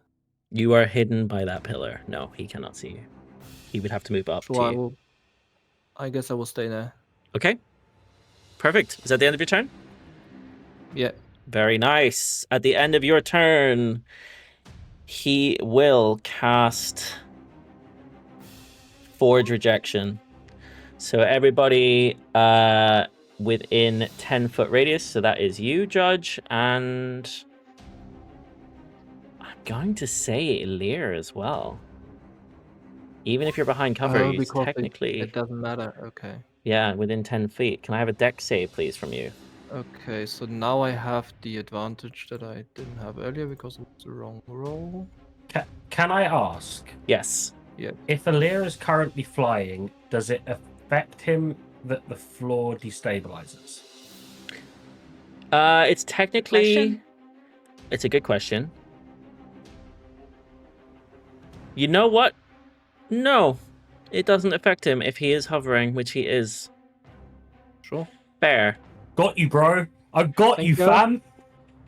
You are hidden by that pillar. No, he cannot see you. He would have to move up So to you. I guess I will stay there. Okay. Perfect. Is that the end of your turn? Yeah. Very nice. At the end of your turn, he will cast Forge Rejection. So everybody within 10-foot radius, so that is you, Judge, and I'm going to say Elirr as well. Even if you're behind cover, he's Because technically... it doesn't matter. Okay. Yeah, within 10 feet. Can I have a dex save, please, from you? Okay, so now I have the advantage that I didn't have earlier because it was the wrong roll. Can I ask? Yes. Yeah. If Elirr is currently flying, does it affect him that the floor destabilizes? It's technically... Question? It's a good question. You know what? No. It doesn't affect him if he is hovering, which he is. Sure. Fair. Got you, bro. I got Thank you, you. fam.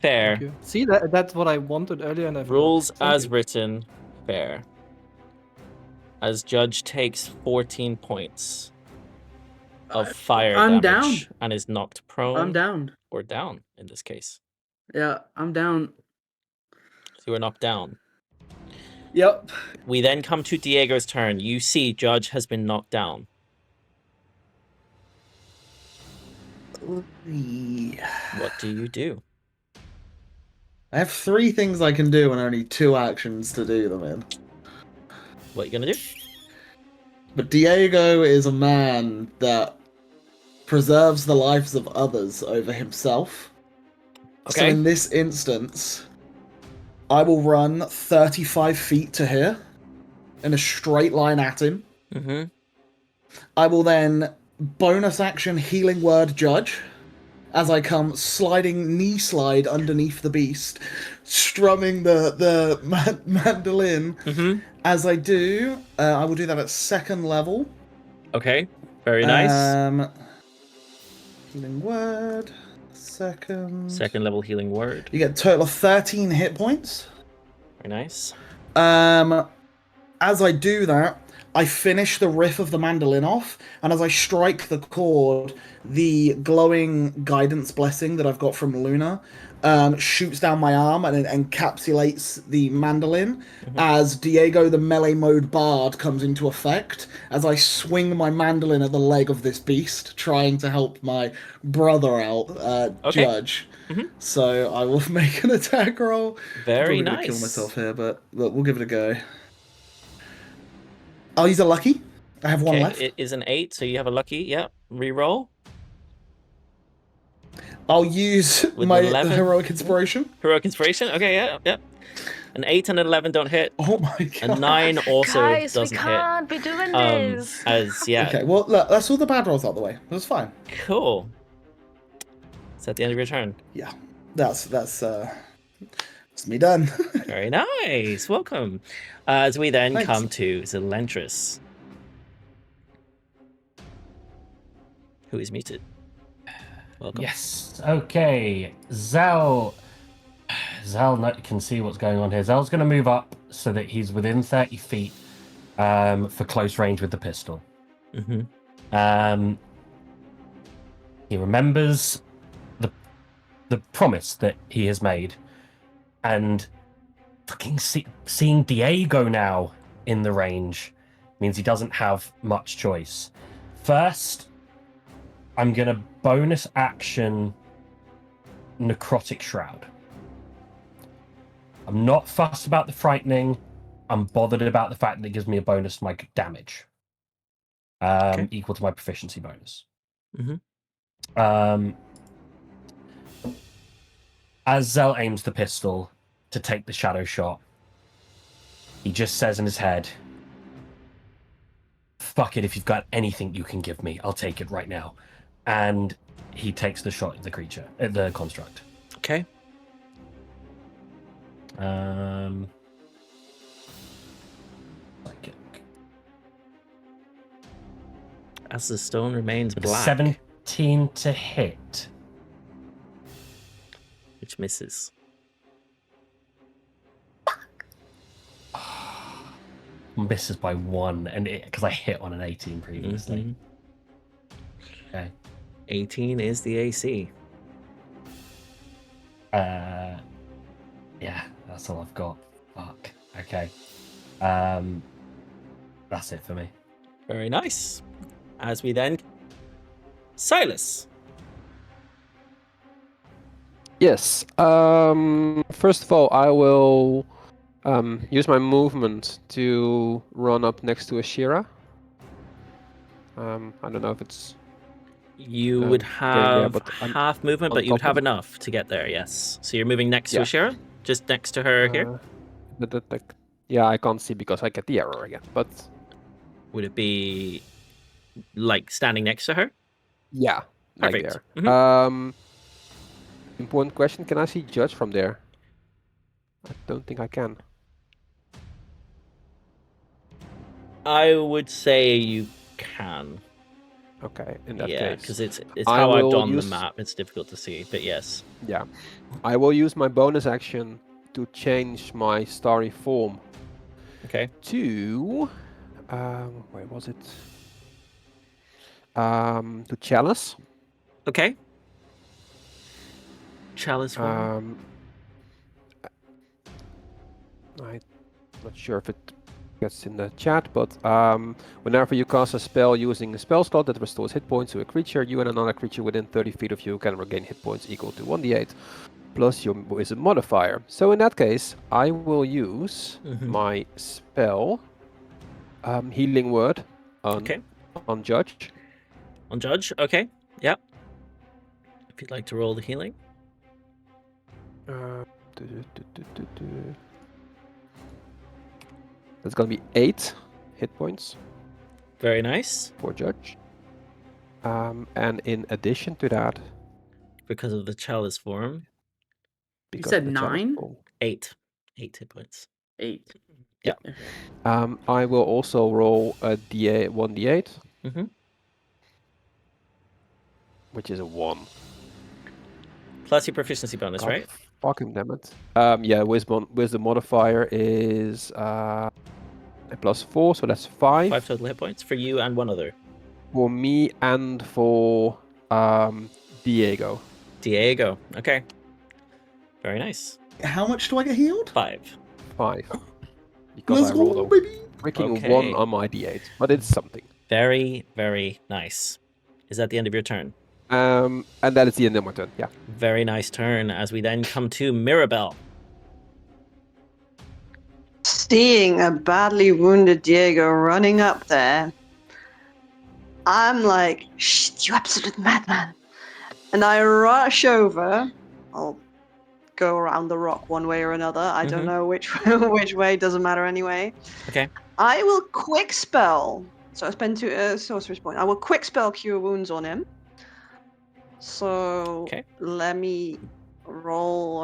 Fair. Thank you. See, that's what I wanted earlier, and I forgot. Rules Thank as you. written. Fair. As Judge takes 14 points of fire I'm damage down. and is knocked prone. I'm down. Or down, in this case. Yeah, I'm down. So you are knocked down. Yep. We then come to Diego's turn. You see Judge has been knocked down. What do you do? I have 3 things I can do and only 2 actions to do them in. What are you going to do? But Diego is a man that preserves the lives of others over himself. So Okay. in this instance, I will run 35 feet to here in a straight line at him. Mm-hmm. I will then bonus action Healing Word Judge as I come sliding knee slide underneath the beast, strumming the mandolin. Mm-hmm. As I do, I will do that at 2nd level. Okay. Very nice. Healing Word. 2nd. 2nd level healing word. You get a total of 13 hit points. Very nice. As I do that, I finish the riff of the mandolin off, and as I strike the chord, the glowing guidance blessing that I've got from Luna shoots down my arm and encapsulates the mandolin as Diego, the melee mode bard, comes into effect as I swing my mandolin at the leg of this beast, trying to help my brother out, Judge. So I will make an attack roll. Very I'm probably nice. gonna kill myself here, but look, we'll give it a go. I'll use a lucky. I have one left. It is an 8, so you have a lucky. Yep. Reroll. I'll use With my 11? heroic inspiration. Heroic inspiration. Okay, yeah. An 8 and an 11 don't hit. Oh my god. A 9 also Guys, we doesn't can't be doing this. hit. Okay, well, look, that's all the bad rolls out of the way. That's fine. Cool. Is that the end of your turn? Yeah, that's me done. Very nice. Welcome. As we then Thanks. come to Zelentrus, who is muted. Welcome. Yes. Okay. Zal can see what's going on here. Zal's going to move up so that he's within 30 feet for close range with the pistol. He remembers the promise that he has made, and fucking seeing Diego now in the range means he doesn't have much choice. First, I'm going to bonus action Necrotic Shroud. I'm not fussed about the frightening. I'm bothered about the fact that it gives me a bonus to my damage. Equal to my proficiency bonus. As Zell aims the pistol to take the shadow shot, he just says in his head, fuck it, if you've got anything you can give me, I'll take it right now. And he takes the shot at the creature, at the construct. Okay. Psychic. As the stone remains black, 17 to hit. which misses. Misses by 1, and because I hit on an 18 previously. Okay. 18 is the AC. Yeah, that's all I've got. Fuck. Okay. That's it for me. Very nice. As we then... Sylas. Yes. First of all, I will use my movement to run up next to Ashira. I don't know if it's... You would have but I'm half movement, on but you would top have of- enough to get there, yes. So you're moving next to Yeah. Ashira? Just next to her here? Yeah, I can't see because I get the error again. But Would it be like standing next to her? yeah, like Perfect. there. Important question: can I see Judge from there? I don't think I can. I would say you can. Okay, in that Yeah, case, because it's I how I've will done use- the map. It's difficult to see, but yes. yeah, I will use my bonus action to change my starry form Okay. to where was it? To Chalice. Okay. Chalice form. I'm not sure if it gets in the chat, but whenever you cast a spell using a spell slot that restores hit points to a creature, you and another creature within 30 feet of you can regain hit points equal to 1d8 plus your wisdom modifier. So in that case, I will use my spell Healing Word on Judge. On Judge, okay. Yep. If you'd like to roll the healing. That's gonna be 8 hit points Very nice. for Judge. And in addition to that, Because of the chalice form. because said of the challenge 9? roll, 8. 8 hit points. 8. Yeah. I will also roll a 1d8, Mhm. which is a 1. Plus your proficiency bonus, God right? Fucking damn it. Yeah, wisdom modifier is a +4, so that's 5 5 total hit points for you and one other. for me and for Diego. Diego. Okay. Very nice. How much do I get healed? 5. 5. Because Let's I rolled go, a baby. freaking Okay. 1 on my d8, but it's something. Very, very nice. Is that the end of your turn? And that is the end of my turn. Yeah. Very nice turn. As we then come to Mirabelle. Seeing a badly wounded Diego running up there, I'm like, "Shh, you absolute madman!" And I rush over. I'll go around the rock one way or another. I don't know which way. Doesn't matter anyway. Okay. I will quick spell. So I spend 2 sorcerer's point. I will quick spell Cure Wounds on him. So let me roll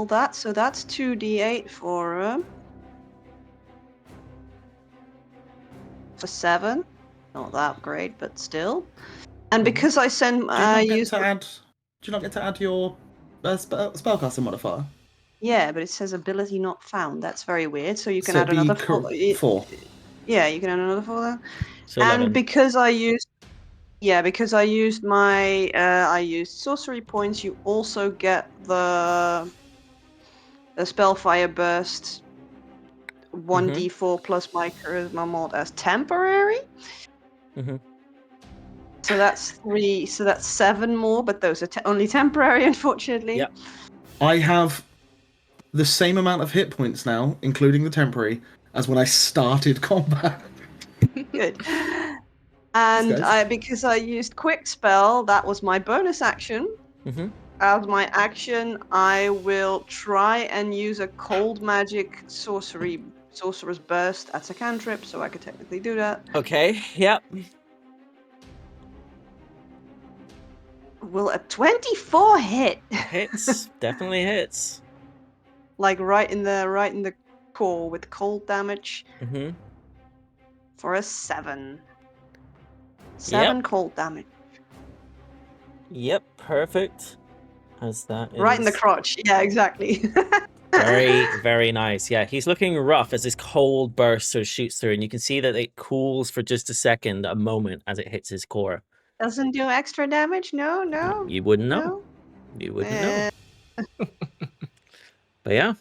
that. So that's 2d8 for 7. Not that great, but still. And because I send, Do you not get to add your spellcaster modifier? Yeah, but it says ability not found. That's very weird. So you can So add it'd be another 4. Yeah, you can add another 4 then. So 11. And because I used my I used sorcery points, you also get the Spellfire Burst 1d4 plus my charisma mod as temporary. So that's 3. So that's 7 more, but those are only temporary, unfortunately. Yep. I have the same amount of hit points now, including the temporary, as when I started combat. Good. And because I used quick spell, that was my bonus action. As my action, I will try and use a cold magic sorcerer's burst. That's a cantrip, so I could technically do that. Okay. Yep. Will a 24 hit? Hits. Definitely hits. Like right in the core with cold damage. For a 7. 7 cold damage. Yep. Perfect. As that is... Right in the crotch. Yeah, exactly. Very, very nice. Yeah, he's looking rough as this cold burst sort of shoots through, and you can see that it cools for just a moment as it hits his core. Doesn't do extra damage? No. You wouldn't know. You wouldn't know. But yeah,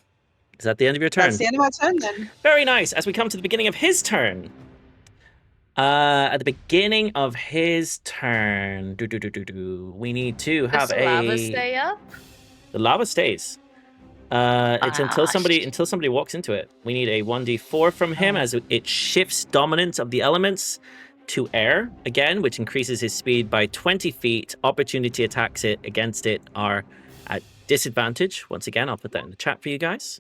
is that the end of your turn? That's the end of my turn then. Very nice. As we come to the beginning of his turn. At the beginning of his turn, we need to have Does the lava stay up? The lava stays. It's until somebody walks into it. We need a 1d4 from him as it shifts dominance of the elements to air again, which increases his speed by 20 feet. Opportunity attacks against it are at disadvantage. Once again, I'll put that in the chat for you guys.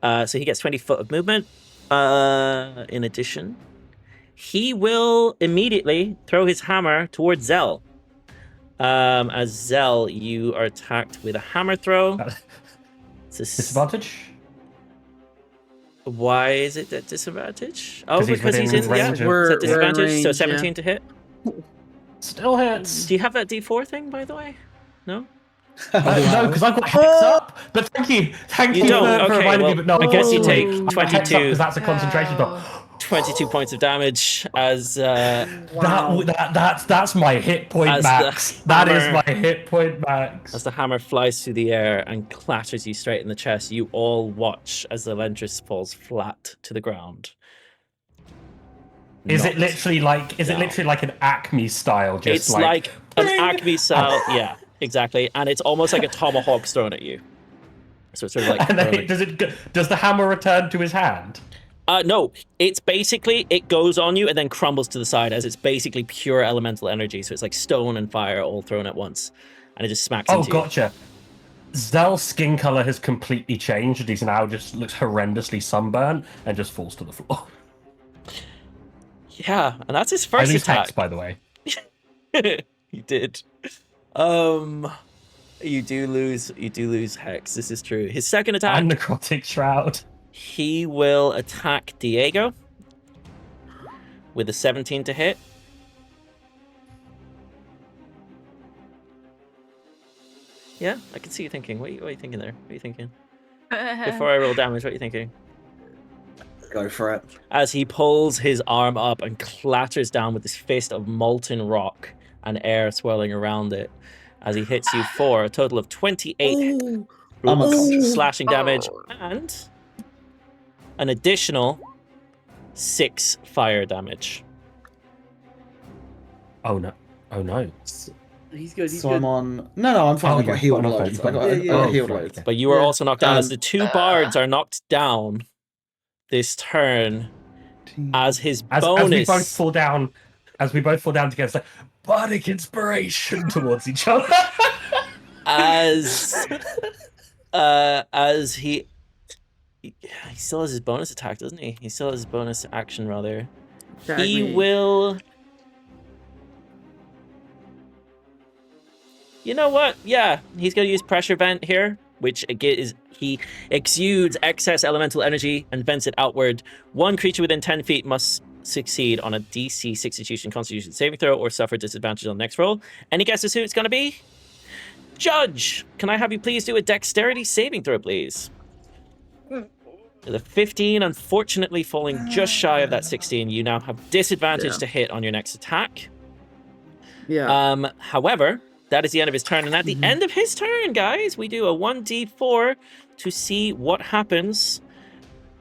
So he gets 20 foot of movement. In addition, he will immediately throw his hammer towards Zell. As Zell, you are attacked with a hammer throw. It's a Disadvantage? Why is it at disadvantage? Oh, he's because he's in range of- it's at disadvantage. range, So 17 to hit. Still hits. Do you have that D4 thing, by the way? No? No, because I've got hex up. But thank you You don't? for Okay, reminding well, me. But no, I guess you take I've got hex up 22. because that's a concentration spell. 22 points of damage as That's my hit point As max. the That is hammer- my hit point max. as the hammer flies through the air and clatters you straight in the chest. You all watch as the Zelentrus falls flat to the ground. Is it Not literally like? Is it down. literally like an Acme style? Just It's like an bing! Acme style, yeah, exactly, and it's almost like a tomahawk's thrown at you. So it's sort of like, And then does the hammer return to his hand? No, it's basically it goes on you and then crumbles to the side as it's basically pure elemental energy. So it's like stone and fire all thrown at once, and it just smacks Oh, into you. gotcha. Zell's skin color has completely changed. He's now just looks horrendously sunburned and just falls to the floor. Yeah, and that's his I first lose attack. hex, by the way. You did. You do lose hex. This is true. His second attack, And necrotic shroud. he will attack Diego with a 17 to hit. Yeah, I can see you thinking. What are you thinking there? What are you thinking? Before I roll damage, what are you thinking? Go for it. As he pulls his arm up and clatters down with his fist of molten rock and air swirling around it. as he hits you for a total of 28 Ooh. I'm unconscious. slashing damage Oh. and an additional 6 fire damage. Oh no! Oh no! He's good. He's So good. I'm on. No, I'm fine. Oh, I got you've healed got enough loads. health. I got Yeah, I yeah. healed right, loads. okay. But you are Yeah. also knocked down as Done. the 2 bards are knocked down this turn as his As bonus. we both fall down, together, it's like bardic inspiration towards each other. as he still has his bonus attack, doesn't he? He still has his bonus action, rather. Attack He me. will. You know what? Yeah, he's gonna use pressure vent here, which again is he exudes excess elemental energy and vents it outward. One creature within 10 feet must succeed on a DC 62 Constitution saving throw or suffer disadvantage on the next roll. Any guesses who it's gonna be? Judge, can I have you please do a dexterity saving throw, please? The 15, unfortunately falling just shy of that 16. You now have disadvantage Yeah. to hit on your next attack. Yeah. However, that is the end of his turn. And at the end of his turn, guys, we do a 1d4 to see what happens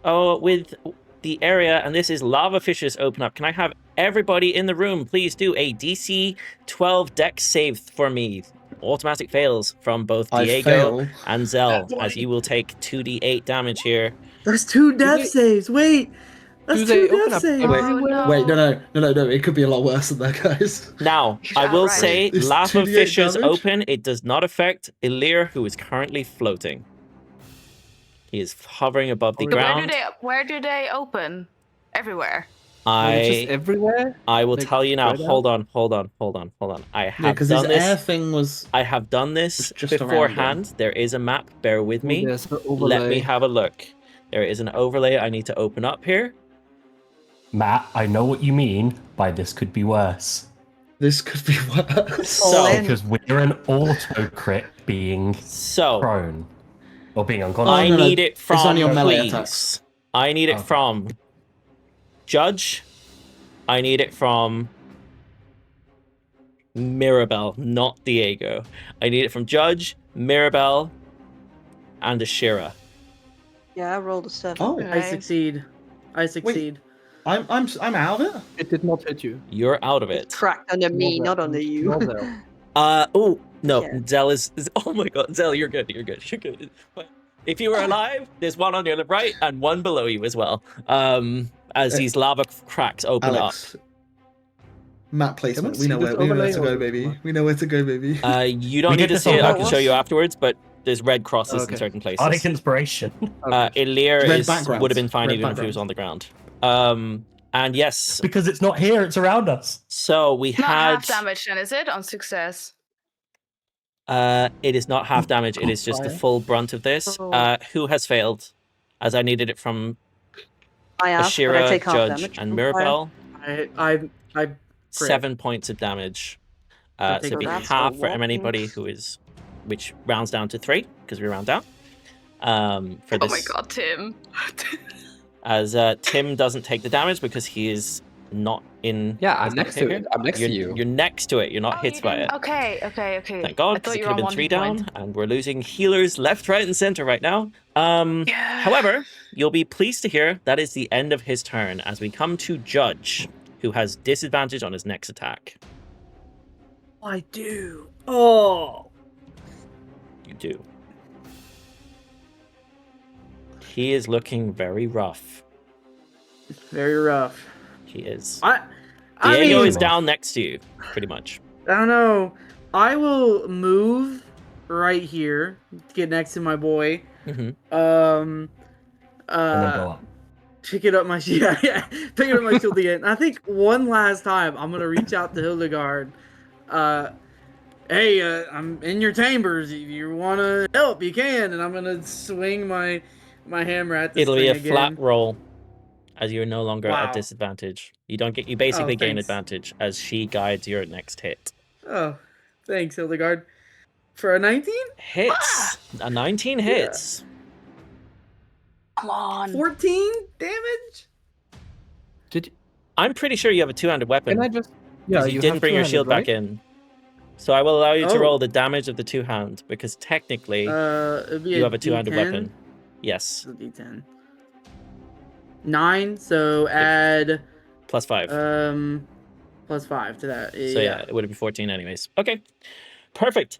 with the area. And this is lava fishes open up. Can I have everybody in the room please do a DC 12 dex save for me? Automatic fails from both I Diego fail. and Zell, as you will take 2d8 damage here. There's 2 death they- saves. Wait. That's Do 2 they open death up saves. Wait, no. Wait, no. It could be a lot worse than that, guys. Now, I will right. say, It's lava 2d8 fishes damage? open. It does not affect Elirr, who is currently floating. He is hovering above the Oh, ground. Where do they open? Everywhere. It's just I everywhere. I will like, tell you now. spread Hold on. I Yeah, have because his done air this. thing was. I have done this just around beforehand. There is a map. Bear with me. There's the Let me overlay. have a look. There is an overlay I need to open up here. Matt, I know what you mean by this could be worse. This could be worse. So, in. Because we're an auto crit being prone or being unconscious. I no, need it it's from, only on melee please. attacks. I need it Okay. from Judge. I need it from Mirabelle, not Diego. I need it from Judge, Mirabelle, and Ashira. Yeah, I rolled a 7. Oh, I Okay. succeed. I'm out of it. It did not hit you. You're out of it. Cracked under me, not under you. Not there. Oh no, Yeah. Zell is. Oh my God, Zell, you're good. You're good. But if you were alive, there's one on your right and one below you as well. As these lava cracks open Alex. Map placement. We know see this where overlay to or- go, baby. We know where to go, baby. up. You don't We need did to this see it. on I can purpose. show you afterwards. But there's red crosses in Okay. certain places. Bardic inspiration. Elirr Red backgrounds. would have been fine Red even if he was backgrounds. on the ground. And yes, Because it's not here, it's around us. so we Not had. half damage then, is it? On success. It is not half damage. It is just the Fire. full brunt of this. Oh. Who has failed? As I needed it from I have, but I Ashira, take half Judge, damage and from fire. Mirabelle. I 7 points of damage. I'll So take it'd be that. half for That's a anybody lot. who is, which rounds down to 3 because we round down. For Oh this, my god, Tim. as Tim doesn't take the damage because he is not in. Yeah, he's I'm not next to here. it. I'm next to you. You're next to it. You're not Oh, hit you by it. didn't- Okay. Thank God, I because thought it you could were have on been 3 1 down, point. and we're losing healers left, right, and center right now. However, you'll be pleased to hear that is the end of his turn as we come to Judge, who has disadvantage on his next attack. I do. Oh. You do. He is looking very rough. Very rough. He is. I Diego mean, is down next to you, pretty much. I don't know. I will move right here to get next to my boy. Mhm. And then go up. Pick it up my shield. Yeah, pick it up my shield again. I think one last time I'm gonna reach out to Hildegard. Hey, I'm in your chambers. If you wanna help, you can. And I'm gonna swing my hammer at this It'll be thing a again. flat roll, as you're no longer Wow. at disadvantage. You don't get. You basically gain thanks. advantage as she guides your next hit. Oh, thanks, Hildegard. For a 19? Hits. A 19 hits. Come on. 14 damage? Did I'm pretty sure you have a two-handed weapon. can I just? Yeah, Because you didn't have bring your two-handed, shield right? back in. So I will allow you to Oh. roll the damage of the two-hand, because technically It'd be you have a two-handed D10. weapon. Yes, So D10. 9. So add +5. plus 5 to that. So yeah, it would be 14 anyways. Okay, perfect.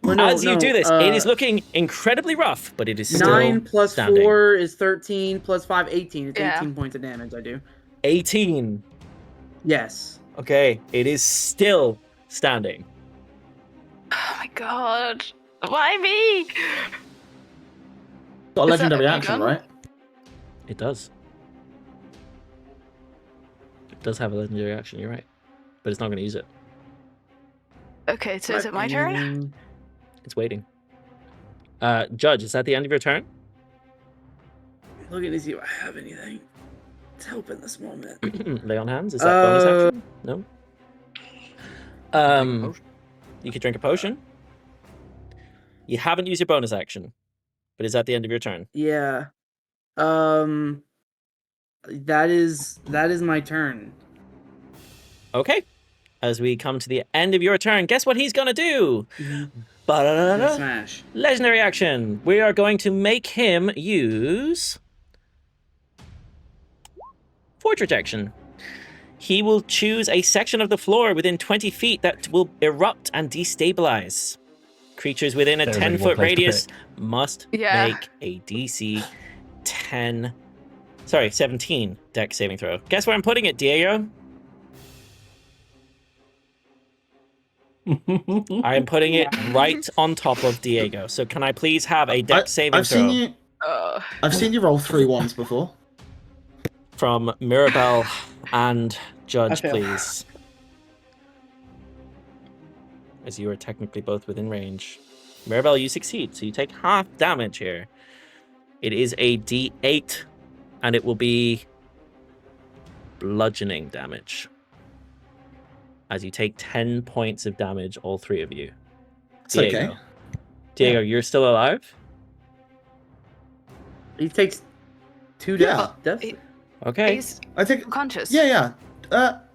Well, no, As you no, do this, it is looking incredibly rough, but it is still 9 plus standing. 4 is 13, plus 5, 18. It's Yeah. 18 points of damage I do. 18. Yes. Okay, it is still standing. Oh my god. Why me? Got a Is that legendary a action, gun? right? It does. It does have a legendary action, you're right. But it's not going to use it. Okay, so is it my turn? It's waiting. Judge, is that the end of your turn? Looking to see if I have anything to help in this moment. Lay on hands? Is that bonus action? No? You could drink a potion. You haven't used your bonus action. But is that the end of your turn? Yeah. That is my turn. Okay. As we come to the end of your turn, guess what he's gonna do? Ba-da-da-da-da. Smash. Legendary action. We are going to make him use Forge Rejection. He will choose a section of the floor within 20 feet that will erupt and destabilize. Creatures within a There's only 10-foot one place to radius pick. must Yeah. make a DC 17 dex saving throw. Guess where I'm putting it, Diego? I am putting it right on top of Diego. So can I please have a dex saving I've throw seen you roll 3 ones before. from Mirabelle and Judge, I fail. please? As you are technically both within range. Mirabelle, you succeed, so you take half damage here. It is a D8, and it will be bludgeoning damage. As you take 10 points of damage, all three of you. It's okay. Diego, you're still alive? He takes 2 Yeah. deaths. Okay. He's I think. conscious. Yeah.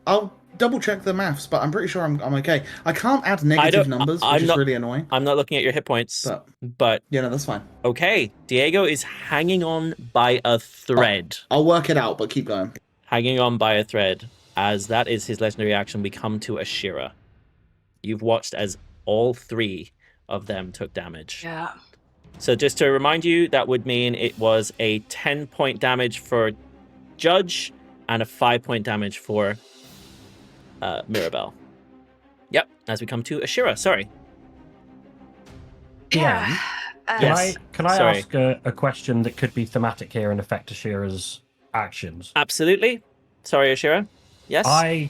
I'll double check the maths, but I'm pretty sure I'm okay. I can't add negative numbers, which is really annoying. I'm not looking at your hit points, but yeah, no, that's fine. Okay, Diego is hanging on by a thread. I'll work it out, but keep going. Hanging on by a thread. As that is his legendary action, we come to Ashira. You've watched as all 3 of them took damage. Yeah. So just to remind you, that would mean it was a 10-point damage for Judge and a 5-point damage for Mirabelle. Yep, as we come to Ashira, sorry. Yeah. Can I ask a question that could be thematic here and affect Ashira's actions? Absolutely. Sorry, Ashira. Yes? I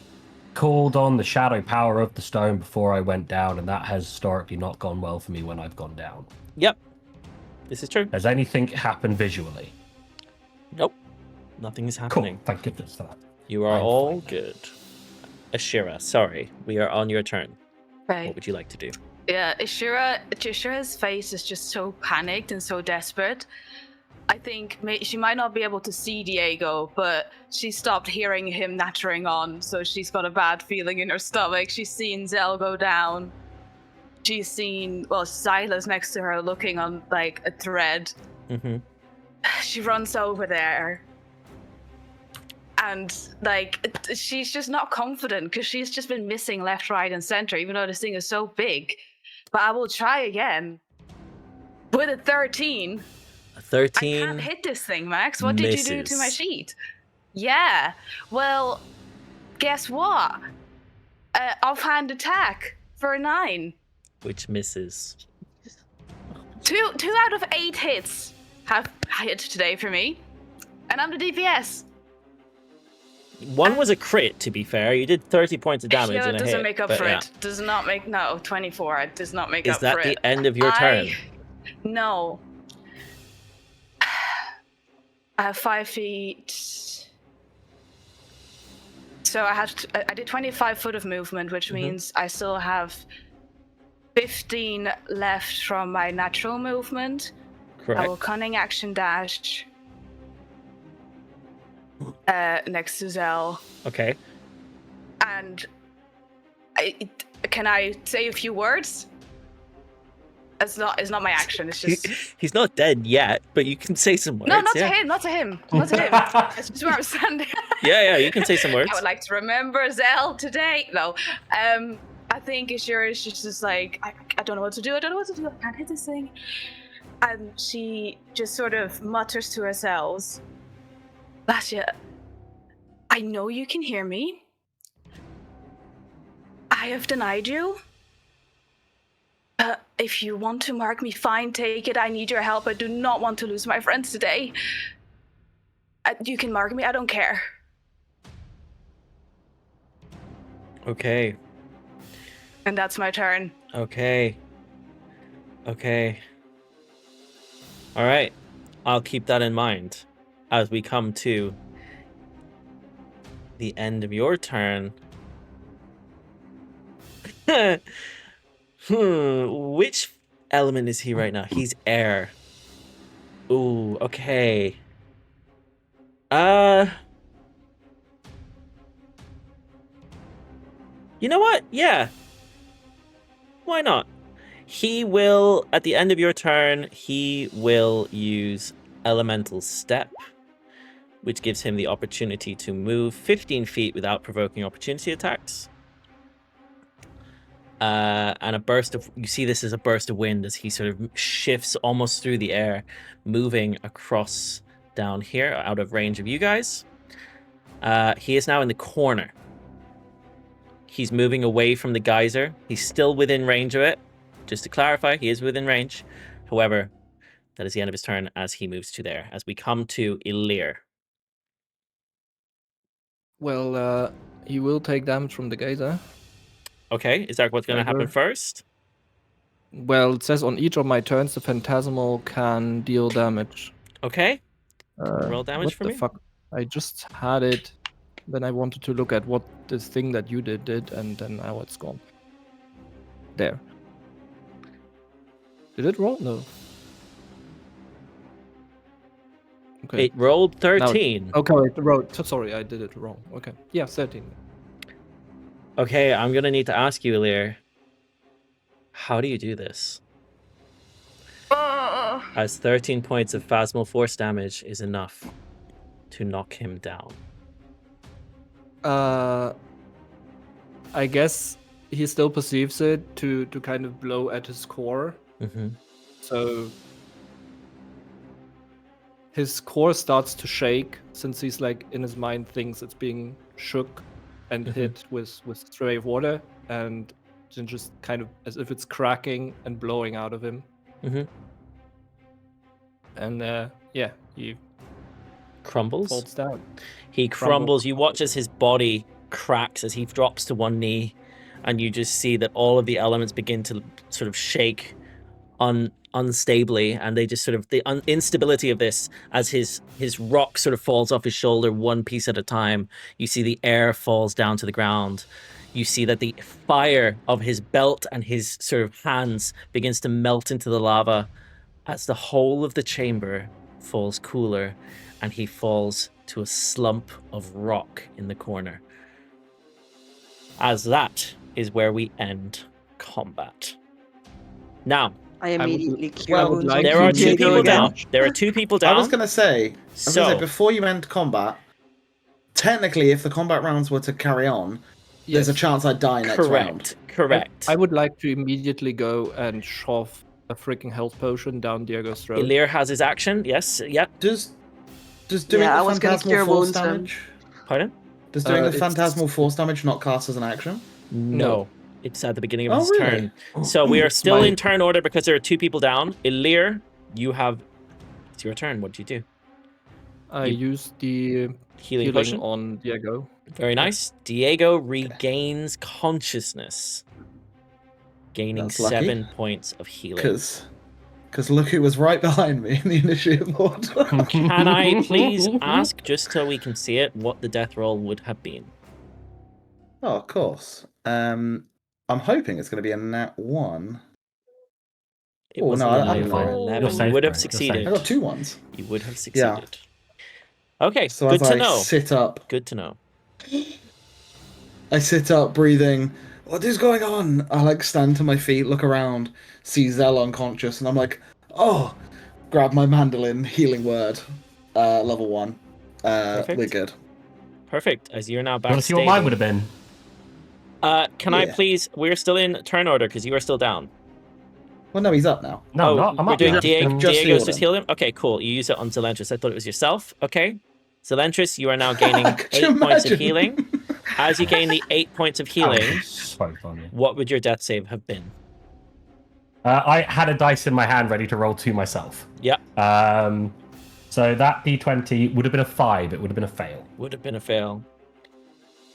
called on the shadow power of the stone before I went down, and that has historically not gone well for me when I've gone down. Yep. This is true. Has anything happened visually? Nope. Nothing is happening. Cool. Thank goodness for that. You are all good. Ashira, sorry. We are on your turn. Right. What would you like to do? Yeah, Ashira's face is just so panicked and so desperate. I think she might not be able to see Diego, but she stopped hearing him nattering on, so she's got a bad feeling in her stomach. She's seen Zell go down. She's seen, Sylas next to her looking on, like, a thread. Mm-hmm. She runs over there. And, like, she's just not confident, because she's just been missing left, right, and center, even though this thing is so big. But I will try again. With a 13. A 13. I can't hit this thing, Max. What did you do to my misses. sheet? Yeah. Well, guess what? Offhand attack for a 9. Which misses. 2 out of 8 hits have hit today for me. And I'm the DPS. One was a crit, to be fair. You did 30 points of damage in a doesn't hit. make up but for yeah. it. Does not make, no, 24. It does not make Is up that for the it. end of your turn? No. I have 5 feet. So I did 25 foot of movement, which means I still have 15 left from my natural movement. Correct. I will cunning action dash next to Zell. Okay. And can I say a few words? It's not my action. It's just He's not dead yet, but you can say some words. no, not yeah. to him, not to him, not to him. That's just where I'm standing. Yeah, you can say some words. I would like to remember Zell today. No, I think Ashira is just like I don't know what to do. I can't hit this thing. And she just sort of mutters to herself, Lasha, I know you can hear me. I have denied you. If you want to mark me, fine, take it. I need your help. I do not want to lose my friends today. You can mark me. I don't care. Okay. And that's my turn. Okay. All right. I'll keep that in mind as we come to the end of your turn. Which element is he right now? He's air. Ooh, okay. You know what? Yeah. Why not? He will, at the end of your turn, he will use Elemental Step, which gives him the opportunity to move 15 feet without provoking opportunity attacks. And a burst of, you see this as a burst of wind as he sort of shifts almost through the air, moving across down here out of range of you guys. He is now in the corner. He's moving away from the geyser. He's still within range of it. Just to clarify, he is within range. However, that is the end of his turn as he moves to there. As we come to Elirr. Well, he will take damage from the geyser. Okay, is that what's going to happen first? Well, it says on each of my turns, the Phantasmal can deal damage. Okay. Roll damage for me. What the fuck? I just had it. Then I wanted to look at what this thing that you did, and then now it's gone. There. Did it roll? No. Okay. It rolled 13. Okay, it rolled. Sorry, I did it wrong. Okay. Yeah, 13. Okay, I'm going to need to ask you, Elirr. How do you do this? As 13 points of Phasmal Force damage is enough to knock him down. I guess he still perceives it to kind of blow at his core. Mm-hmm. So his core starts to shake since he's like in his mind thinks it's being shook and hit with stray of water, and then just kind of as if it's cracking and blowing out of him. Mm-hmm. And he crumbles. Falls down. He crumbles. You watch as his body cracks as he drops to one knee, and you just see that all of the elements begin to sort of shake unstably, and they just sort of the instability of this as his rock sort of falls off his shoulder one piece at a time. You see the air falls down to the ground. You see that the fire of his belt and his sort of hands begins to melt into the lava as the whole of the chamber falls cooler, and he falls to a slump of rock in the corner. As that is where we end combat. Now, I immediately well, killed there are two people down. There are two people down. I was going to say, before you end combat, technically, if the combat rounds were to carry on, there's a chance I'd die next round. Correct. I would like to immediately go and shove a freaking health potion down Diego's throat. Elirr has his action. Yes. Yep. Does doing the Phantasmal Force damage? Pardon? Does doing the Phantasmal Force damage not class as an action? No. It's at the beginning of his turn. So we are still in turn order because there are two people down. Elirr, it's your turn. What do you do? I use the healing potion on Diego. Very nice. Diego regains consciousness, gaining 7 points of healing. Because look who was right behind me in the initiative order. Can I please ask, just so we can see it, what the death roll would have been? Oh, of course. I'm hoping it's going to be a nat 1. It was no, an I don't know. 11. You would have succeeded. I got 2 ones. You would have succeeded. Okay, so good as to I know. Sit up. Good to know. I sit up, breathing what is going on? I like stand to my feet, look around, see Zell unconscious, and I'm like, oh, grab my mandolin, healing word, level 1. Perfect. We're good. Perfect. As you're now back Want to see what stable. mine would have been? Can I Yeah. please? We're still in turn order because you are still down. Well, no, he's up now. No, I'm not. I'm we're up doing now. Diego's Just healed just him. heal him. Okay, cool. You use it on Zelentrus. I thought it was yourself. Okay, Zelentrus, you are now gaining Could 8 you points of imagine? healing. As you gain the 8 points of healing, So funny. what would your death save have been? I had a dice in my hand ready to roll 2 myself. Yep, So that d20 would have been a 5. It would have been a fail. would have been a fail.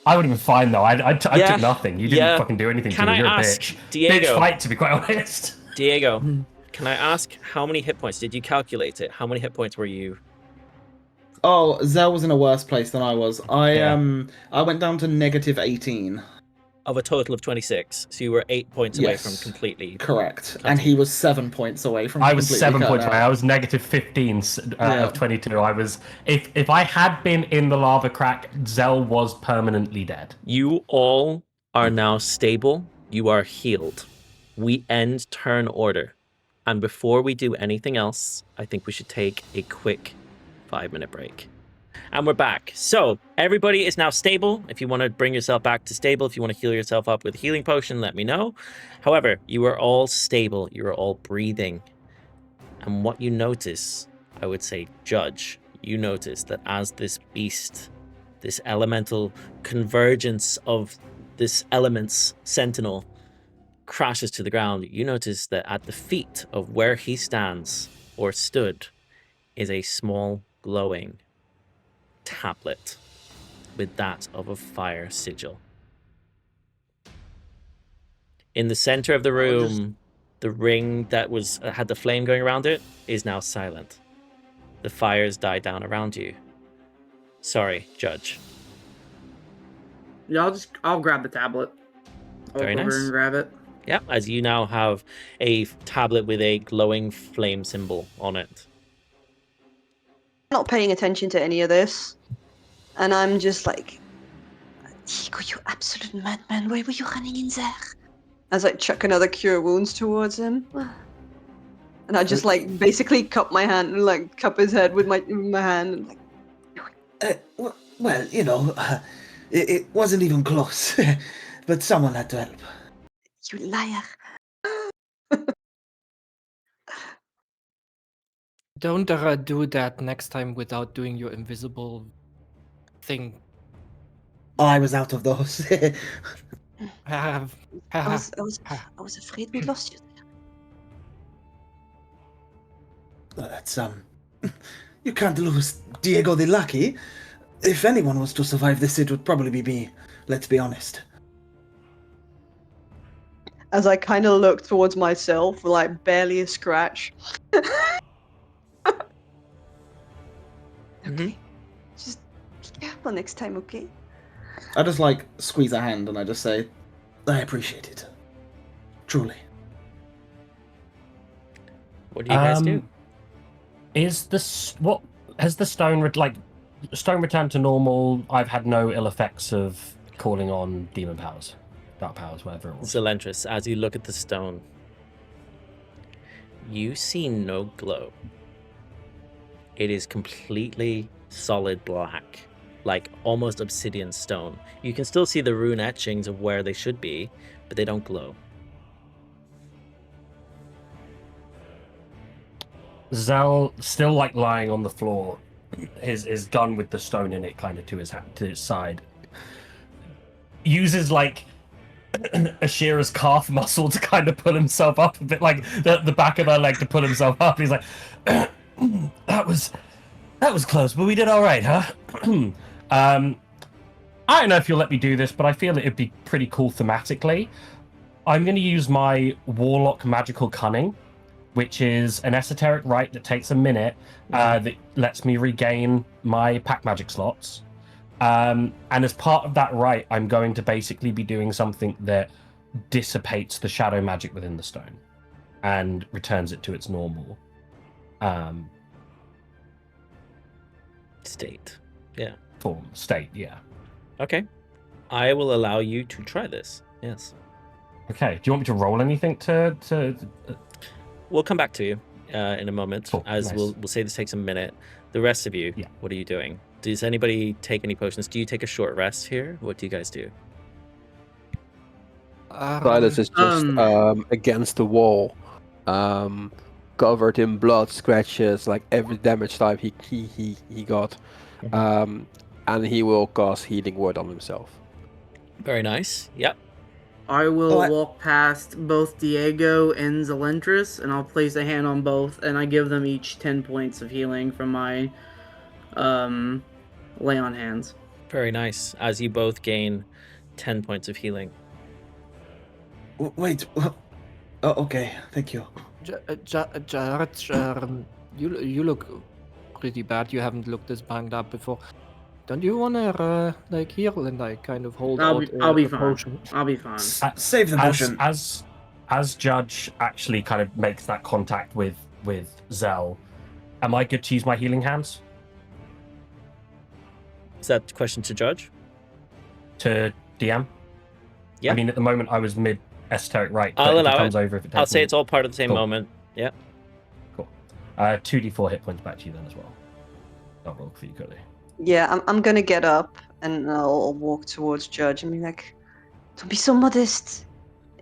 I would have been fine though. I Yeah, took nothing. You didn't yeah. fucking do anything Can to I me. You're ask, a bitch. Diego? Bitch fight, to be quite honest. Diego, can I ask how many hit points did you calculate it? How many hit points were you? Oh, Zell was in a worse place than I was. I Yeah. went down to negative 18. Of a total of 26, so you were 8 points away from Yes. completely. Correct. Cutting. And he was 7 points away from I was completely 7 cut points away. out. I was negative 15 Yeah. of 22. I was if I had been in the lava crack, Zell was permanently dead. You all are now stable. You are healed. We end turn order. And before we do anything else, I think we should take a quick 5-minute break. And we're back. So everybody is now stable. If you want to bring yourself back to stable, if you want to heal yourself up with a healing potion, let me know. However, you are all stable. You are all breathing. And what you notice, I would say, Judge, you notice that as this beast, this elemental convergence of this element's sentinel crashes to the ground, you notice that at the feet of where he stands or stood is a small glowing tablet with that of a fire sigil. In the center of the room, the ring that had the flame going around it is now silent. The fires die down around you. Sorry, Judge. Yeah, I'll grab the tablet. I'll Very walk over nice. and grab it. Yeah, as you now have a tablet with a glowing flame symbol on it. Not paying attention to any of this, and I'm just like, Diego, you absolute madman! Why were you running in there? As I chuck another cure wounds towards him, and I just like basically cup my hand and like cup his head with my hand. And, like, Well, you know, it wasn't even close. But someone had to help. you liar! Don't do that next time without doing your invisible thing. I was out of those. I was afraid we lost you. That's, you can't lose Diego the Lucky. If anyone was to survive this, it would probably be me. Let's be honest. As I kind of look towards myself, like barely a scratch. Okay. Just be careful next time, okay? I just, like, squeeze a hand and I just say, I appreciate it. Truly. What do you guys do? Is this what has the stone stone returned to normal? I've had no ill effects of calling on demon powers, dark powers, whatever it was. Zelentrus, as you look at the stone, you see no glow. It is completely solid black, like almost obsidian stone. You can still see the rune etchings of where they should be, but they don't glow. Zell, still like lying on the floor, his gun with the stone in it kind of to his side, uses like Ashira's calf muscle to kind of pull himself up a bit, like the back of her leg to pull himself up. He's like, that was close, but we did all right, huh? I don't know if you'll let me do this, but I feel it'd be pretty cool thematically. I'm going to use my Warlock Magical Cunning, which is an esoteric rite that takes a minute, that lets me regain my pack magic slots. And as part of that rite, I'm going to basically be doing something that dissipates the shadow magic within the stone and returns it to its normal State. form, state, yeah. Okay. I will allow you to try this. Yes. Okay. Do you want me to roll anything to We'll come back to you in a moment, Cool, as nice. we'll say this takes a minute. The rest of you, Yeah. what are you doing? Does anybody take any potions? Do you take a short rest here? What do you guys do? Sylas is just against the wall, covered in blood, scratches, like every damage type he got, and he will cast Healing Word on himself. Very nice. Yep. I will Oh, walk past both Diego and Zelentrus, and I'll place a hand on both, and I give them each 10 points of healing from my lay on hands. Very nice. As you both gain 10 points of healing. Wait. Oh, okay. Thank you. Jared, you look pretty bad. You haven't looked this banged up before. Don't you wanna like heal and like kind of hold I'll out be a fine. potion? I'll be fine. Save the potion. As Judge actually kind of makes that contact with Zell, am I good to use my healing hands Is that the question to Judge? to DM? Yeah. I mean, at the moment I was mid esoteric right. I'll but if allow it comes it. over, if it I'll takes say me- it's all part of the same Cool. moment. Yeah. Cool. 2d4 hit points back to you then as well. I'll roll for you, Cody. Yeah, I'm gonna get up and I'll walk towards Judge and be like, "Don't be so modest.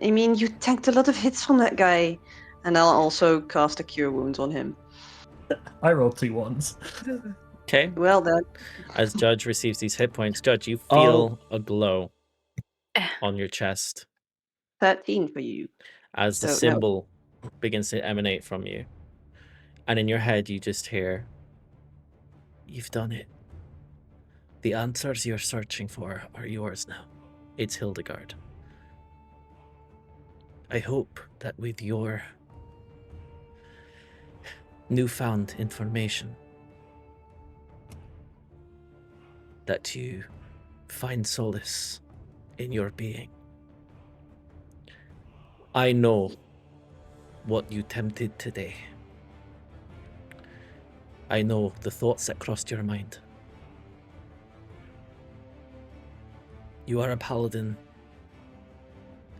I mean, you tanked a lot of hits from that guy." And I'll also cast a Cure Wounds on him. I rolled 2 ones. Okay. Well then. As Judge receives these hit points, Judge, you feel a glow on your chest 13 for you. as the So, no. symbol begins to emanate from you. And in your head, you just hear, "You've done it. The answers you're searching for are yours now. It's Hildegard. I hope that with your newfound information, that you find solace in your being. I know what you tempted today. I know the thoughts that crossed your mind. You are a paladin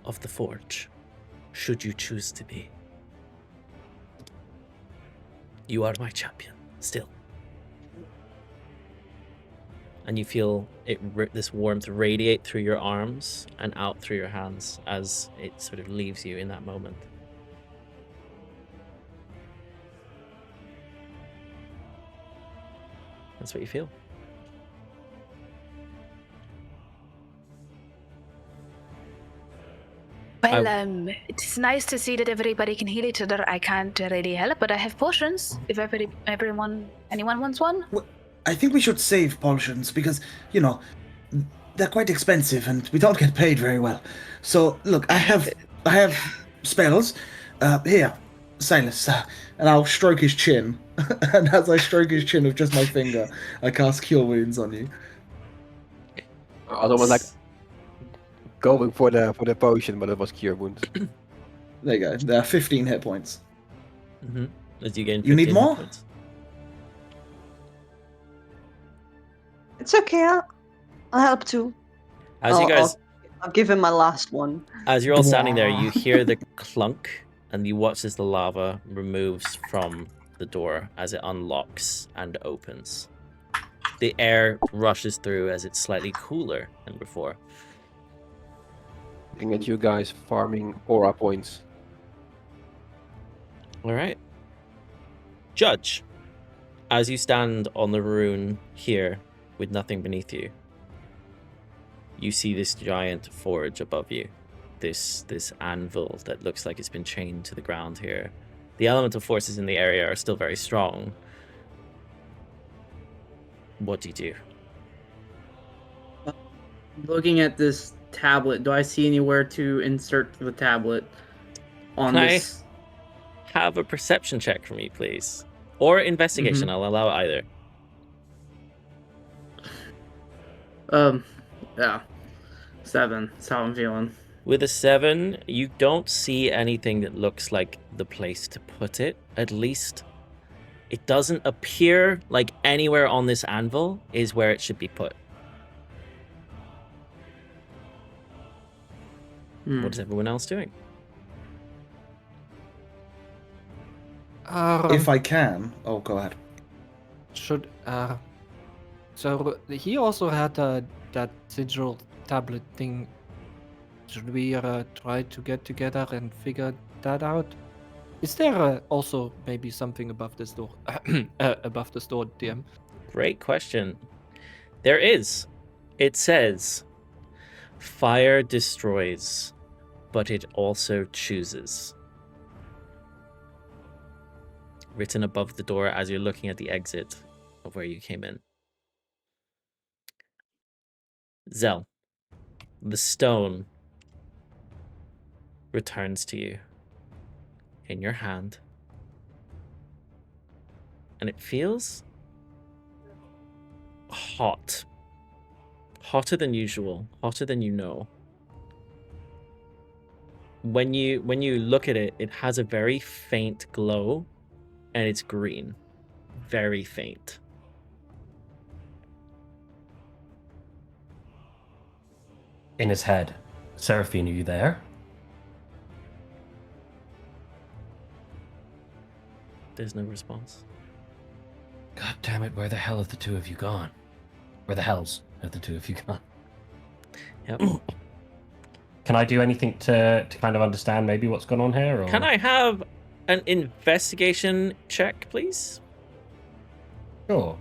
of the Forge, should you choose to be. You are my champion, still. And you feel this warmth radiate through your arms and out through your hands as it sort of leaves you in that moment. That's what you feel. Well, it's nice to see that everybody can heal each other. I can't really help, but I have potions. If anyone wants one? I think we should save potions because, you know, they're quite expensive and we don't get paid very well. So, look, I have spells. Here, Sylas, and I'll stroke his chin. And as I stroke his chin with just my finger, I cast Cure Wounds on you. I was almost like going for the potion, but it was Cure Wounds. There you go. There are 15 hit points. Mm-hmm. As you gain You need 15 more? hit points. It's okay, I'll help too. As you guys, I'll give him my last one. as you're all standing there, you hear the clunk, and you watch as the lava removes from the door as it unlocks and opens. The air rushes through as it's slightly cooler than before. Looking at you guys farming aura points. All right. Judge, as you stand on the rune here with nothing beneath you, you see this giant forge above you. This anvil that looks like it's been chained to the ground here. The elemental forces in the area are still very strong. What do you do? Looking at this tablet, do I see anywhere to insert the tablet on Can this? Have a perception check for me, please. Or investigation, I'll allow either. Yeah. 7. That's how I'm feeling. With a 7, you don't see anything that looks like the place to put it. At least, it doesn't appear like anywhere on this anvil is where it should be put. What is everyone else doing? If I can. Oh, go ahead. Should so he also had that sigil tablet thing. Should we try to get together and figure that out? Is there also maybe something above this door? Above this door, DM. Great question. There is. It says, "Fire destroys, but it also chooses." Written above the door as you're looking at the exit of where you came in. Zell, the stone returns to you in your hand. And it feels hot. Hotter than usual, hotter than you know. When you look at it, it has a very faint glow, and it's green. Very faint. In his head, Seraphine, are you there? There's no response. God damn it, where the hell have the two of you gone? Where the hells have the two of you gone? Yep. Can I do anything to kind of understand maybe what's going on here? Or? Can I have an investigation check, please? Sure.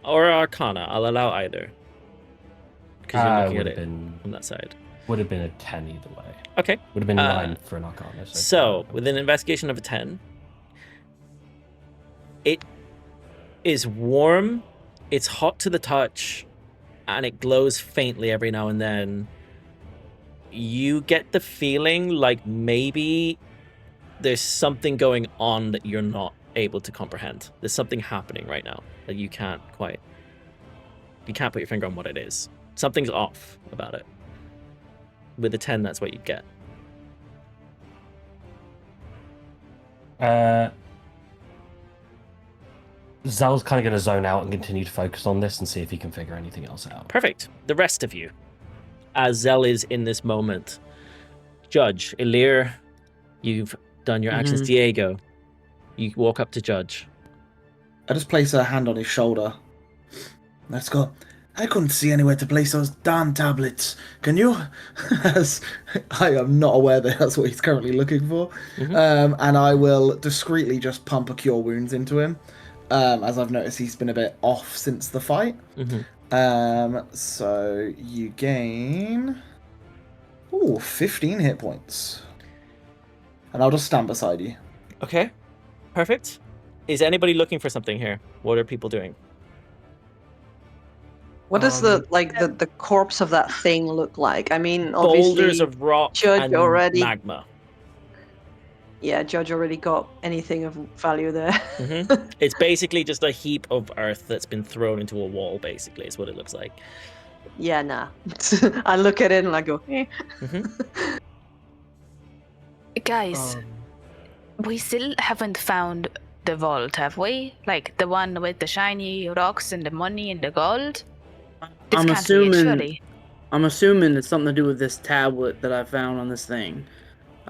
Or Arcana. I'll allow either. Because you're looking at it on that side. Would have been a 10 either way. Okay. Would have been 9 for an Arcana. So, with an investigation of a 10, it is warm, it's hot to the touch, and it glows faintly every now and then. You get the feeling like maybe there's something going on that you're not able to comprehend. There's something happening right now that you can't put your finger on what it is. Something's off about it. With a 10, that's what you get. Zal's kind of going to zone out and continue to focus on this and see if he can figure anything else out. Perfect. The rest of you, as Zell is in this moment. Judge, Elirr, you've done your actions. Diego, you walk up to Judge. I just place a hand on his shoulder. Let's go. I couldn't see anywhere to place those damn tablets. Can you? As I am not aware that that's what he's currently looking for. And I will discreetly just pump a cure wounds into him. As I've noticed he's been a bit off since the fight. So you gain 15 hit points. And I'll just stand beside you. Okay. Perfect. Is anybody looking for something here? What are people doing? What does the corpse of that thing look like? I mean, obviously, Boulders of rock Judge and already, magma. Yeah, Judge already got anything of value there. It's basically just a heap of earth that's been thrown into a wall, basically, is what it looks like. Yeah, nah. I look at it and I go, eh. Guys, we still haven't found the vault, have we? Like, the one with the shiny rocks and the money and the gold? I'm assuming it's something to do with this tablet that I found on this thing.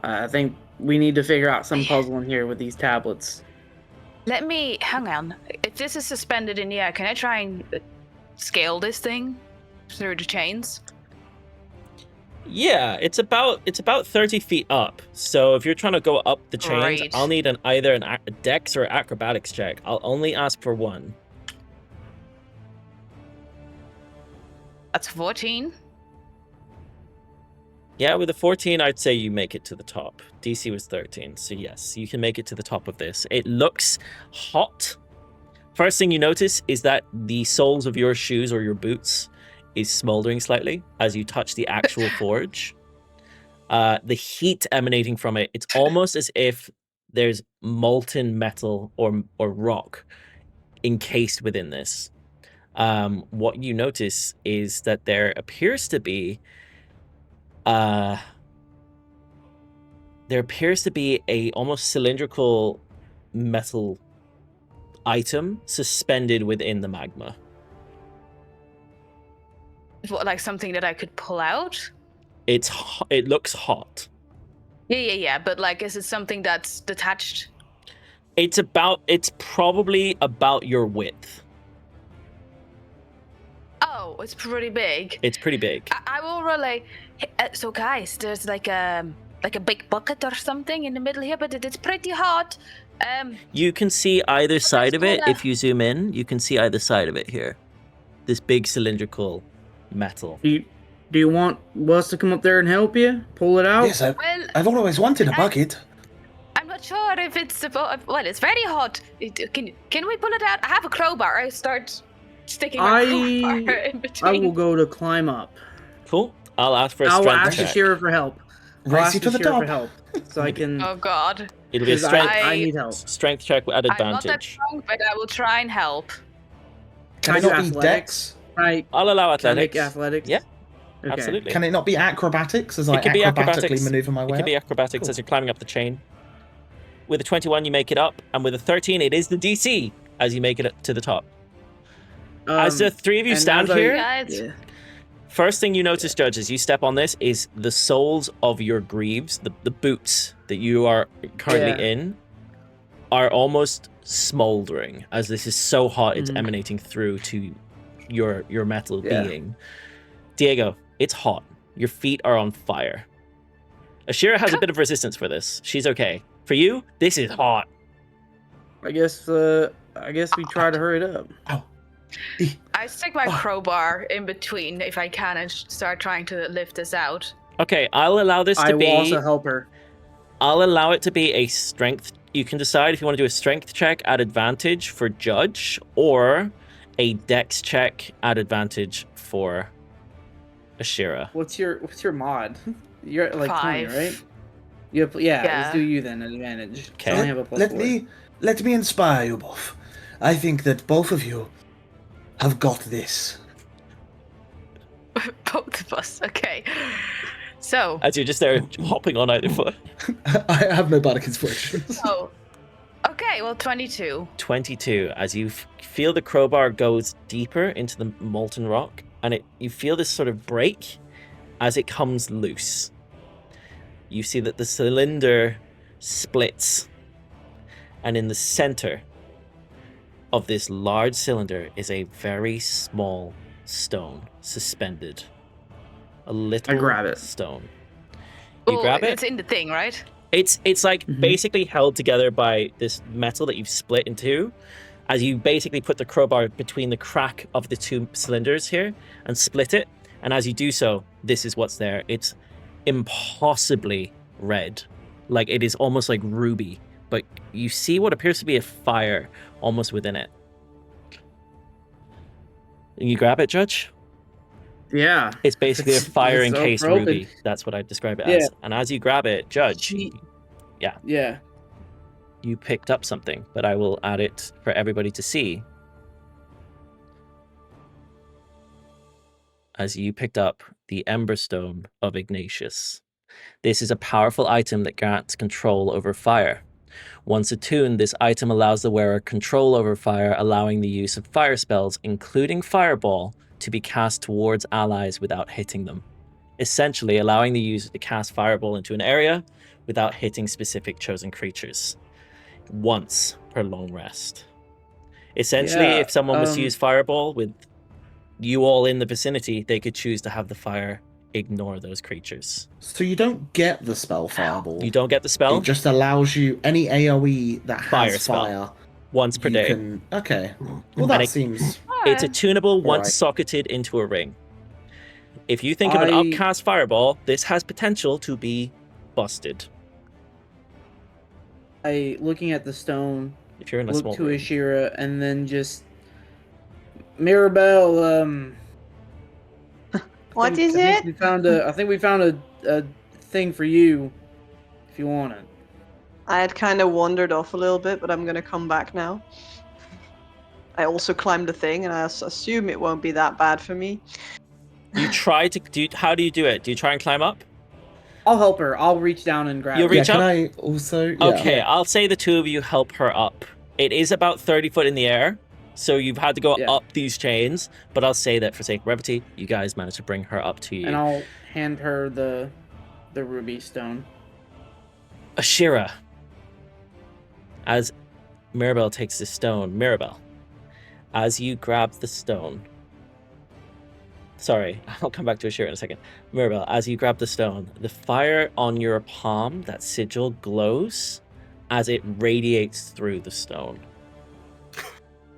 I think we need to figure out some puzzle in here with these tablets. Hang on. If this is suspended in the air, can I try and scale this thing through the chains? Yeah, it's about 30 feet up. So if you're trying to go up the chains, I'll need either a dex or acrobatics check. I'll only ask for one. That's 14. Yeah, with a 14, I'd say you make it to the top. DC was 13, so yes, you can make it to the top of this. It looks hot. First thing you notice is that the soles of your shoes or your boots is smoldering slightly as you touch the actual forge. The heat emanating from it, it's almost as if there's molten metal or rock encased within this. What you notice is that there appears to be a almost cylindrical metal item suspended within the magma. What, like something that I could pull out? It looks hot. Yeah. But like, is it something that's detached? It's probably about your width. Oh, it's pretty big. It's pretty big. I will relay. So guys, there's like a big bucket or something in the middle here, but it's pretty hot. You can see either side of it gonna- if you zoom in. You can see either side of it here. This big cylindrical metal. Do you want us to come up there and help you pull it out? Yes, Well, I've always wanted a bucket. I'm not sure if it's well, it's very hot. Can we pull it out? I have a crowbar. I start sticking my crowbar in between. I will go to climb up. Cool. I'll ask for a I'll strength ask check. Ashira for help. I'll Race ask you to the Ashira top. for help, so I can. Oh God. It'll be a 'cause strength I need help. strength check at I'm not that advantage. strong, but I will try and help. Can I it do not be athletics? dex? I'll allow Can I make athletics. athletics? Yeah, Okay. absolutely. Can it not be acrobatics as I It can be acrobatically acrobatics. maneuver my way It can be up? acrobatics Cool. as you're climbing up the chain. With a 21, you make it up, and with a 13, it is the DC as you make it to the top. As the three of you and stand as I- here, Guys, Yeah. first thing you notice, Judge, as you step on this, is the soles of your greaves, the boots that you are currently Yeah. in, are almost smoldering, as this is so hot it's Mhm. emanating through to your metal Yeah. being. Diego, it's hot. Your feet are on fire. Ashira has a bit of resistance for this. She's okay. For you, this is hot. I guess we try to hurry it up. I stick my crowbar in between if I can and start trying to lift this out. Okay, I'll allow this to I will be. also help her. I'll allow it to be a strength. You can decide if you want to do a strength check at advantage for Judge or a dex check at advantage for Ashira. What's your mod? You're at like 20, 5. right? You have, yeah, Yeah. let's do you then at advantage. So Okay. I only have a plus Let 4. let me inspire you both. I think that both of you have got this. Both of us. Okay. So, As you're just there hopping on either foot. I have no bardic inspiration. okay, well, 22. 22. As you feel the crowbar goes deeper into the molten rock, and you feel this sort of break as it comes loose. You see that the cylinder splits, and in the center of this large cylinder is a very small stone suspended. A little I grab it. stone. You Oh, grab it? It's in the thing, right? It's like Mhm. basically held together by this metal that you've split in two. As you basically put the crowbar between the crack of the two cylinders here and split it. And as you do so, this is what's there. It's impossibly red. Like it is almost like ruby. But you see what appears to be a fire almost within it. And you grab it, Judge? Yeah. It's basically a It's- fire it's encased open. ruby. That's what I describe it Yeah. as. And as you grab it, Judge, Yeah. you picked up something, but I will add it for everybody to see. As you picked up the Emberstone of Ignatius. This is a powerful item that grants control over fire. Once attuned, this item allows the wearer control over fire, allowing the use of fire spells, including Fireball, to be cast towards allies without hitting them. Essentially, allowing the user to cast Fireball into an area without hitting specific chosen creatures. Once per long rest. Essentially, Yeah, if someone was to use Fireball with you all in the vicinity, they could choose to have the fire ignore those creatures. So you don't get the spell Fireball. You don't get the spell It just allows you any AoE that Fire has spell. fire. once per you day. Can... Okay. Well, And that it- seems. It's attunable once Right. socketed into a ring. If you think of an I- upcast fireball, this has potential to be busted. Looking at the stone, If you're in a look small to room. Ashira, and then just Mirabelle. What is I think it? We found I think we found a thing for you, if you want it. I had kind of wandered off a little bit, but I'm gonna come back now. I also climbed the thing, and I assume it won't be that bad for me. You try to do. How do you do it? Do you try and climb up? I'll help her. I'll reach down and grab You'll her. reach Can up? I also? Yeah. Okay, I'll say the two of you help her up. It is about 30 foot in the air, So you've had to go Yeah. up these chains, but I'll say that for sake of brevity, you guys managed to bring her up to you. And I'll hand her the ruby stone. Ashira, as Mirabelle takes the stone, Mirabelle, as you grab the stone, sorry, I'll come back to Ashira in a second. Mirabelle, as you grab the stone, the fire on your palm, that sigil, glows as it radiates through the stone.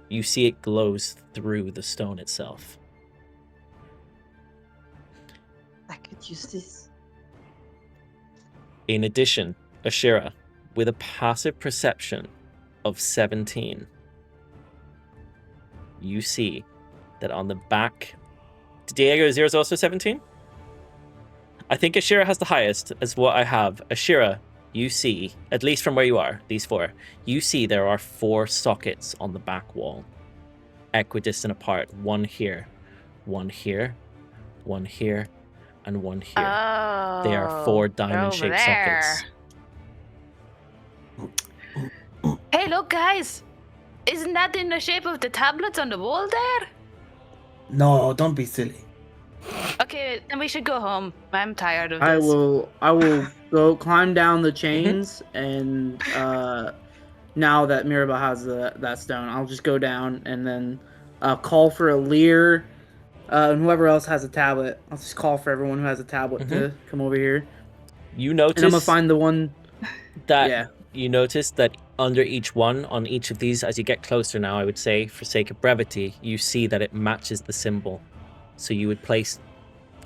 You see it glows through the stone itself. I could use this. In addition, Ashira, with a passive perception of 17, you see that on the back... Diego, is yours also 17? I think Ashira has the highest, as what I have. Ashira, you see, at least from where you are, these 4, you see there are 4 sockets on the back wall, equidistant apart. 1 here, 1 here, 1 here, and 1 here. Oh, They are 4 diamond-shaped sockets. Hey, look, guys! Isn't that in the shape of the tablets on the wall there? No, don't be silly. Okay, then we should go home. I'm tired of this. I will go climb down the chains, and now that Mirabelle has that stone, I'll just go down and then call for Elirr, and whoever else has a tablet. I'll just call for everyone who has a tablet to come over here. You notice And I'm gonna find the one that yeah. you notice that under each one, on each of these, as you get closer now, I would say, for sake of brevity, you see that it matches the symbol. So you would place,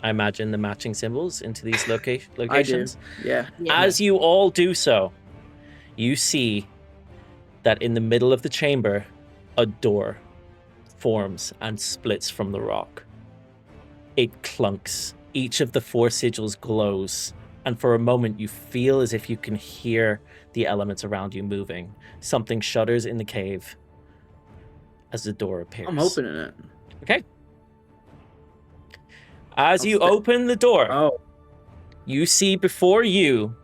I imagine, the matching symbols into these locations. Yeah. As you all do so, you see that in the middle of the chamber, a door forms and splits from the rock. It clunks. Each of the 4 sigils glows, and for a moment you feel as if you can hear the elements around you moving. Something shudders in the cave as the door appears. I'm opening it. Okay. As you open the door, you see before you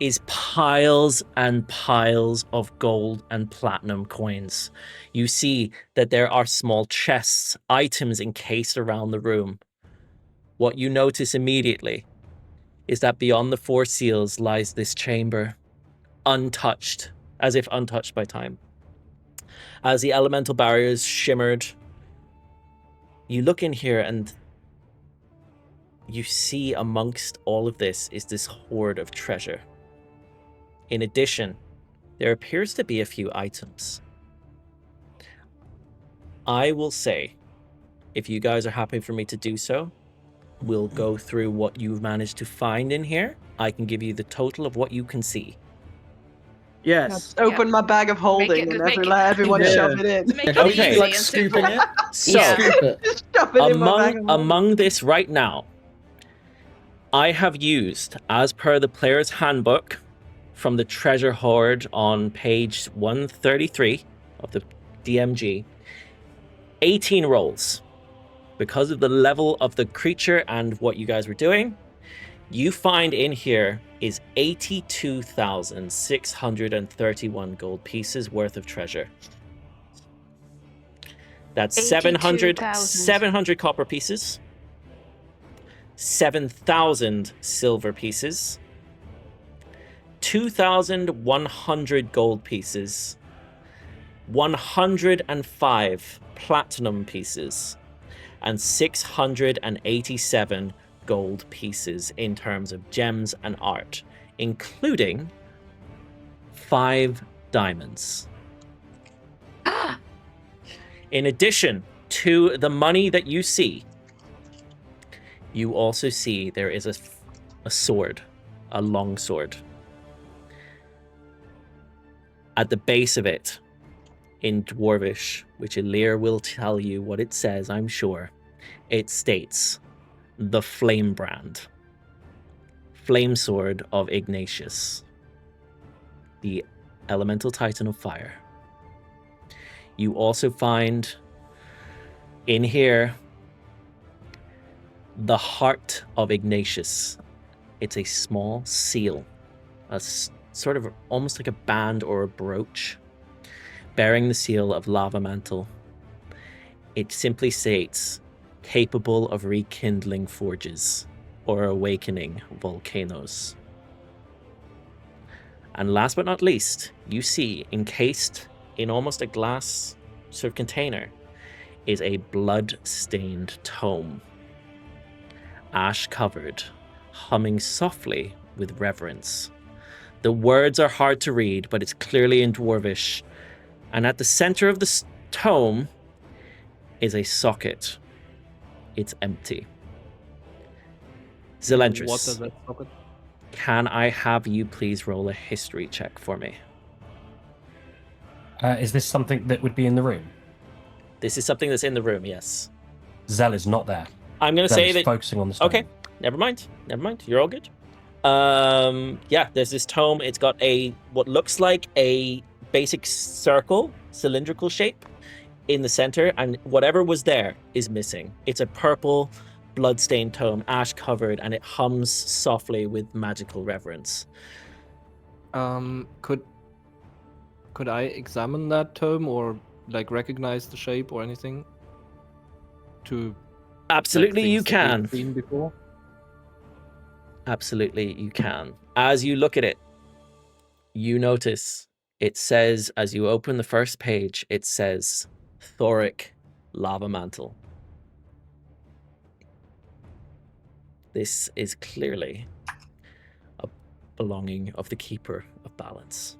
is piles and piles of gold and platinum coins. You see that there are small chests, items encased around the room. What you notice immediately is that beyond the 4 seals lies this chamber, untouched, as if untouched by time. As the elemental barriers shimmered, you look in here and you see amongst all of this is this hoard of treasure. In addition, there appears to be a few items. I will say, if you guys are happy for me to do so, we'll go through what you've managed to find in here. I can give you the total of what you can see. Yes. Open my bag of holding and let everyone shove it in. Make it Okay. easy Like and scooping simple. it. So, Scoop it. Just shove it in my bag of holding. among this right now, I have used, as per the player's handbook from the treasure hoard on page 133 of the DMG, 18 rolls. Because of the level of the creature and what you guys were doing, you find in here is 82,631 gold pieces worth of treasure. That's 700 copper pieces, 7,000 silver pieces, 2,100 gold pieces, 105 platinum pieces, and 687 gold pieces in terms of gems and art, including 5 diamonds. In addition to the money that you see, you also see there is a sword, a long sword. At the base of it, in Dwarvish, which Elirr will tell you what it says, I'm sure, it states, the Flame Brand, Flame Sword of Ignatius, the Elemental Titan of Fire. You also find in here the Heart of Ignatius. It's a small seal, a sort of almost like a band or a brooch, bearing the seal of Lava Mantle, It simply states, capable of rekindling forges or awakening volcanoes. And last but not least, you see, encased in almost a glass sort of container, is a blood-stained tome. Ash-covered, humming softly with reverence. The words are hard to read, but it's clearly in Dwarvish. And at the center of the tome is a socket. It's empty. Zelentrus. What does that socket? Can I have you please roll a history check for me? Is this something that would be in the room? This is something that's in the room, yes. Zell is not there. I'm going to Zell say is that... focusing on the stone. Okay, never mind. You're all good. Yeah, there's this tome. It's got what looks like a basic circle, cylindrical shape in the center, and whatever was there is missing. It's a purple, blood-stained tome, ash-covered, and it hums softly with magical reverence. Could I examine that tome or like recognize the shape or anything? Absolutely, you things that can. we've seen before? Absolutely, you can. As you look at it, you notice it says, as you open the first page, it says Thoric Lava Mantle. This is clearly a belonging of the Keeper of Balance.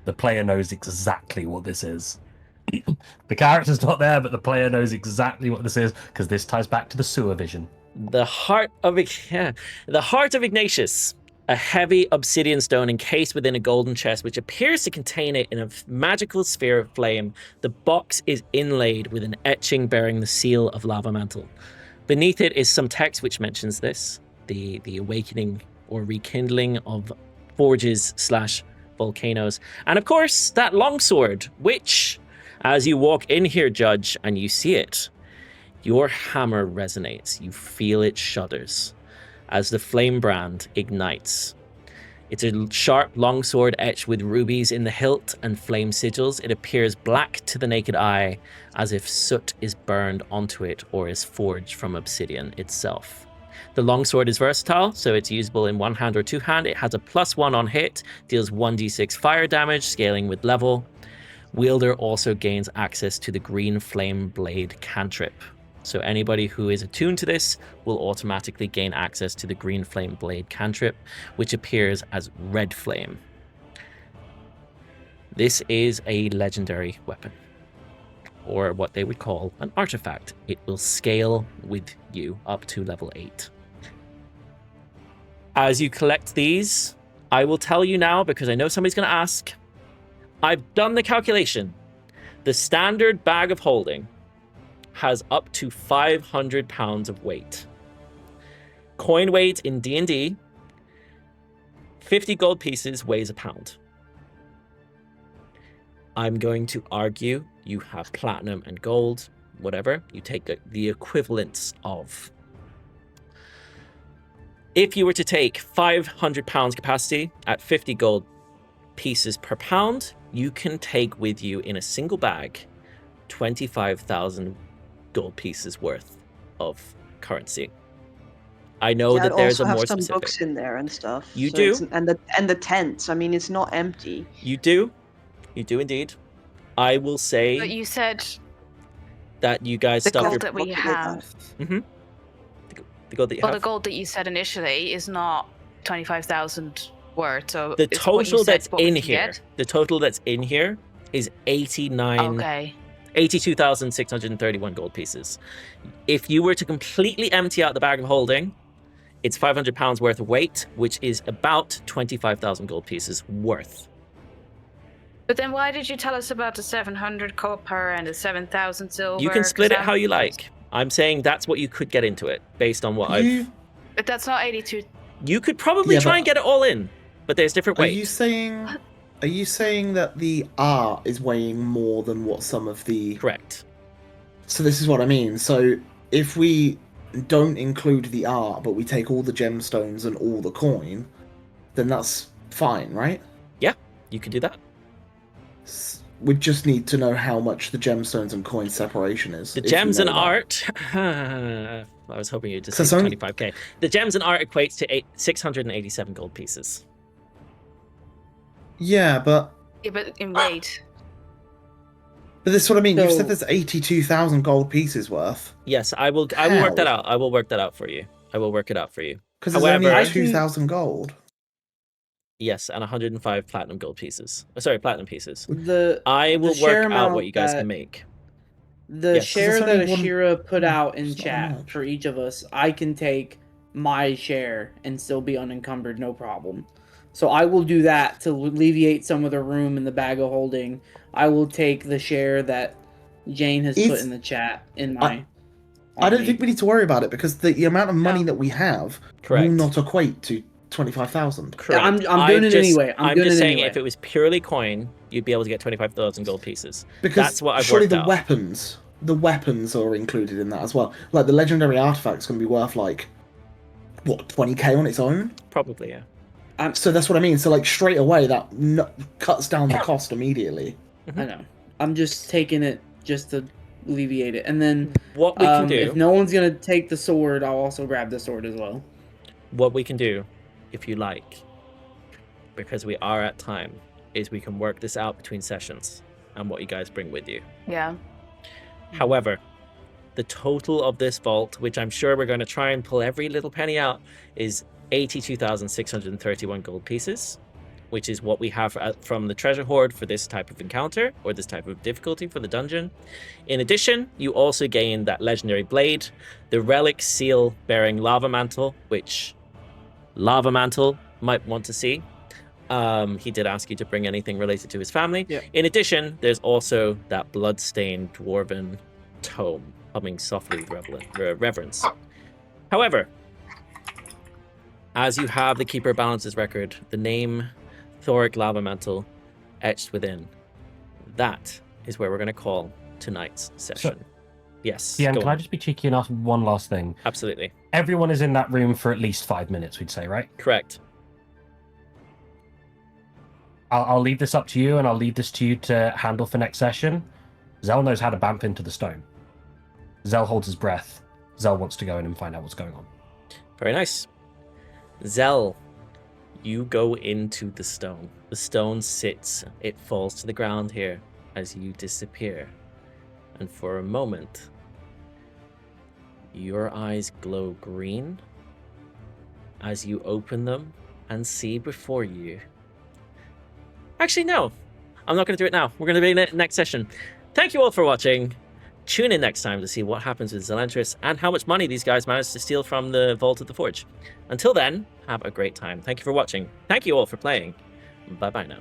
The player knows exactly what this is. The character's not there, but the player knows exactly what this is, because this ties back to the sewer vision. The heart of Ignatius, a heavy obsidian stone encased within a golden chest, which appears to contain it in a magical sphere of flame. The box is inlaid with an etching bearing the seal of Lava Mantle. Beneath it is some text which mentions this, the awakening or rekindling of forges / volcanoes. And of course, that longsword, which, as you walk in here, Judge, and you see it, your hammer resonates. You feel it shudders as the flame brand ignites. It's a sharp longsword etched with rubies in the hilt and flame sigils. It appears black to the naked eye, as if soot is burned onto it or is forged from obsidian itself. The longsword is versatile, so it's usable in one hand or two hand. It has a +1 on hit, deals 1d6 fire damage, scaling with level. Wielder also gains access to the green flame blade cantrip. So anybody who is attuned to this will automatically gain access to the green flame blade cantrip, which appears as red flame. This is a legendary weapon, or what they would call an artifact. It will scale with you up to level 8. As you collect these, I will tell you now, because I know somebody's going to ask. I've done the calculation. The standard bag of holding has up to 500 pounds of weight. Coin weight in D&D, 50 gold pieces weighs a pound. I'm going to argue you have platinum and gold, whatever. You take the equivalents of. If you were to take 500 pounds capacity at 50 gold pieces per pound, you can take with you in a single bag 25,000 gold pieces worth of currency. I know that there's a more also have some specific. books in there and stuff. You so do? it's- and the tents. I mean, it's not empty. You do indeed. I will say But you said that you guys the stuff gold your that we have. the gold that you Well, have. the gold that you said initially is not 25,000 worth. So The it's what you total said that's what we in can here. get. The total that's in here is 82,631 gold pieces. If you were to completely empty out the bag of holding, it's 500 pounds worth of weight, which is about 25,000 gold pieces worth. But then why did you tell us about the 700 copper and the 7,000 silver? You can split it 'Cause how you like. I'm saying that's what you could get into it based on what I've. But that's not 82. You could probably Yeah, try but- and get it all in, but there's different Are weights. you saying that the art is weighing more than what some of the... Correct. So this is what I mean. So if we don't include the art, but we take all the gemstones and all the coin, then that's fine, right? Yeah, you could do that. We just need to know how much the gemstones and coins separation is. The if you gems know and that. art. I was hoping you'd just So say it's only- 25k. The gems and art equates to 687 gold pieces. Yeah, but Yeah, but in weight. this is what I mean. You So- said there's 82,000 gold pieces worth. Yes, I will work that How? out. I will work that out for you. I will work it out for you. Because there's However- only I can- 2,000 gold. Yes, and 105 platinum gold pieces. Sorry, platinum pieces. The I will share work out amount what you guys that- can make. The Yes, 'cause share it's that only one- Ashira put out in it's not chat much. for each of us, I can take my share and still be unencumbered, no problem. So I will do that to alleviate some of the room in the bag of holding. I will take the share that Jane has put It's- in the chat in my. I don't think we need to worry about it because the amount of money No. that we have Correct. will not equate to 25,000. Correct. I'm doing it anyway. I'm doing just it saying, anyway. if it was purely coin, you'd be able to get 25,000 gold pieces. Because That's what I've surely worked the out. weapons are included in that as well. Like the legendary artifact's going to be worth like, what, 20k on its own? Probably, yeah. So that's what I mean. So like straight away that cuts down the cost immediately. I know. I'm just taking it just to alleviate it, and then What we can do, if no one's gonna take the sword, I'll also grab the sword as well. what we can do, if you like, because we are at time, is we can work this out between sessions and what you guys bring with you. Yeah. However, the total of this vault, which I'm sure we're going to try and pull every little penny out, is 82,631 gold pieces, which is what we have from the treasure hoard for this type of encounter, or this type of difficulty for the dungeon. In addition, you also gain that legendary blade, the relic seal bearing lava mantle, which Lava Mantle might want to see. He did ask you to bring anything related to his family. Yeah. In addition, there's also that blood-stained dwarven tome, humming softly reverence. However, as you have the Keeper Balances record, the name Thoric Lava Mantle etched within, that is where we're going to call tonight's session. Yes. Ian, go can I on. just be cheeky and ask one last thing? Absolutely. Everyone is in that room for at least 5 minutes, we'd say, right? Correct. I'll leave this up to you, and I'll leave this to you to handle for next session. Zell knows how to bamf into the stone. Zell holds his breath. Zell wants to go in and find out what's going on. Very nice. Zell, you go into the stone. The stone sits. It falls to the ground here as you disappear. And for a moment, your eyes glow green as you open them and see before you. Actually, no. I'm not going to do it now. We're going to be in the next session. Thank you all for watching. Tune in next time to see what happens with Zelentrus and how much money these guys managed to steal from the Vault of the Forge. Until then, have a great time. Thank you for watching. Thank you all for playing. Bye-bye now.